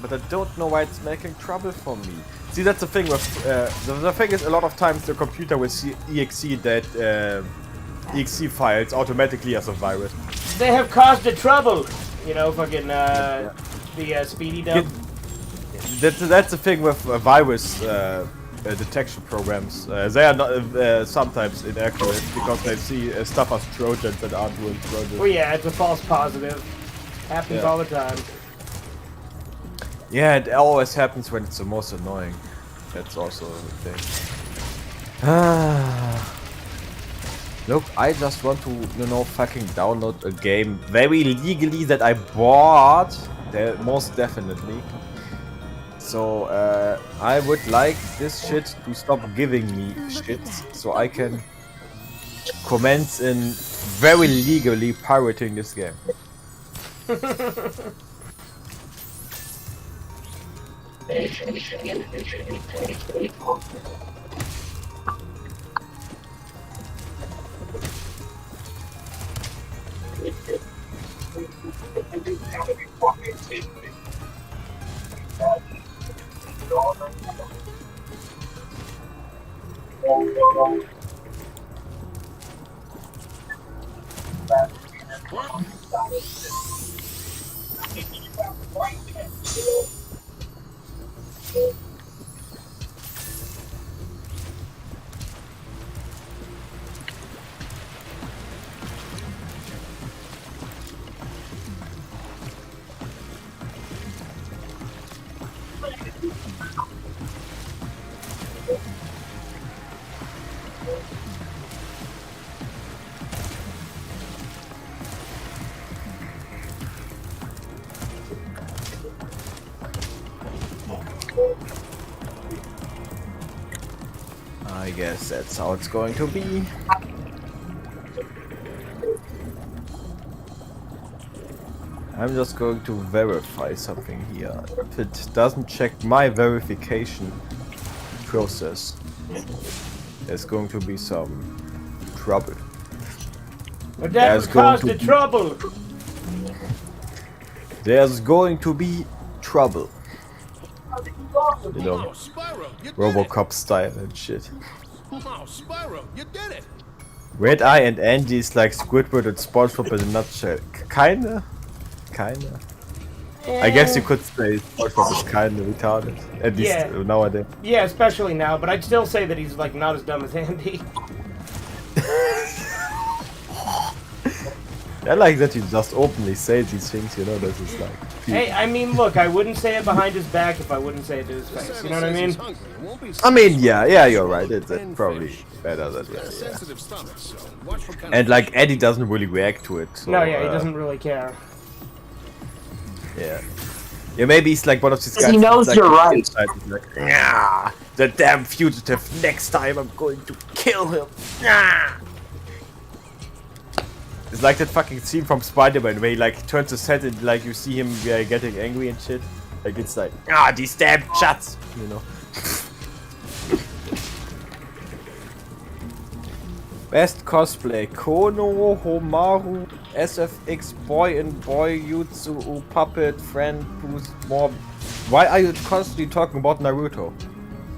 But I don't know why it's making trouble for me. See, that's the thing with... the thing is, a lot of times the computer will see exe that... exe files automatically as a virus. They have caused a trouble! You know, fucking, the speedy dump. That's the thing with virus detection programs. They are not sometimes inaccurate because they see stuff as Trojans that aren't real Trojans. Well, yeah, it's a false positive. Happens all the time. Yeah, it always happens when it's the most annoying. That's also the thing. Look, I just want to, fucking download a game very legally that I bought. Most definitely. So, I would like this shit to stop giving me shit so I can commence in very legally pirating this game. I guess that's how it's going to be. I'm just going to verify something here. If it doesn't check my verification process, there's going to be some trouble. But that would cause the trouble! There's going to be trouble. You know, Wow, Spyro, you did Robocop style and shit. it. Wow, Spyro, you did it. Red Eye and Andy is like Squidward and SpongeBob in a nutshell. Kinda. I guess you could say SpongeBob is kind of retarded, at least Yeah. nowadays. Yeah, especially now, but I'd still say that he's like not as dumb as Andy. I like that you just openly say these things, you know, this is like... Hey, I mean, look, I wouldn't say it behind his back if I wouldn't say it to his face. You know what I mean? I mean, yeah, you're right, it's probably better that way, yeah. And like, Eddie doesn't really react to it, so... No, yeah, he doesn't really care. Yeah. Yeah, maybe he's like one of these guys... He knows like, you're right. inside, he's like, "Nyah, the damn fugitive, next time I'm going to kill him. Nyah." It's like that fucking scene from Spider-Man where he like turns his head and like you see him getting angry and shit. Like it's like, these damn shots, you know. Best cosplay: Kono, Homaru, SFX Boy and Boy, Jutsu, Puppet, Friend, Boost, Mob. Why are you constantly talking about Naruto?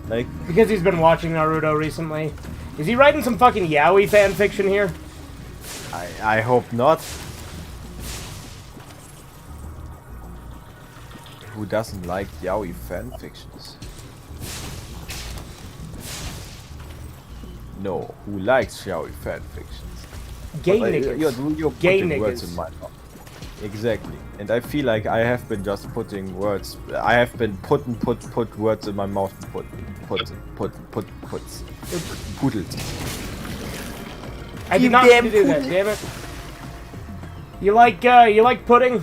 Like, Because he's been watching Naruto recently. Is he writing some fucking yaoi fan fiction here? I hope not. Who doesn't like yaoi fanfictions? No, who likes yaoi fanfictions? Gay But, niggas. You're Gay putting words niggas. in my mouth. Exactly. And I feel like I have been just putting words. I have been put words in my mouth. Puts. I did not mean to do that, damn it. You like pudding?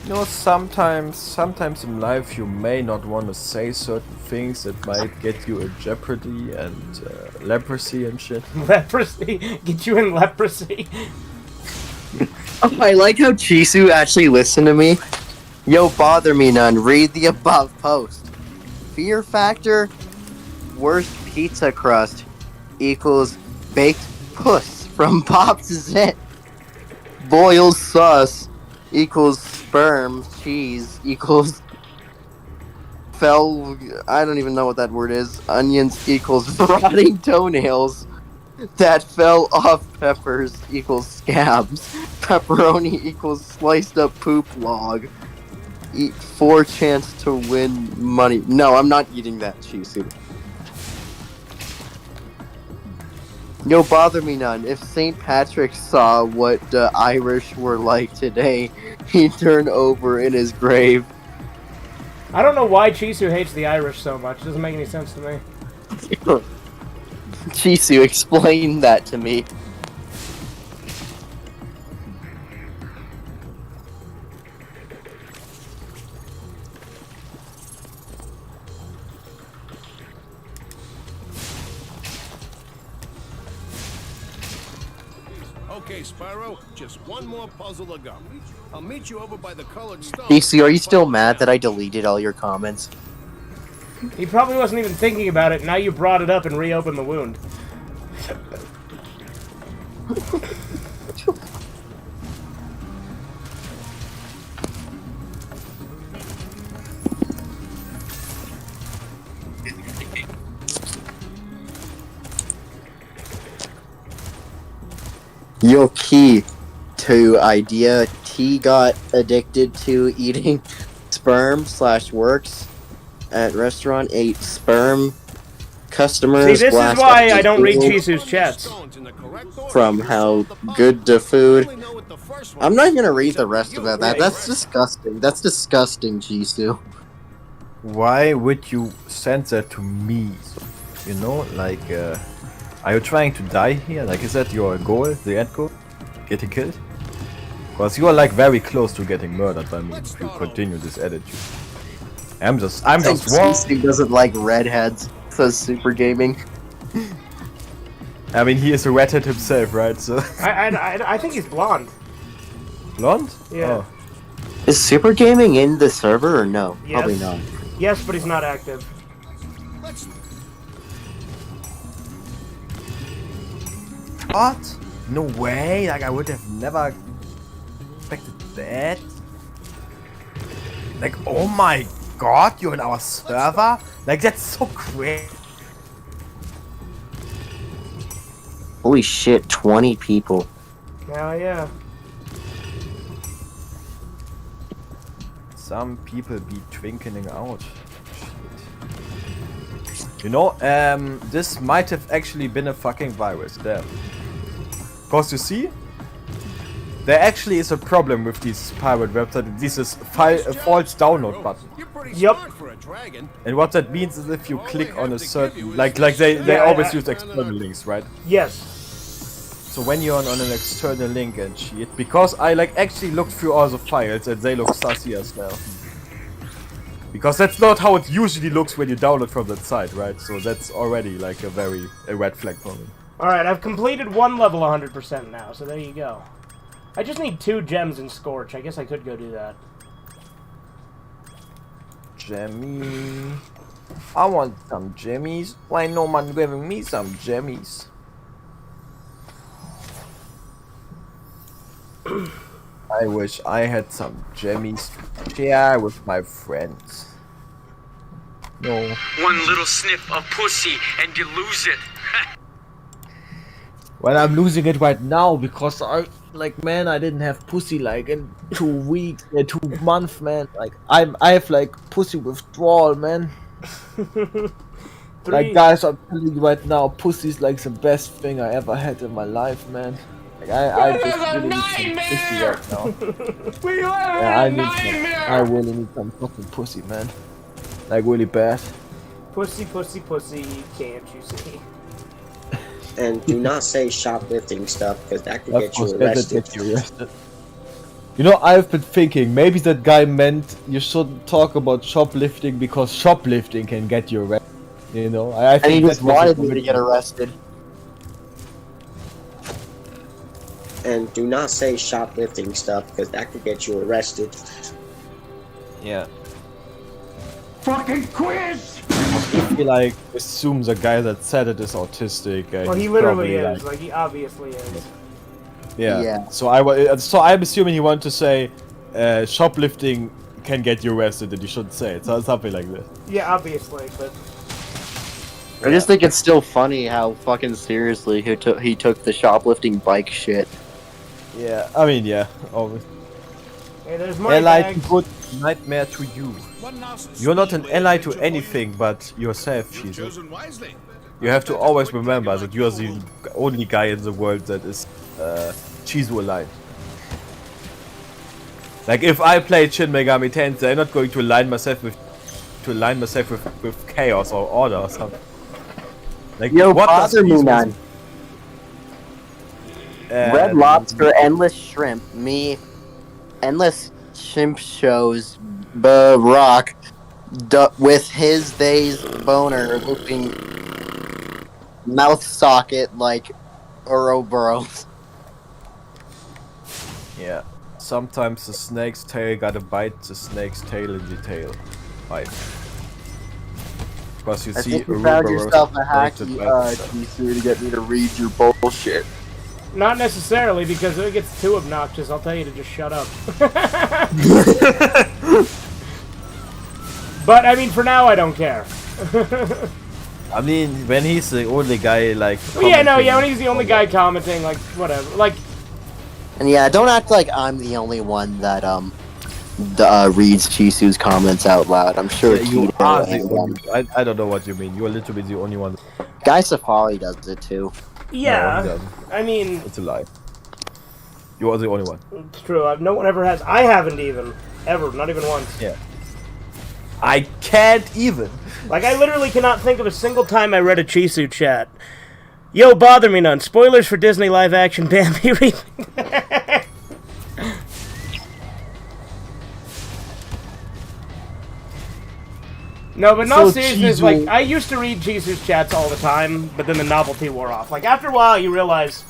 You know, sometimes in life you may not want to say certain things that might get you in jeopardy and leprosy and shit. Leprosy? Get you in leprosy? Oh, I like how Chisu actually listened to me. Yo, bother me none. Read the above post. Fear factor, worst pizza crust equals baked puss from Pops Zit. Boiled sauce equals sperm. Cheese equals I don't even know what that word is. Onions equals rotting toenails that fell off. Peppers equals scabs. Pepperoni equals sliced up poop log. Eat 4 chance to win money. No, I'm not eating that, Chisu. Yo, bother me none. If St. Patrick saw what the Irish were like today, he'd turn over in his grave. I don't know why Chisu hates the Irish so much. It doesn't make any sense to me. Chisu, explain that to me. Okay, Spyro, just one more puzzle to go. I'll meet you over by the colored stone. Chisu, are you still mad that I deleted all your comments? He probably wasn't even thinking about it. Now you brought it up and reopened the wound. Yo, key to idea. T got addicted to eating sperm/works at restaurant. Ate sperm. Customers. See, this is blasted why I don't read food Chisu's chats. from how good the food. I'm not gonna read the rest of that. That's disgusting. That's disgusting, Jisoo. Why would you send that to me? You know, like, are you trying to die here? Like, is that your goal, the end goal? Getting killed? Because you are like very close to getting murdered by me if you continue this attitude. I'm just Jisoo doesn't like redheads. Says Super Gaming. I mean, he is a redhead himself, right? So. I think he's blonde. Blonde? Yeah. Oh. Is Super Gaming in the server or no? Yes. Probably not. Yes, but he's not active. What? No way! Like, I would have never expected that. Like, oh my god, you're in our server? Like, that's so great. Holy shit, 20 people. Hell yeah. Some people be twinkling out. You know, this might have actually been a fucking virus there. Cause you see, there actually is a problem with these pirate websites. This is false download button. Yep. And what that means is if you click on a certain, like they always use external links, right? Yes. So when you're on an external link and shit, because I like actually looked through all the files and they look sussy as well. Because that's not how it usually looks when you download from that site, right? So that's already like a red flag for me. Alright, I've completed one level 100% now, so there you go. I just need 2 gems in Scorch. I guess I could go do that. Jemmy. I want some jemmies. Why no man giving me some jemmies? I wish I had some jemmies to share with my friends. No. One little sniff of pussy and you lose it. Well, I'm losing it right now because I didn't have pussy like in 2 weeks, 2 months, man. Like I have like pussy withdrawal, man. Like guys, I'm telling you right now, pussy's like the best thing I ever had in my life, man. Like I just really need some pussy right now. I really need some fucking pussy, man. Like really bad. Pussy, pussy, pussy, can't you see? And do not say shoplifting stuff, because that could get you arrested. You know, I've been thinking, maybe that guy meant you shouldn't talk about shoplifting because shoplifting can get you arrested. You know, I think and he just wanted me to get arrested. And do not say shoplifting stuff, because that could get you arrested. Yeah. Fucking quiz! He like assumes a guy that said it is autistic. Well, he literally is. Like he obviously is. Yeah. So I'm assuming he wanted to say, shoplifting can get you arrested, and you shouldn't say it. So something like this. Yeah, obviously, but. I just think it's still funny how fucking seriously he took the shoplifting bike shit. Yeah, I mean, yeah, always. Hey, there's my ally to good nightmare to you. You're not an ally to anything but yourself, Jesus. You have to always remember that you are the only guy in the world that is Chizu aligned. Like if I play Shin Megami Tensei, I'm not going to align myself with chaos or order or something. Like yo, what bother me none. Red Lobster, Endless Shrimp, me, Endless Shrimp shows Barack with his day's boner looping mouth socket like Ouroboros. Yeah. Sometimes the snake's tail gotta bite the snake's tail in the tail. Bite. Because you I see, think you found yourself a hacky Jisoo to get me to read your bullshit. Not necessarily, because if it gets too obnoxious, I'll tell you to just shut up. But, I mean, for now, I don't care. I mean, when he's the only guy, like... Well, yeah, no, yeah, when he's the only guy commenting, like, whatever. Like... And yeah, don't act like I'm the only one that, reads Chisu's comments out loud. I'm sure you are the only... I don't know what you mean. You are literally the only one. Guy Safari does it, too. Yeah, no, I mean... It's a lie. You are the only one. It's true. No one ever has. I haven't even. Ever. Not even once. Yeah. I can't even. Like, I literally cannot think of a single time I read a Chisu chat. Yo, bother me none. Spoilers for Disney live-action Bambi remake. No, but in all seriousness, like, I used to read Chisu's chats all the time, but then the novelty wore off. Like, after a while, you realize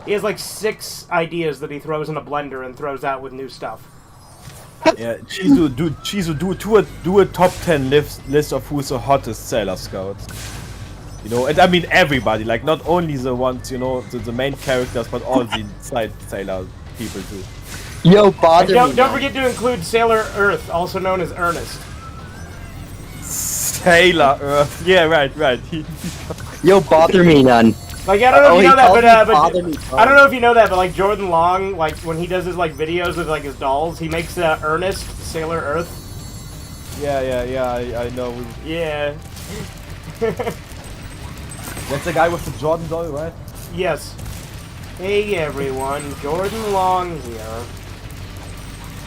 he has, like, 6 ideas that he throws in a blender and throws out with new stuff. Yeah, Chisu, do a top 10 list of who's the hottest Sailor Scouts. You know, and I mean everybody, like, not only the ones, you know, the main characters, but all the side Sailor people, too. Yo, bother me. Don't forget to include Sailor Earth, also known as Ernest. Sailor Earth. Yeah, right. Yo, bother me none. Like, I don't know if you know that, but I don't know. know if you know that, but like Jordan Long, like when he does his like videos with like his dolls, he makes Ernest Sailor Earth. Yeah, I know. Yeah. That's the guy with the Jordan doll, right? Yes. Hey everyone, Jordan Long here.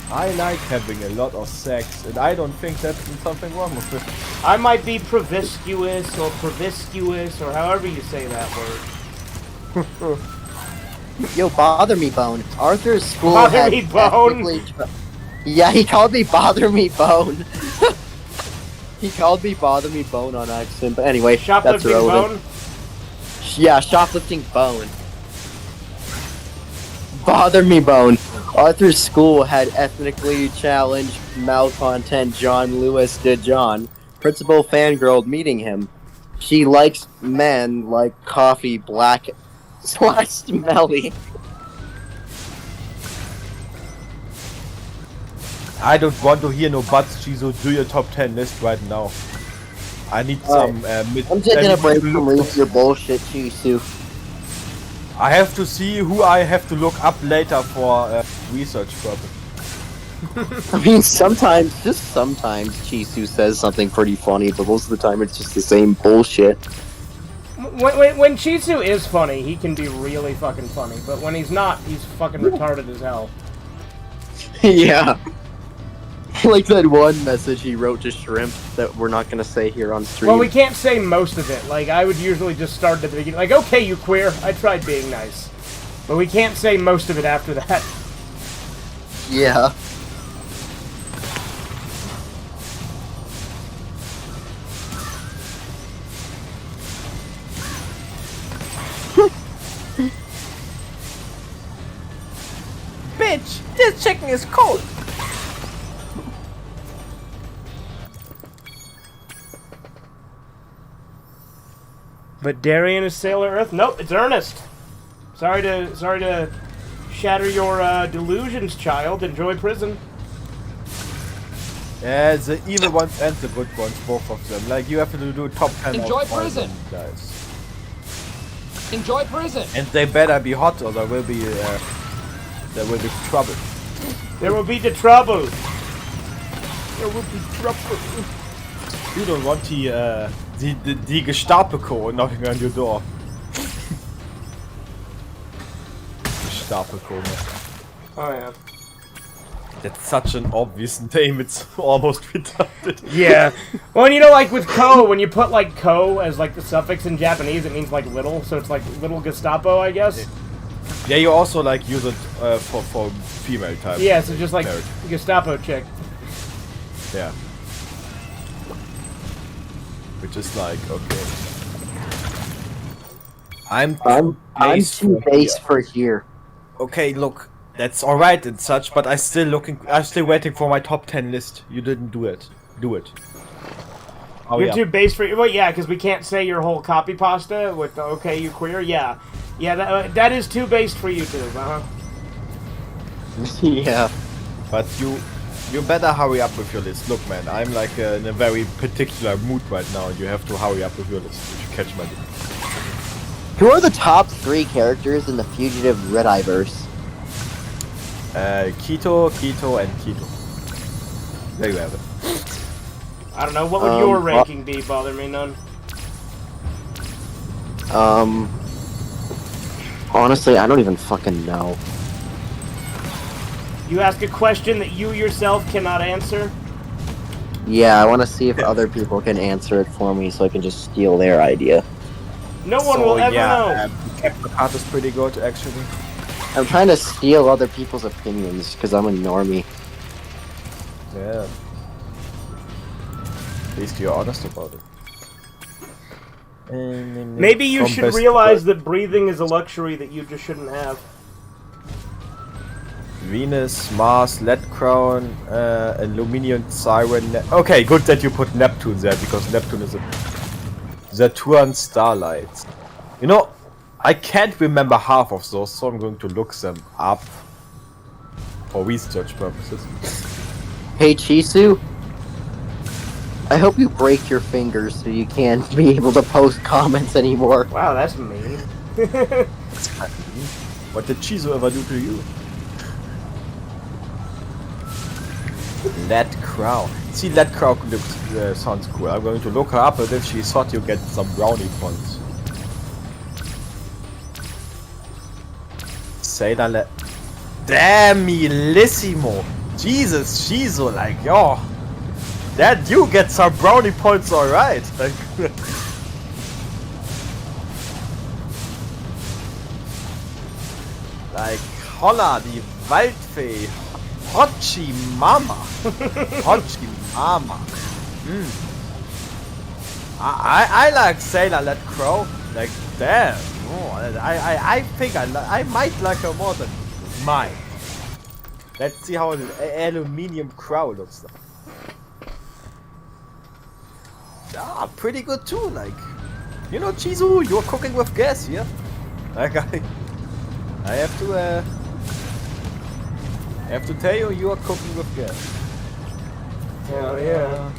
I like having a lot of sex, and I don't think that's something wrong with it. I might be promiscuous or however you say that word. Yo, bother me, Bone. Arthur's school Bother had me, Bone? Yeah, he called me Bother Me Bone. He called me Bother Me Bone on accident, but anyway, that's Shoplifting irrelevant. Bone? Yeah, shoplifting Bone. Bother Me Bone. Arthur's school had ethnically challenged malcontent John Lewis DeJohn. Principal fangirl meeting him. She likes men like coffee black / smelly. I don't want to hear no buts, Chizo. Do your top 10 list right now. I need some I'm taking a break from reading your bullshit, Chisu. I have to see who I have to look up later for research purpose. I mean, sometimes Chisu says something pretty funny, but most of the time it's just the same bullshit. When Chisu is funny, he can be really fucking funny, but when he's not, he's fucking retarded as hell. Yeah. Like that one message he wrote to Shrimp that we're not gonna say here on stream. Well, we can't say most of it. Like, I would usually just start at the beginning. Like, okay, you queer, I tried being nice. But we can't say most of it after that. Yeah. Bitch, this chicken is cold. But Darian is Sailor Earth? Nope, it's Ernest. Sorry to shatter your delusions, child. Enjoy prison. Yeah, the evil ones and the good ones, both of them. Like, you have to do top 10 Enjoy of all prison. them, guys. Enjoy prison. And they better be hot, or there will be trouble. There will be the trouble. There will be trouble. You don't want the Gestapo knocking on your door. Gestapo. Oh yeah. That's such an obvious name, it's almost redundant. Yeah. Well, and you know, like with ko, when you put like ko as like the suffix in Japanese, it means like little, so it's like little Gestapo, I guess. Yeah, you also like use it for female type. Yeah, so just like character. Gestapo chick. Yeah. Which is like, okay. I'm too base for here. Okay, look, that's alright and such, but I'm still waiting for my top 10 list. You didn't do it. Do it. Oh, You're too base for well, yeah, because we can't say your whole copy pasta with the okay, you queer. Yeah, that is too based for YouTube, Yeah. But you better hurry up with your list. Look, man, I'm like in a very particular mood right now. You have to hurry up with your list if you catch my drift. Who are the top 3 characters in the Fugitive Red-Eye-verse? Keto, and Keto. There you have it. I don't know. What would your ranking be? Bother me none. Honestly, I don't even fucking know. You ask a question that you yourself cannot answer? Yeah, I want to see if other people can answer it for me so I can just steal their idea. No one will ever know. Captain Hart is pretty good, actually. I'm trying to steal other people's opinions because I'm a normie. Yeah. At least you're honest about it. Maybe you should realize that breathing is a luxury that you just shouldn't have. Venus, Mars, Lead Crown, Aluminium, Siren. Okay, good that you put Neptune there, because Neptune is a Saturn Starlight. You know, I can't remember half of those, so I'm going to look them up for research purposes. Hey Chisu, I hope you break your fingers so you can't be able to post comments anymore. Wow, that's mean. What did Chizo ever do to you? Let Crow. See, Let Crow looks, sounds cool. I'm going to look her up, and if she's hot, you get some brownie points. Sailor Let. Damnissimo! Jesus, Chizo, like, yo. That you get some brownie points, alright. Like, like, holla, die Waldfee. Hochi Mama. Hochi Mama. I like Sailor Let Crow. Like, damn. Oh, I think I might like her more than mine. Let's see how an aluminium crow looks like. Ah, pretty good too, like. You know, Chizu, you're cooking with gas here. Like, I have to tell you, you are cooking with gas. Hell yeah.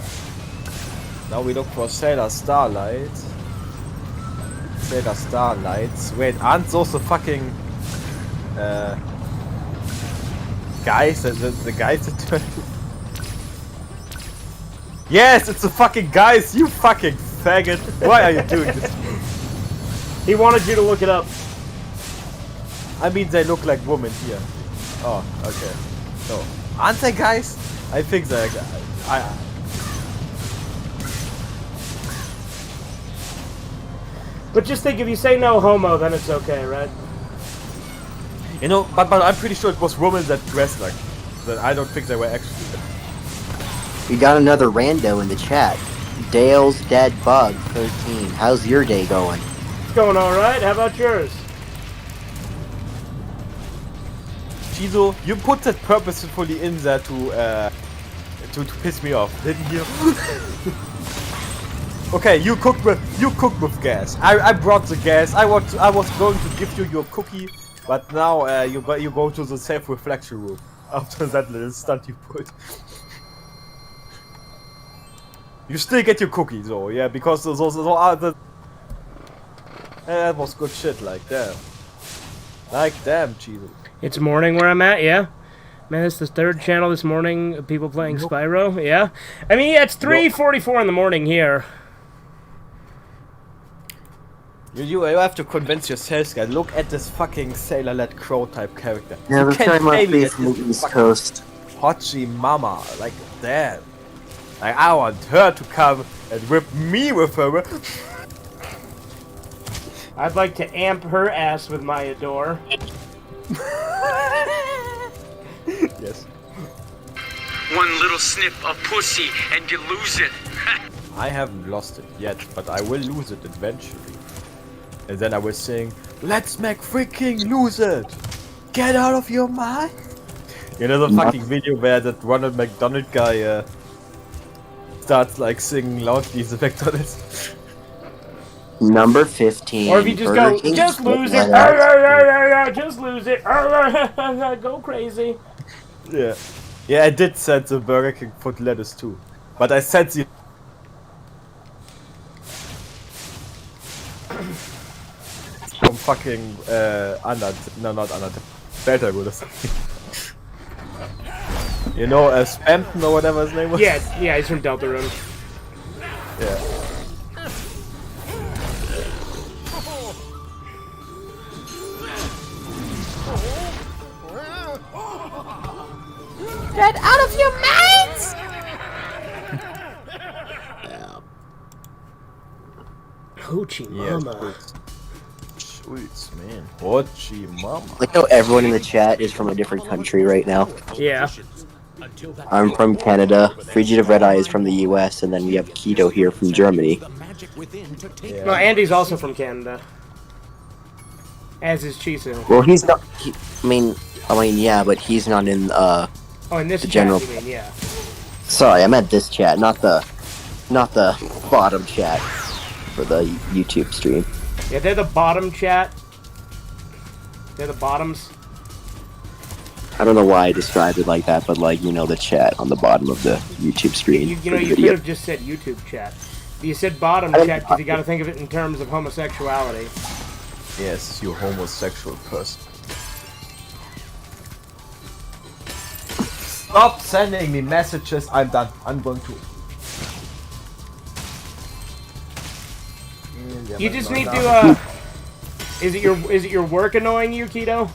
Now we look for Sailor Starlight. Sailor Starlights. Wait, aren't those the fucking guys? The guys that turn. Yes, it's the fucking guys, you fucking faggot! Why are you doing this? He wanted you to look it up. I mean, they look like women here. Oh, okay. No. Aren't they guys? I think they're guys. But just think, if you say no homo, then it's okay, right? You know, but I'm pretty sure it was women that dressed like that. I don't think they were actually. We got another rando in the chat. Dale's Dead Bug 13. How's your day going? It's going alright, how about yours? Chizo, you put that purposefully in there to piss me off, didn't you? Okay, you cooked with gas. I brought the gas. I was going to give you your cookie, but now you go to the self-reflection room after that little stunt you put. You still get your cookie though, yeah, because those are the. That was good shit, like damn. Like damn, Chizo. It's morning where I'm at, yeah. Man, it's the third channel this morning of people playing Spyro, yeah. I mean, yeah, it's 3:44 in the morning here. You have to convince yourself, guys. Look at this fucking Sailor Let Crow type character. Yeah, You this can't guy must tell me be that from the this East Coast. Hochi Mama, like damn. Like I want her to come and whip me with her. I'd like to amp her ass with my adore. Yes. One little sniff of pussy and you lose it. I haven't lost it yet, but I will lose it eventually. And then I will sing, "Let's make freaking lose it! Get out of your mind!" You know the fucking video where that Ronald McDonald guy starts like singing loudly the McDonald's. Number 15. Or if you just Burger go, King just lose it, just lose it, go crazy. Yeah. Yeah, I did send the Burger King foot lettuce too. But I sent the from fucking Anand. No, not Anand. Delta or something. You know, Spampton or whatever his name was? Yeah, he's from Deltarune. Yeah. Get out of your minds! Hoochie mama. Sweet, man. Hochi mama. Like how everyone in the chat is from a different country right now. Yeah. I'm from Canada, Fugitive Red Eye is from the US, and then we have Keto here from Germany. Yeah. No, Andy's also from Canada. As is Chisu. Well, he's not. I mean, yeah, but he's not in Oh, in this the chat, general. you mean, yeah. Sorry, I meant this chat, not the bottom chat for the YouTube stream. Yeah, they're the bottom chat. They're the bottoms. I don't know why I described it like that, but like, you know, the chat on the bottom of the YouTube screen. You know, you could have just said YouTube chat. You said bottom chat because you got to think of it in terms of homosexuality. Yes, you homosexual person. Stop sending me messages. I'm done. I'm going to. You just need to. Is it your work annoying you, Keto?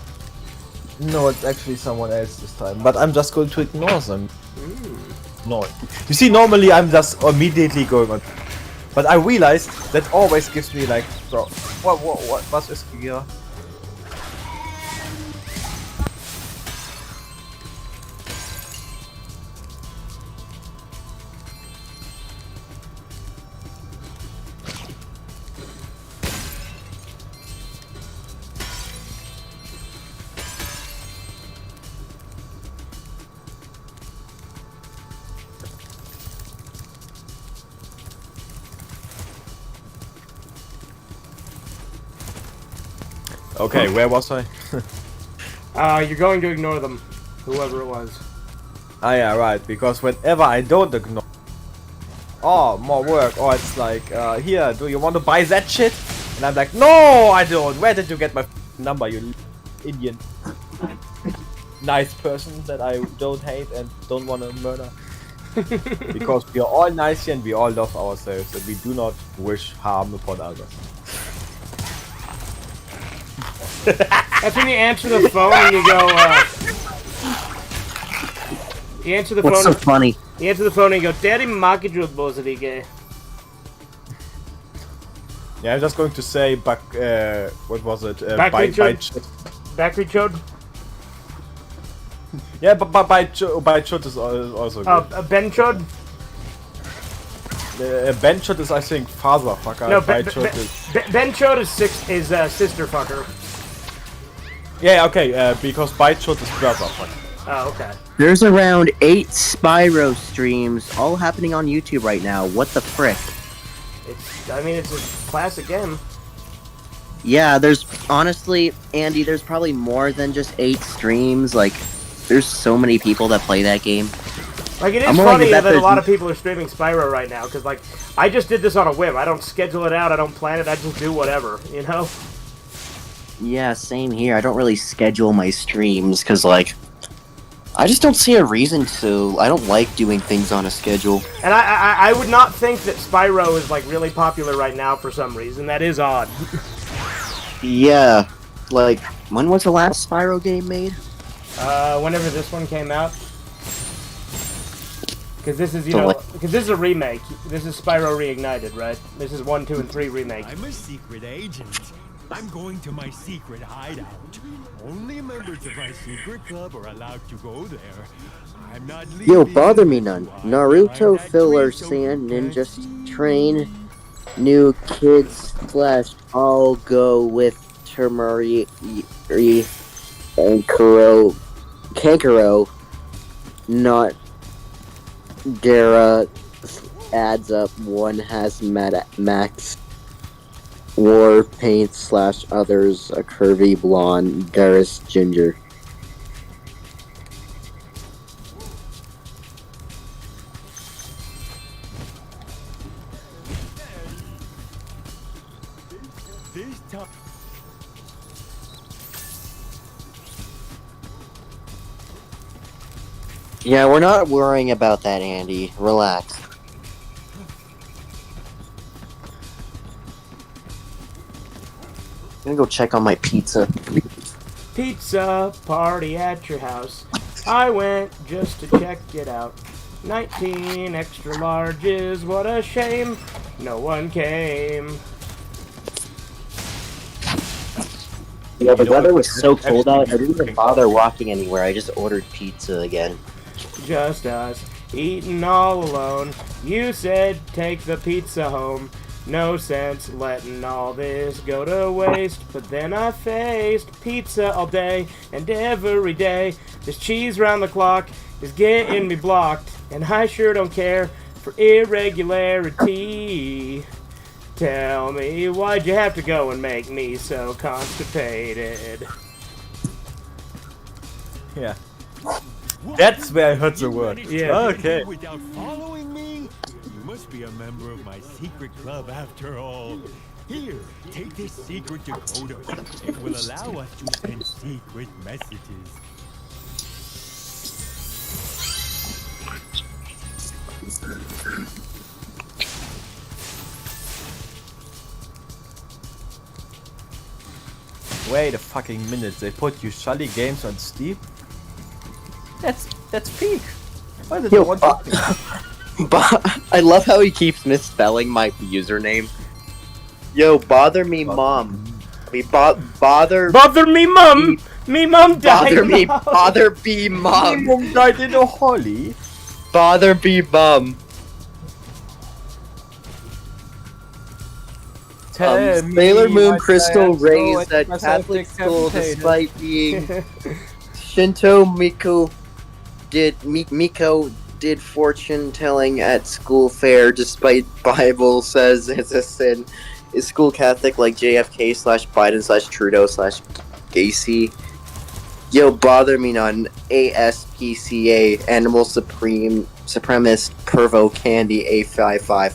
No, it's actually someone else this time. But I'm just going to ignore them. No. You see, normally I'm just immediately going on. But I realized that always gives me like, bro, what is here? Okay, where was I? You're going to ignore them, whoever it was. Ah yeah, right, because whenever I don't ignore... Oh, more work, or it's like, here, do you want to buy that shit? And I'm like, no, I don't! Where did you get my number, you Indian? Nice person that I don't hate and don't want to murder. Because we are all nice here and we all love ourselves and we do not wish harm upon others. That's when you answer the phone and you go, You answer the phone. What's so funny? You answer the phone and you go, Daddy makijud bozarige. Yeah, I'm just going to say, what was it? Bakri chod? Yeah, but by chod is also good. Ben chod? Ben chod is, I think, father fucker. No, Ben chod is sister fucker. Yeah, okay, because by chod is brother fucker. Oh, okay. There's around 8 Spyro streams all happening on YouTube right now. What the frick? It's a classic game. Yeah, there's honestly, Andy, there's probably more than just 8 streams. Like, there's so many people that play that game. Like, it is funny that a lot of people are streaming Spyro right now, because, like, I just did this on a whim. I don't schedule it out, I don't plan it, I just do whatever, you know? Yeah, same here. I don't really schedule my streams, because, like, I just don't see a reason to. I don't like doing things on a schedule. And I would not think that Spyro is, like, really popular right now for some reason. That is odd. Yeah. Like, when was the last Spyro game made? Whenever this one came out. Because this is, because this is a remake. This is Spyro Reignited, right? This is 1, 2, and 3 remake. I'm a secret agent. I'm going to my secret hideout. Only members of my secret club are allowed to go there. I'm not leaving. Yo, bother me none. Naruto filler sand ninja train new kids slash I'll go with Termari and Kankuro not Dara adds up. One has Max War paint slash others a curvy blonde Garrus ginger. Yeah, we're not worrying about that, Andy. Relax. I'm gonna go check on my pizza. Pizza party at your house. I went just to check it out. 19 extra larges, what a shame. No one came. Yeah, the weather was so cold out, I didn't even bother walking anywhere. I just ordered pizza again. Just us, eating all alone. You said take the pizza home. No sense letting all this go to waste. But then I faced pizza all day and every day. This cheese round the clock is getting me blocked. And I sure don't care for irregularity. Tell me, why'd you have to go and make me so constipated? Yeah. That's where I heard the word. Yeah. Okay. Without following me? You must be a member of my secret club after all. Here, take this secret decoder. It will allow us to send secret messages. Wait a fucking minute, they put usually games on Steam? That's peak. Why did they want I love how he keeps misspelling my username. Yo, bother me, mom. Bother me, mom. Me mom died. Bother be mom. Me mom died in a holly. Bother be mom. Sailor Moon Crystal raised at Catholic school despite being Shinto. Miko did fortune telling at school fair despite Bible says it's a sin. Is school Catholic like JFK / Biden / Trudeau / Gacy? Yo, bother me on ASPCA Animal Supremacist Pervo Candy A55.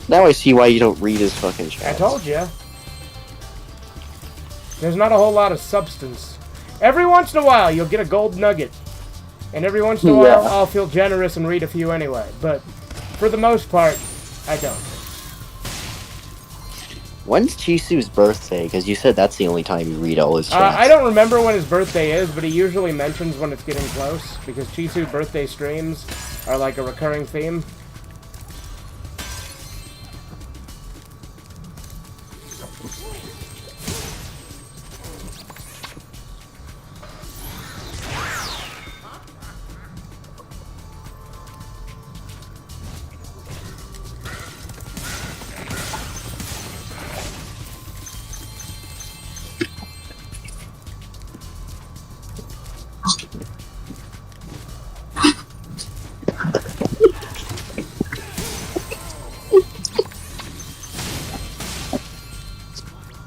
Now I see why you don't read his fucking chat. I told you. There's not a whole lot of substance. Every once in a while, you'll get a gold nugget. And every once in a while, I'll feel generous and read a few anyway. But for the most part, I don't. When's Chisu's birthday? Because you said that's the only time you read all his chats. I don't remember when his birthday is, but he usually mentions when it's getting close. Because Chisu's birthday streams are like a recurring theme.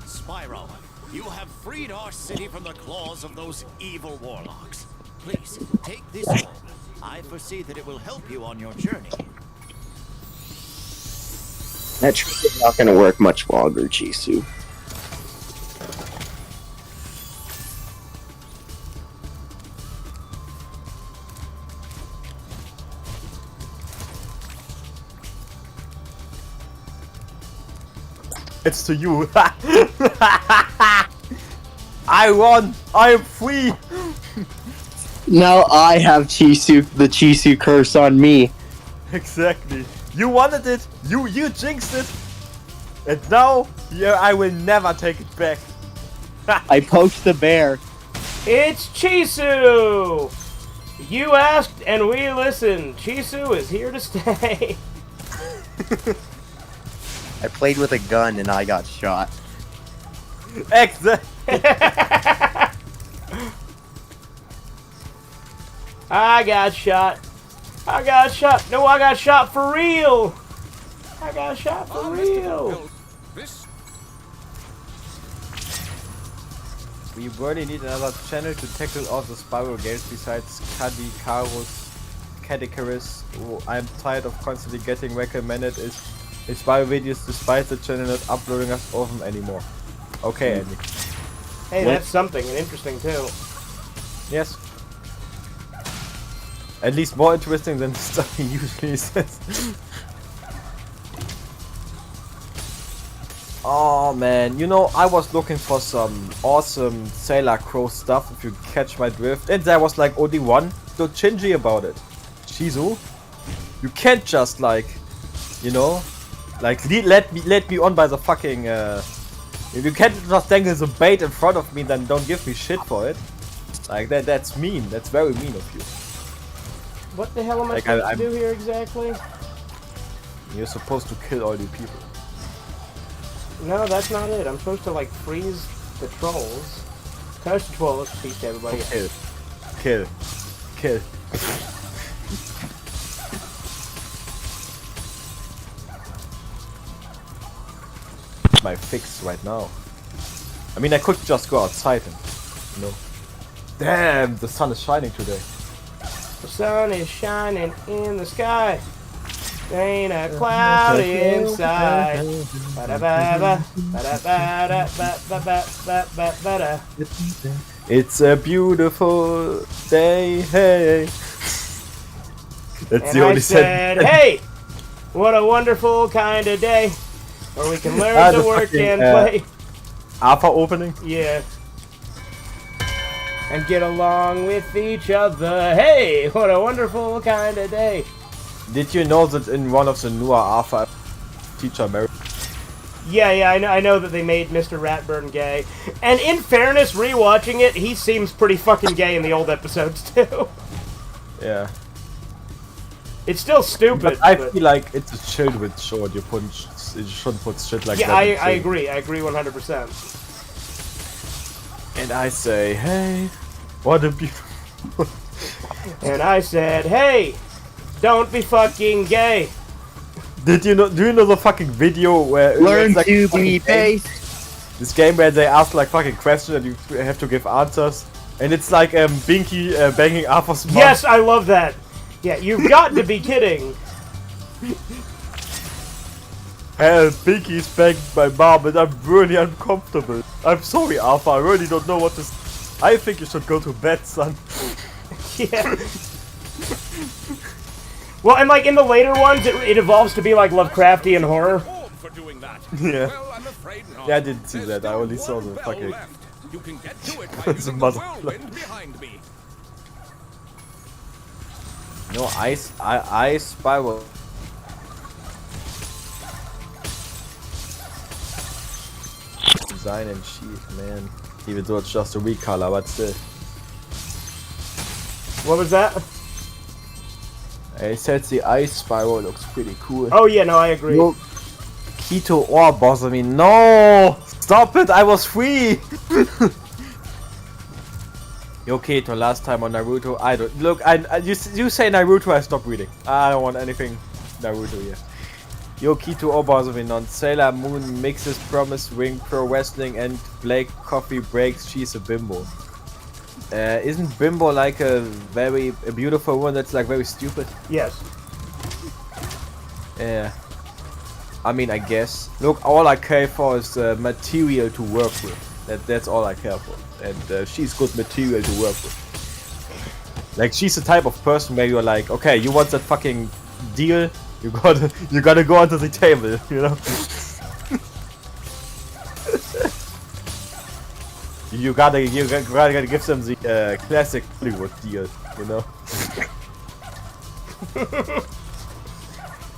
Spyro, you have freed our city from the claws of those evil warlocks. Please, take this home. I foresee that it will help you on your journey. That trick is not going to work much longer, Chisu. It's to you. I won. I am free. Now I have the Chisu curse on me. Exactly. You wanted it. You jinxed it. And now, yeah, I will never take it back. I poked the bear. It's Chisu! You asked and we listened. Chisu is here to stay. I played with a gun and I got shot. Exactly. I got shot. I got shot. No, I got shot for real. I got shot for real. We really need another channel to tackle all the Spyro games besides Caddy, Carus, Cadicaris. Oh, I'm tired of constantly getting recommended Spyro videos despite the channel not uploading us often anymore. Okay, Andy. Hey, that's something, and interesting too. Yes. At least more interesting than the stuff he usually says. Oh man, you know, I was looking for some awesome Sailor Crow stuff, if you catch my drift, and there was like only one Dojinji about it. Shizu, you can't just like, you know, like let me on by the fucking, if you can't just dangle the bait in front of me, then don't give me shit for it. Like that's mean, that's very mean of you. What the hell am I supposed to do here exactly? You're supposed to kill all you people. No, that's not it. I'm supposed to like freeze the trolls. Curse the trolls, peace to everybody. Kill. My fix right now. I mean, I could just go outside and, you know. Damn, the sun is shining today. The sun is shining in the sky. Ain't a cloud inside. Ba-da-ba-ba, ba-da-ba-da-ba-ba-ba-ba-ba-ba-da. It's a beautiful day, hey. That's And the I only said, hey, what a wonderful kind of day where we can learn to the work fucking, and play. Alpha opening? Yeah. And get along with each other. Hey, what a wonderful kind of day. Did you know that in one of the newer Alpha teacher married? Yeah, I know that they made Mr. Ratburn gay. And in fairness, rewatching it, he seems pretty fucking gay in the old episodes, too. Yeah. It's still stupid. But I feel like it's a children's show. You shouldn't put shit like that. Yeah, I agree. I agree 100%. And I say, hey, what a beautiful... And I said, hey, don't be fucking gay. Do you know the fucking video where... Learn like to be based. This game where they ask like fucking questions and you have to give answers. And it's like Binky banging Arthur's mom. Yes, I love that. Yeah, you've got to be kidding. Hell, Binky's banging my mom and I'm really uncomfortable. I'm sorry, Arthur, I really don't know what to say. I think you should go to bed, son. Yeah. Well, and like in the later ones, it evolves to be like Lovecraftian horror. Yeah. Yeah, I didn't see that. I only saw the fucking... You can get to it by the using the mother... whirlwind behind me. No, ice Spyro. Design and sheet, man. Even though it's just a recolor, but still. What was that? I said the ice Spyro looks pretty cool. Oh yeah, no, I agree. No. Keto or bother me. No! Stop it! I was free! Yo, Keto, last time on Naruto, I don't... Look, you say Naruto, I stop reading. I don't want anything Naruto here. Yo, Keto or bother me none. Sailor Moon mixes Promise Ring, Pro Wrestling, and Blake Coffee breaks She's a Bimbo. Isn't Bimbo like a beautiful one that's like very stupid? Yes. Yeah. I mean, I guess. Look, all I care for is material to work with. That's all I care for. And she's good material to work with. Like, she's the type of person where you're like, okay, you want that fucking deal? You gotta go onto the table, you know? you gotta give them the classic Hollywood deal, you know?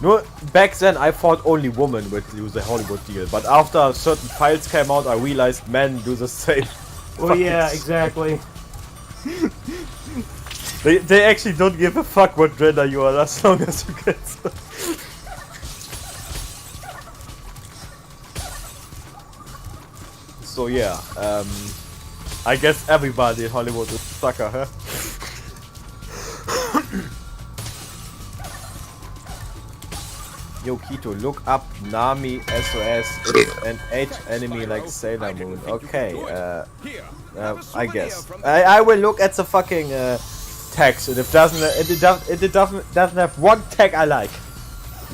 No, back then I thought only women would do the Hollywood deal, but after certain files came out I realized men do the same. Well, yeah, exactly. They actually don't give a fuck what gender you are as long as you get some. So yeah, I guess everybody in Hollywood is a sucker, huh? Yo, Keto, look up Nami SOS. It's an H enemy like Sailor Moon. Okay, I guess. I will look at the fucking tags, and if it doesn't have one tag I like,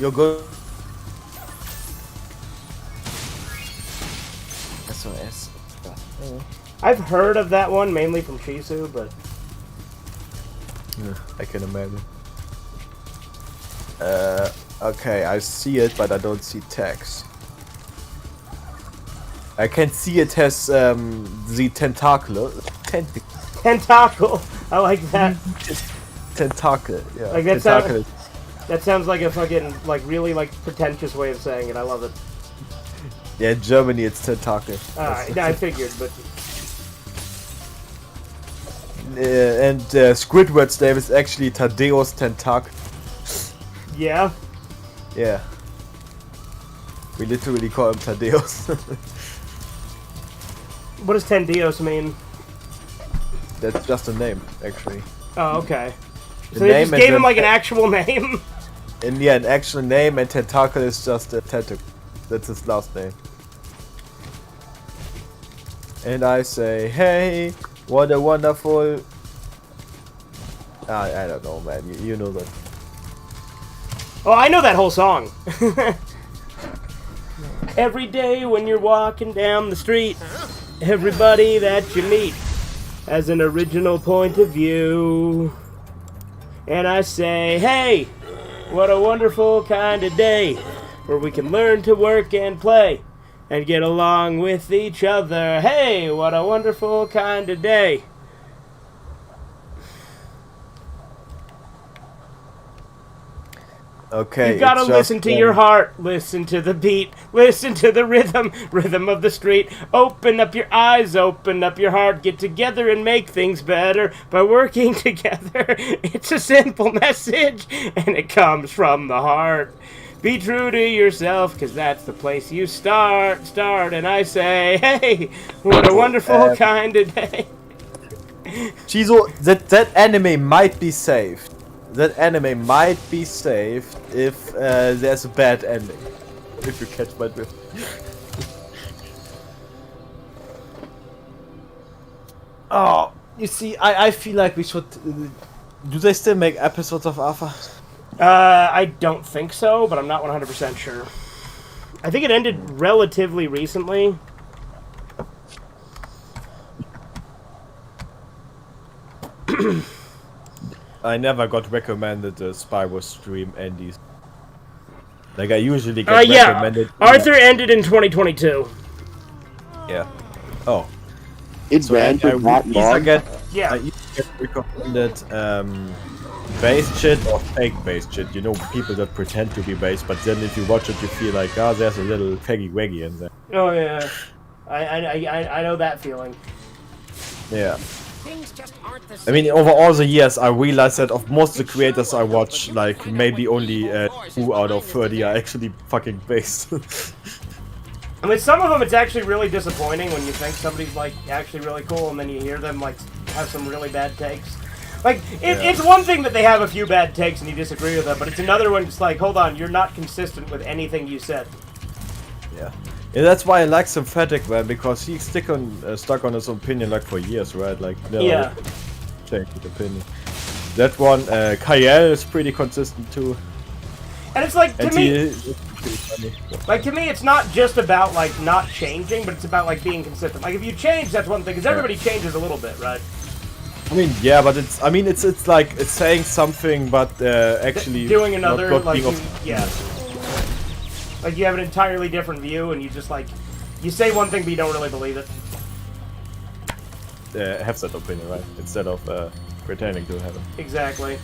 you're good. SOS. I've heard of that one mainly from Shisu, but yeah, I can imagine. Okay, I see it, but I don't see text. I can see it has the tentacle. Tentacle. I like that. Tentacle. Yeah. Like that sounds like a fucking really pretentious way of saying it. I love it. Yeah, in Germany it's tentacle. Alright, I figured, but and Squidward's name is actually Tadeus Tentacle. Yeah. Yeah. We literally call him Tadeus. What does Tendios mean? That's just a name, actually. Oh, okay. So they just gave him like an actual name? And yeah, an actual name, and Tentacle is just a tentacle. That's his last name. And I say, hey, what a wonderful... I don't know, man. You know that. Oh, I know that whole song. Every day when you're walking down the street, everybody that you meet has an original point of view. And I say, hey, what a wonderful kind of day where we can learn to work and play and get along with each other. Hey, what a wonderful kind of day. Okay. You gotta it's listen just, to your heart, listen to the beat, listen to the rhythm of the street. Open up your eyes, open up your heart, get together and make things better by working together. It's a simple message, and it comes from the heart. Be true to yourself, cause that's the place you start, and I say, hey, what a wonderful kind of day. Chizo, that anime might be saved. That anime might be saved if there's a bad ending. If you catch my drift. Oh, you see, I feel like we should... do they still make episodes of Alpha? I don't think so, but I'm not 100% sure. I think it ended relatively recently. I never got recommended the Spyro stream Andy's. Like I usually get recommended. Arthur ended in 2022. Yeah. Oh. It's ran for that long. I get recommended base shit or fake base shit. You know, people that pretend to be base, but then if you watch it, you feel like, oh, there's a little peggy waggy in there. Oh yeah, I know that feeling. Yeah. I mean, over all the years, I realized that of most of the creators I watch, like, maybe only 2 out of 30 are actually fucking based. I mean, some of them it's actually really disappointing when you think somebody's, like, actually really cool, and then you hear them, like, have some really bad takes. Like, it's one thing that they have a few bad takes and you disagree with them, but it's another one it's like, hold on, you're not consistent with anything you said. Yeah. Yeah, that's why I like Sympathetic Man, because he stuck on his opinion like for years, right? Like, never changed his opinion. That one, Kyle is pretty consistent too. And it's like, to me, like, to me, it's not just about, like, not changing, but it's about, like, being consistent. Like, if you change, that's one thing, because everybody changes a little bit, right? I mean, yeah, but it's, I mean, it's like, it's saying something, but actually doing another, not like, like, you have an entirely different view, and you just, like, you say one thing, but you don't really believe it. Have that opinion, right? Instead of pretending to have it. Exactly.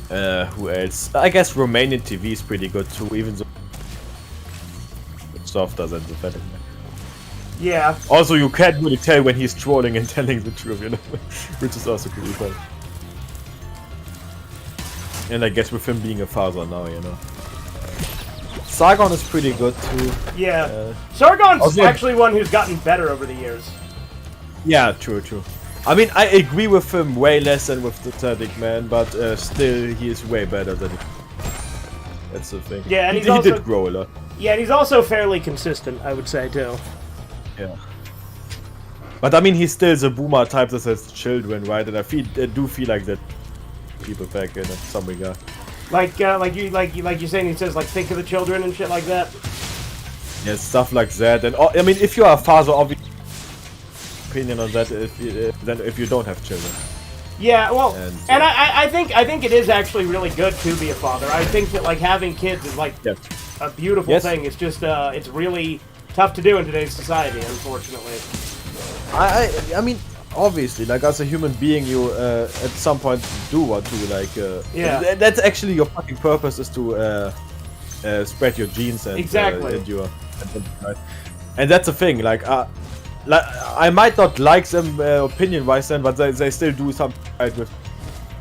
Who else? I guess Romanian TV is pretty good too, even though it's softer than the Sympathetic Man. Yeah. Also, you can't really tell when he's trolling and telling the truth, you know, which is also pretty fun. And I guess with him being a father now, you know. Sargon is pretty good too. Yeah. Sargon's actually one who's gotten better over the years. Yeah, true. I mean, I agree with him way less than with the Sympathetic Man, but still, he is way better than. That's the thing. Yeah, and he did grow a lot. Yeah, and he's also fairly consistent, I would say too. Yeah. But I mean, he's still the boomer type that has children, right? And I do feel like that people back in some regard. Like you're saying, he says, like, think of the children and shit like that. Yeah, stuff like that. And I mean, if you are a father, obviously, opinion on that. Then if you don't have children. Yeah, well, and I think it is actually really good to be a father. I think that, like, having kids is like a beautiful thing. It's just it's really tough to do in today's society, unfortunately. I mean, obviously, like, as a human being, you at some point do want to, like, that's actually your fucking purpose, is to spread your genes and and that's the thing. Like I might not like them opinion-wise then, but they still do something right with.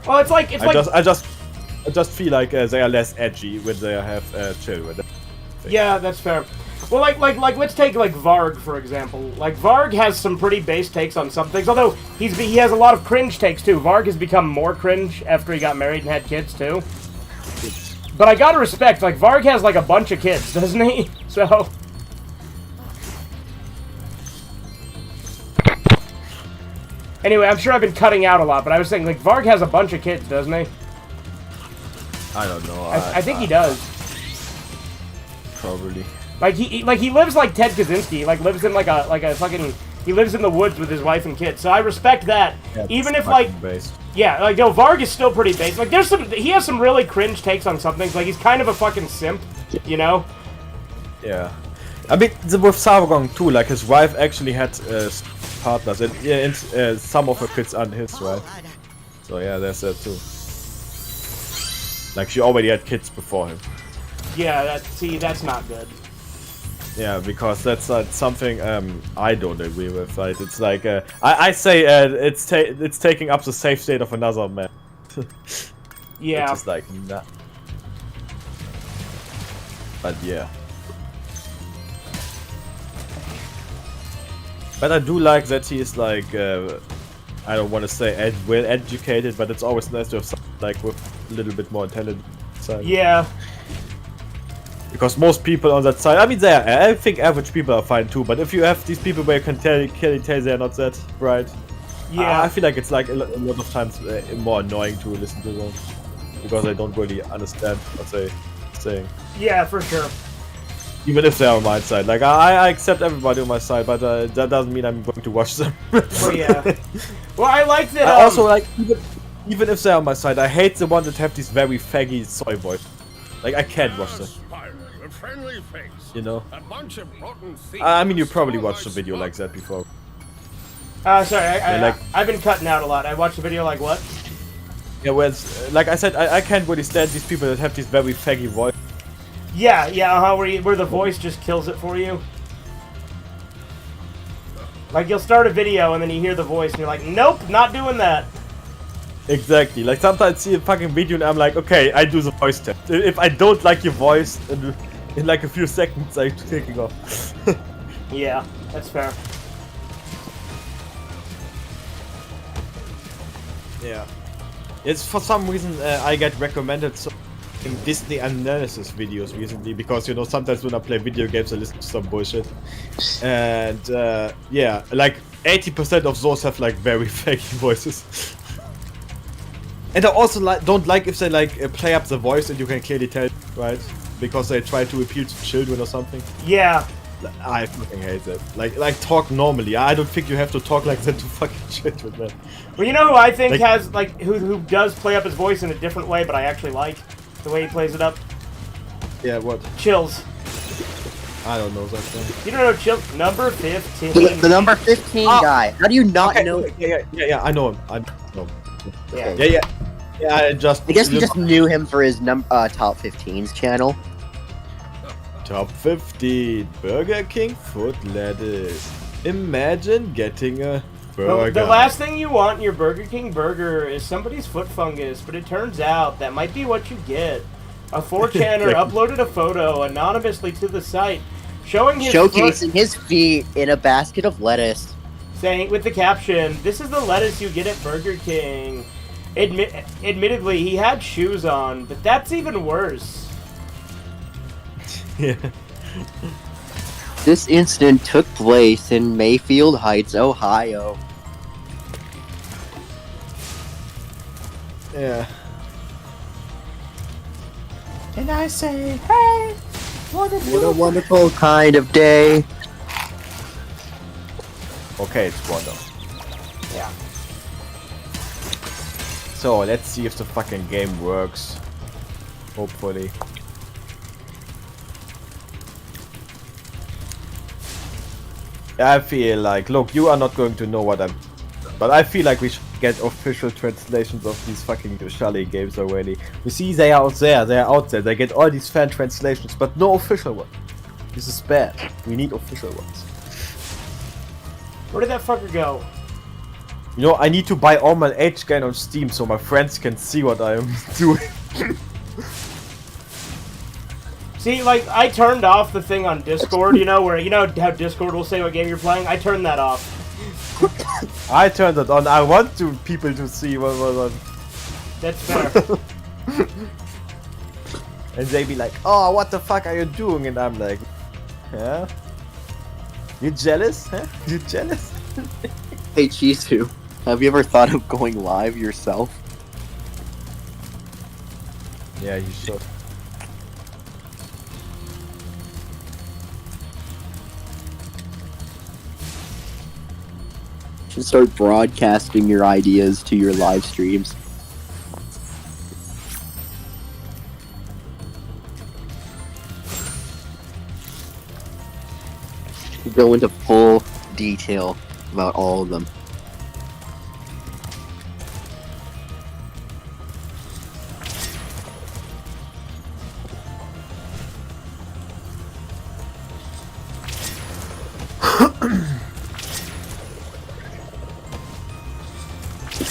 Well, it's like I just feel like they are less edgy when they have children. Yeah, that's fair. Well, like let's take, like, Varg, for example. Like, Varg has some pretty base takes on some things, although he has a lot of cringe takes, too. Varg has become more cringe after he got married and had kids, too. But I gotta respect, like, Varg has, like, a bunch of kids, doesn't he? So... Anyway, I'm sure I've been cutting out a lot, but I was saying, like, Varg has a bunch of kids, doesn't he? I don't know. I think he does. Probably. Like he lives like Ted Kaczynski. Like lives in like a fucking. He lives in the woods with his wife and kids. So I respect that. Yeah, Even if like. based. Yeah, like no, Varg is still pretty basic. Like there's some. He has some really cringe takes on some things. Like he's kind of a fucking simp. You know. Yeah. I mean, with Sargong too, like his wife actually had partners, and some of her kids aren't his, right? So yeah, there's that too. Like she already had kids before him. Yeah, that's not good. Yeah, because that's something I don't agree with. Right? It's like I say it's taking up the safe state of another man. Yeah. It's like nah. But yeah. But I do like that he is like, I don't want to say well educated, but it's always nice to have someone like with a little bit more intelligence. Yeah. Because most people on that side, I mean, I think average people are fine too, but if you have these people where you can clearly tell they're not that bright, yeah, I feel like it's like a lot of times more annoying to listen to them because they don't really understand what they're saying. Yeah, for sure. Even if they're on my side, like I accept everybody on my side, but that doesn't mean I'm going to watch them. Well, yeah. Well, I like that. I also like even if they're on my side, I hate the ones that have these very faggy soy voice. Like I can't watch them. You know. I mean, you probably watched a video like that before. Sorry, I've been cutting out a lot. I watched a video like what? Yeah, well, like I said, I can't really stand these people that have these very faggy voice. Yeah, where the voice just kills it for you. Like you'll start a video and then you hear the voice and you're like, nope, not doing that. Exactly. Like sometimes I see a fucking video and I'm like, okay, I do the voice test. If I don't like your voice, in like a few seconds I'm taking off. Yeah, that's fair. Yeah. It's for some reason I get recommended Disney analysis videos recently because, you know, sometimes when I play video games I listen to some bullshit. And yeah, like 80% of those have like very fake voices. And I also don't like if they like play up the voice and you can clearly tell, right? Because they try to appeal to children or something. Yeah. I fucking hate that. Like talk normally. I don't think you have to talk like that to fucking children, man. Well, you know who I think has like who does play up his voice in a different way, but I actually like the way he plays it up. Yeah, what? Chills. I don't know that guy. You don't know Chills? Number 15. The number 15 guy. How do you not know? Yeah, I know him. I know him. Yeah. Yeah, I guess we just knew him for his top 15s channel. Top 15 Burger King foot lettuce. Imagine getting a burger. The last thing you want in your Burger King burger is somebody's foot fungus, but it turns out that might be what you get. A 4chaner uploaded a photo anonymously to the site showcasing his feet in a basket of lettuce. Saying with the caption, "This is the lettuce you get at Burger King." Admittedly, he had shoes on, but that's even worse. Yeah. This incident took place in Mayfield Heights, Ohio. Yeah. And I say, hey, what a wonderful kind of day. Okay, it's Wonder. Yeah. So let's see if the fucking game works. Hopefully. I feel like, look, you are not going to know what I'm... But I feel like we should get official translations of these fucking Shally games already. You see, they are out there, they get all these fan translations, but no official one. This is bad. We need official ones. Where did that fucker go? You know, I need to buy all my H-Gain on Steam so my friends can see what I am doing. See, like, I turned off the thing on Discord, you know, where, you know how Discord will say what game you're playing? I turned that off. I turned it on. I want people to see what. That's fair. And they be like, oh, what the fuck are you doing? And I'm like, yeah? You jealous? Huh? You jealous? Hey, Chisu, have you ever thought of going live yourself? Yeah, you should. You should start broadcasting your ideas to your live streams. Go into full detail about all of them.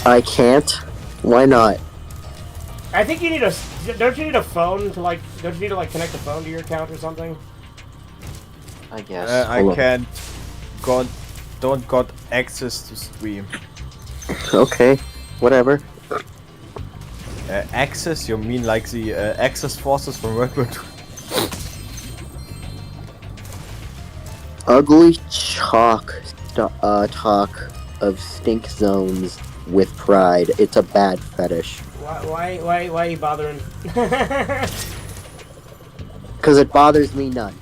I can't. Why not? I think you need a. Don't you need a phone to like? Don't you need to like connect the phone to your account or something? I guess. I can't. Don't got access to stream. Okay, whatever. Access? You mean like the Access forces from World War II? Ugly talk of stink zones with pride. It's a bad fetish. Why are you bothering? Because it bothers me none.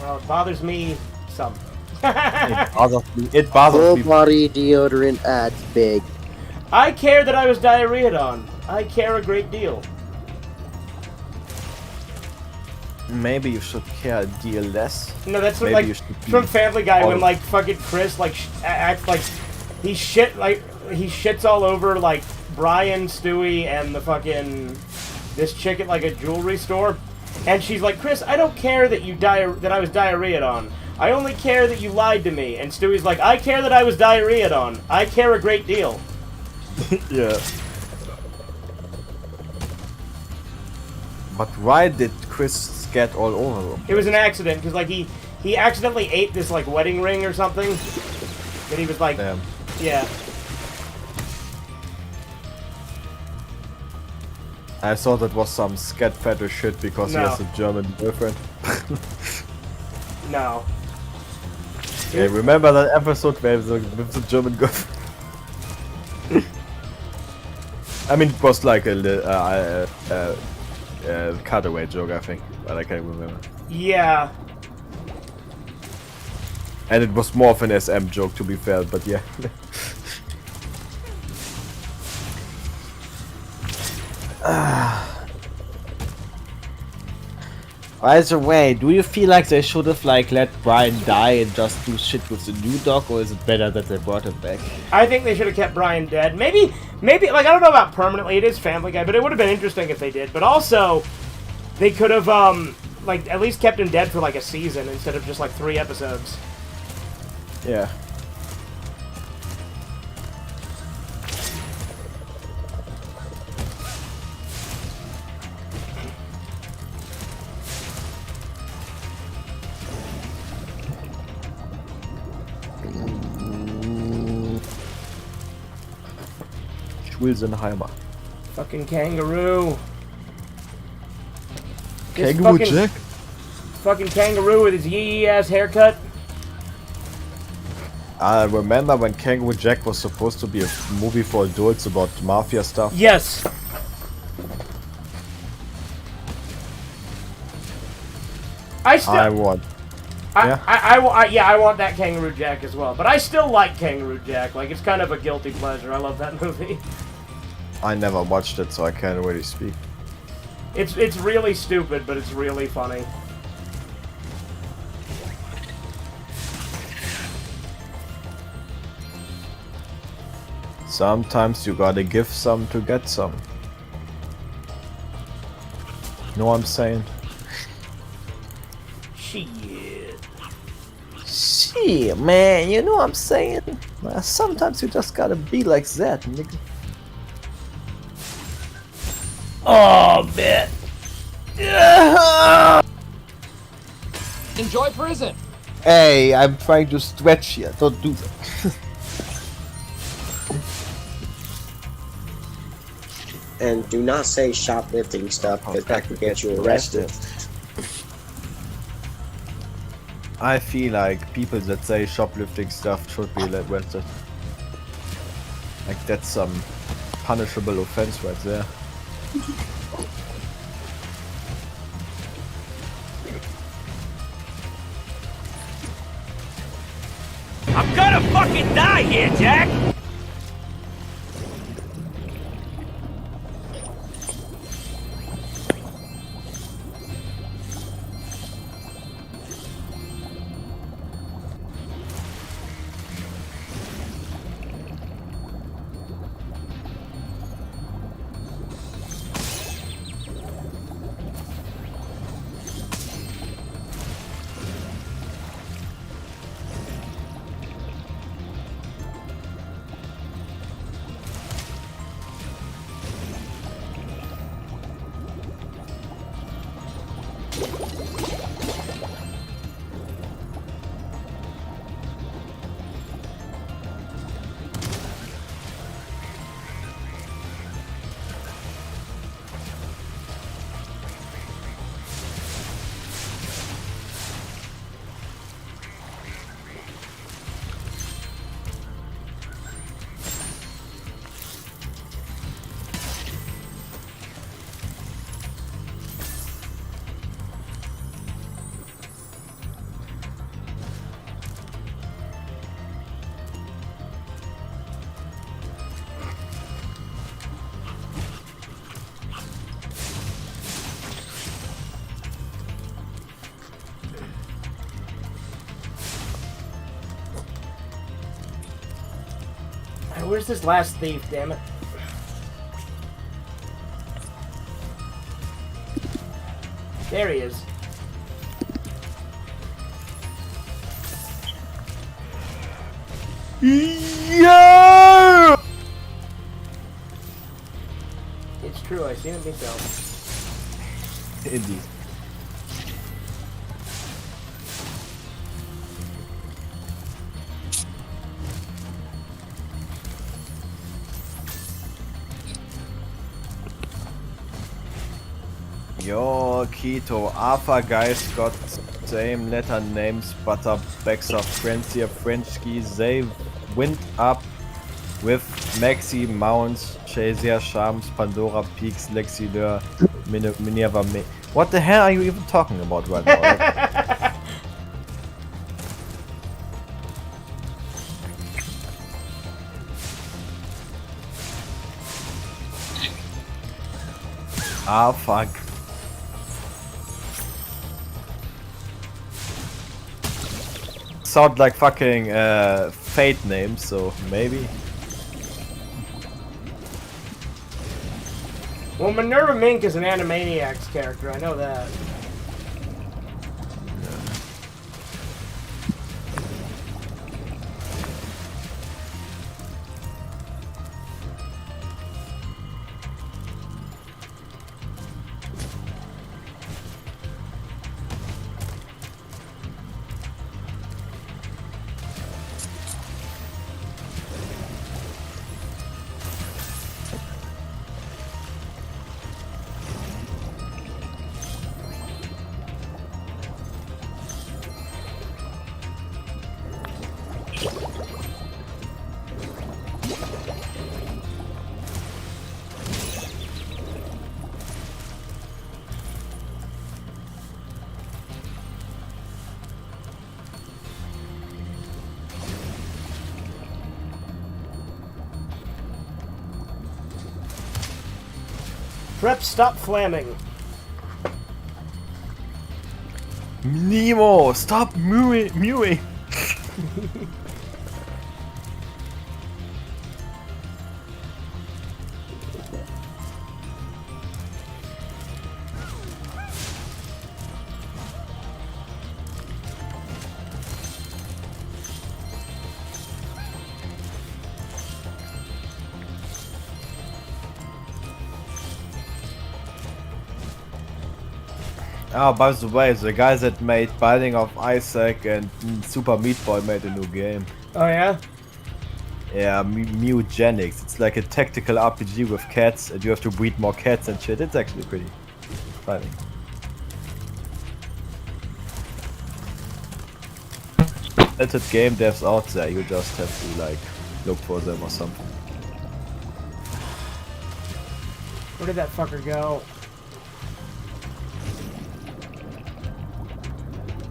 Well, it bothers me some. It bothers me. Full body deodorant ads big. I care that I was diarrheaed on. I care a great deal. Maybe you should care a deal less. No, that's what, Maybe like from Family Guy when like fucking Chris like acts like he shits all over like Brian, Stewie, and the fucking this chick at like a jewelry store, and she's like, Chris, I don't care that that I was diarrheaed on. I only care that you lied to me. And Stewie's like, I care that I was diarrheaed on. I care a great deal. Yeah. But why did Chris get all over them? It was an accident because like he accidentally ate this like wedding ring or something. That he was like, Damn. Yeah. I thought that was some scat fetish shit because he has a German girlfriend. No. Yeah, remember that episode with the German girlfriend? I mean, it was like a cutaway joke, I think, but I can't remember. Yeah. And it was more of an SM joke, to be fair, but yeah. By the way, do you feel like they should have like let Brian die and just do shit with the new dog, or is it better that they brought him back? I think they should have kept Brian dead. Maybe, like, I don't know about permanently, it is Family Guy, but it would have been interesting if they did. But also, they could have, like, at least kept him dead for, like, a season instead of just, like, 3 episodes. Yeah. Wilsenheimer. Fucking kangaroo. Kangaroo Jack? Fucking kangaroo with his yee ass haircut. I remember when Kangaroo Jack was supposed to be a movie for adults about mafia stuff. Yes. I want that Kangaroo Jack as well. But I still like Kangaroo Jack. Like, it's kind of a guilty pleasure. I love that movie. I never watched it, so I can't really speak. It's really stupid, but it's really funny. Sometimes you gotta give some to get some. Know what I'm saying? Shit. Shit, man, you know what I'm saying? Sometimes you just gotta be like that, nigga. Oh, man. Enjoy prison. Hey, I'm trying to stretch here. Don't do that. And do not say shoplifting stuff, because that could get you arrested. I feel like people that say shoplifting stuff should be arrested. Like that's some punishable offense right there. I'm gonna fucking die here, Jack! Where's this last thief, damn it? There he is. Yeah! It's true, I seen it myself. Indeed. Yo, Keto, Alpha guys got same letter names, Butter, Bexa, Francia, Frenchki, they went up with Maxi, Mounts, Chazia, Shams, Pandora, Peaks, Lexilur, Minerva, Me. What the hell are you even talking about right now? Ah, fuck. Sound like fucking Fate names, so maybe. Well, Minerva Mink is an Animaniacs character, I know that. Prep, stop flamming. Nemo, stop mewing. Oh, by the way, the guys that made Binding of Isaac and Super Meat Boy made a new game. Oh yeah? Yeah, Mewgenics. It's like a tactical RPG with cats and you have to breed more cats and shit. It's actually pretty funny. Talented game devs out there, you just have to like look for them or something. Where did that fucker go?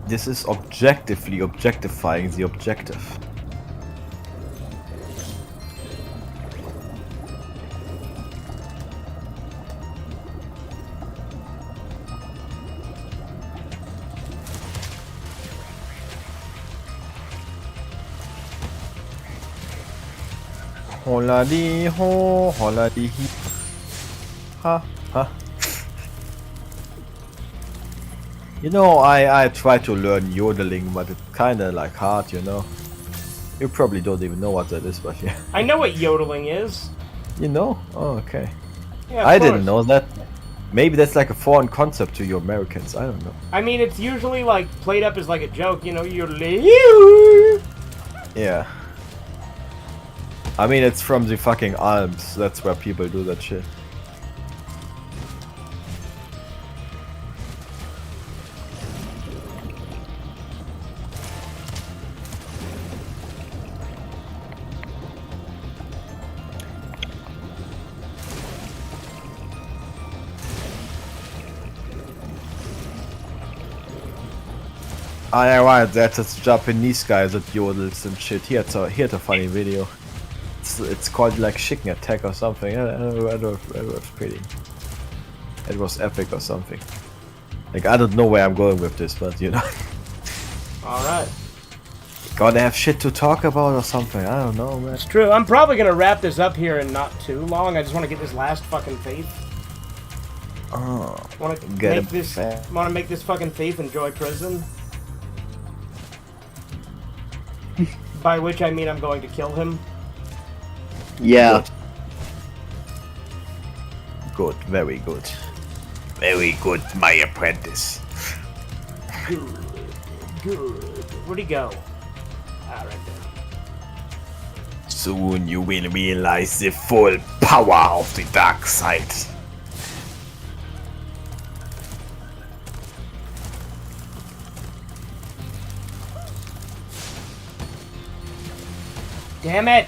This is objectively objectifying the objective. Hola di ho, hola di hi. Ha, ha. You know, I try to learn yodeling, but it's kinda like hard, you know. You probably don't even know what that is, but yeah. I know what yodeling is. You know? Oh, okay. Yeah, I of didn't course. know that. Maybe that's like a foreign concept to you Americans. I don't know. I mean, it's usually like played up as like a joke, you know, yodeling. Yeah. I mean, it's from the fucking Alps. That's where people do that shit. Ah, yeah, right. That's a Japanese guy that yodels and shit. He had a funny video. It's called like Chicken Attack or something. It was pretty. It was epic or something. Like, I don't know where I'm going with this, but you know. Alright. Gotta have shit to talk about or something. I don't know, man. It's true. I'm probably gonna wrap this up here in not too long. I just want to get this last fucking faith. Oh. Want to make this fucking faith enjoy prison? By which I mean I'm going to kill him. Yeah. Good, very good. Very good, my apprentice. Good, good. Where'd he go? Ah, right there. Soon you will realize the full power of the dark side. Damn it!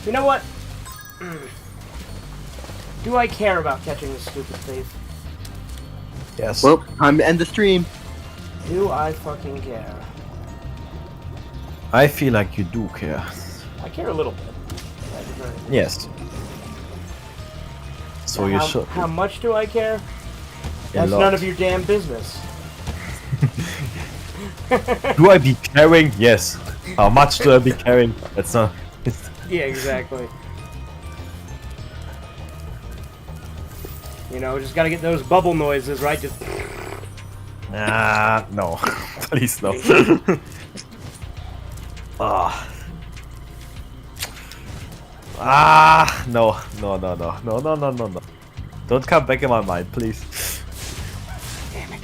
You know what? Do I care about catching this stupid thief? Yes. Well, time to end the stream. Do I fucking care? I feel like you do care. I care a little bit. Yes. So you should. How much do I care? A That's lot. none of your damn business. Do I be caring? Yes. How much do I be caring? That's not. Yeah, exactly. You know, just gotta get those bubble noises, right? Just... Nah, no. Please no. Ah. Ah, no. No. Don't come back in my mind, please. Damn it.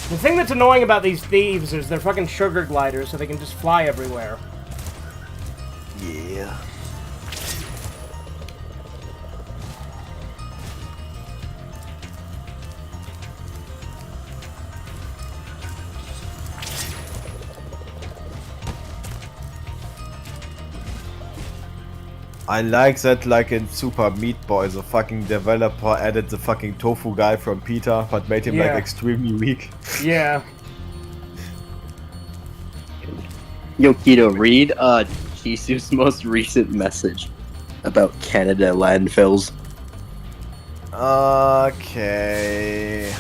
The thing that's annoying about these thieves is they're fucking sugar gliders, so they can just fly everywhere. Yeah. I like that, like in Super Meat Boy, the fucking developer added the fucking tofu guy from PETA, but made him like extremely weak. Yeah. Yo, Keto, read Jisu's most recent message about Canada landfills. Okay.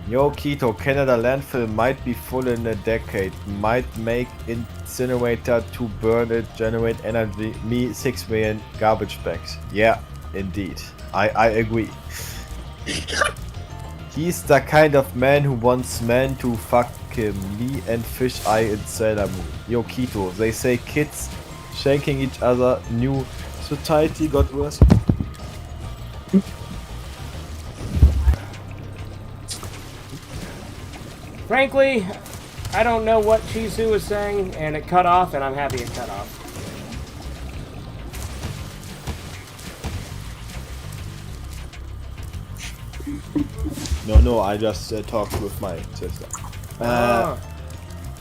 Yo, Keto, Canada landfill might be full in a decade. Might make incinerator to burn it, generate energy. Me, 6 million garbage bags. Yeah, indeed. I agree. He's the kind of man who wants men to fuck him. Me and Fish Eye in Sailor Moon. Yo, Keto, they say kids shanking each other. New society got worse. Frankly, I don't know what Chisu was saying, and it cut off, and I'm happy it cut off. No, I just talked with my sister.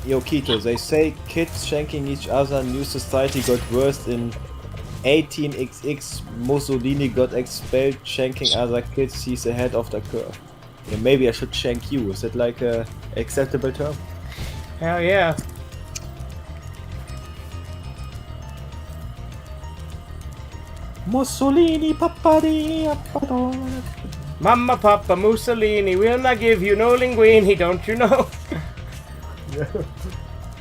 Yo, Kito, they say kids shanking each other, new society got worse in 18XX, Mussolini got expelled, shanking other kids, he's ahead of the curve. Yeah, maybe I should shank you, is that like a acceptable term? Hell yeah. Mussolini, papadi, Mamma Papa Mussolini will not give you no linguine, don't you know?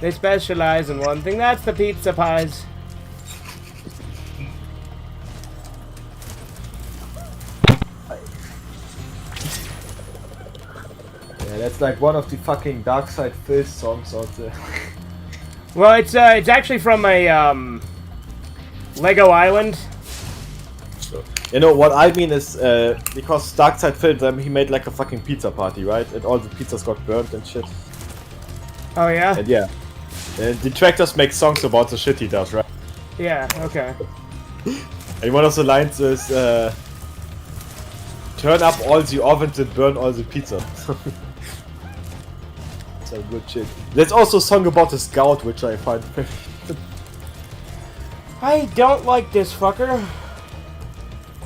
They specialize in one thing, that's the pizza pies. Yeah, that's like one of the fucking Dark Side Phil songs out there. Well, it's actually from a Lego Island. You know what I mean is because Dark Side Phil, he made like a fucking pizza party, right? And all the pizzas got burnt and shit. Oh yeah? And yeah. Detractors make songs about the shit he does, right? Yeah, okay. And one of the lines is turn up all the ovens and burn all the pizza. Some good shit. There's also a song about the scout, which I find pretty. I don't like this fucker.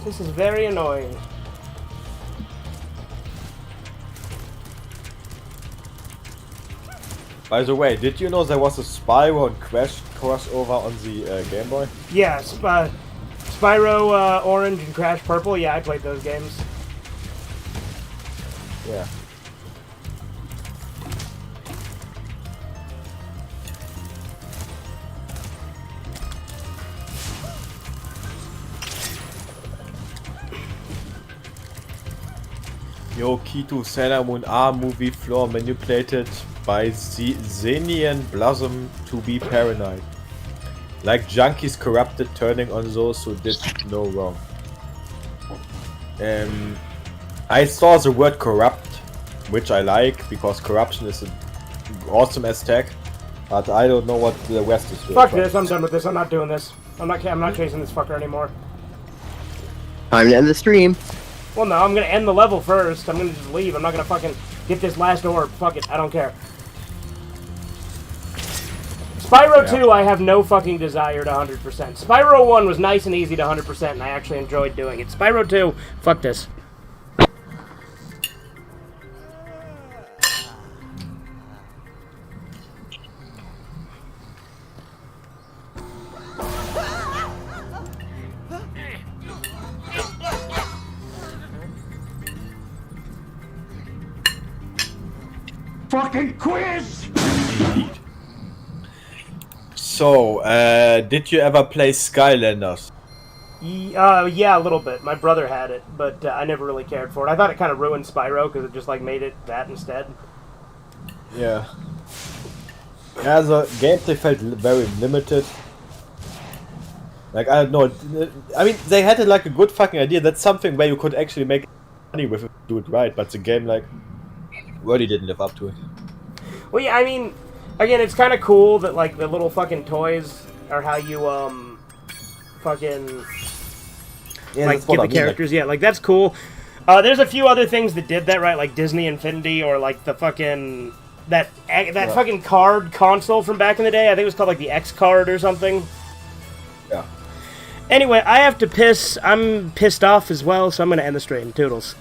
This is very annoying. By the way, did you know there was a Spyro and Crash crossover on the Game Boy? Yeah, Spyro Orange and Crash Purple. Yeah, I played those games. Yeah. Yo, Kito, Sailor Moon R movie floor manipulated by Xenian Blossom to be paranoid. Like junkies corrupted, turning on those who did no wrong. I saw the word corrupt, which I like, because corruption is an awesome as tag, but I don't know what the rest is. Fuck this, I'm done with this, I'm not doing this. I'm not chasing this fucker anymore. Time to end the stream. Well, no, I'm gonna end the level first. I'm gonna just leave. I'm not gonna fucking get this last orb. Fuck it, I don't care. Spyro 2, I have no fucking desire to 100%. Spyro 1 was nice and easy to 100%, and I actually enjoyed doing it. Spyro 2, fuck this. Fucking quiz! So, did you ever play Skylanders? Yeah, a little bit. My brother had it, but I never really cared for it. I thought it kind of ruined Spyro, because it just, like, made it that instead. Yeah. Yeah, the gameplay felt very limited. Like, I don't know. I mean, they had, like, a good fucking idea. That's something where you could actually make money with it, do it right, but the game, like, really didn't live up to it. Well, yeah, I mean, again, it's kind of cool that, like, the little fucking toys are how you, fucking, yeah, like, get the characters. Like, yeah, like, that's cool. There's a few other things that did that, right? Like Disney Infinity, or, like, the fucking, that fucking card console from back in the day. I think it was called, like, the X card or something. Yeah. Anyway, I have to piss. I'm pissed off as well, so I'm going to end the stream. Toodles.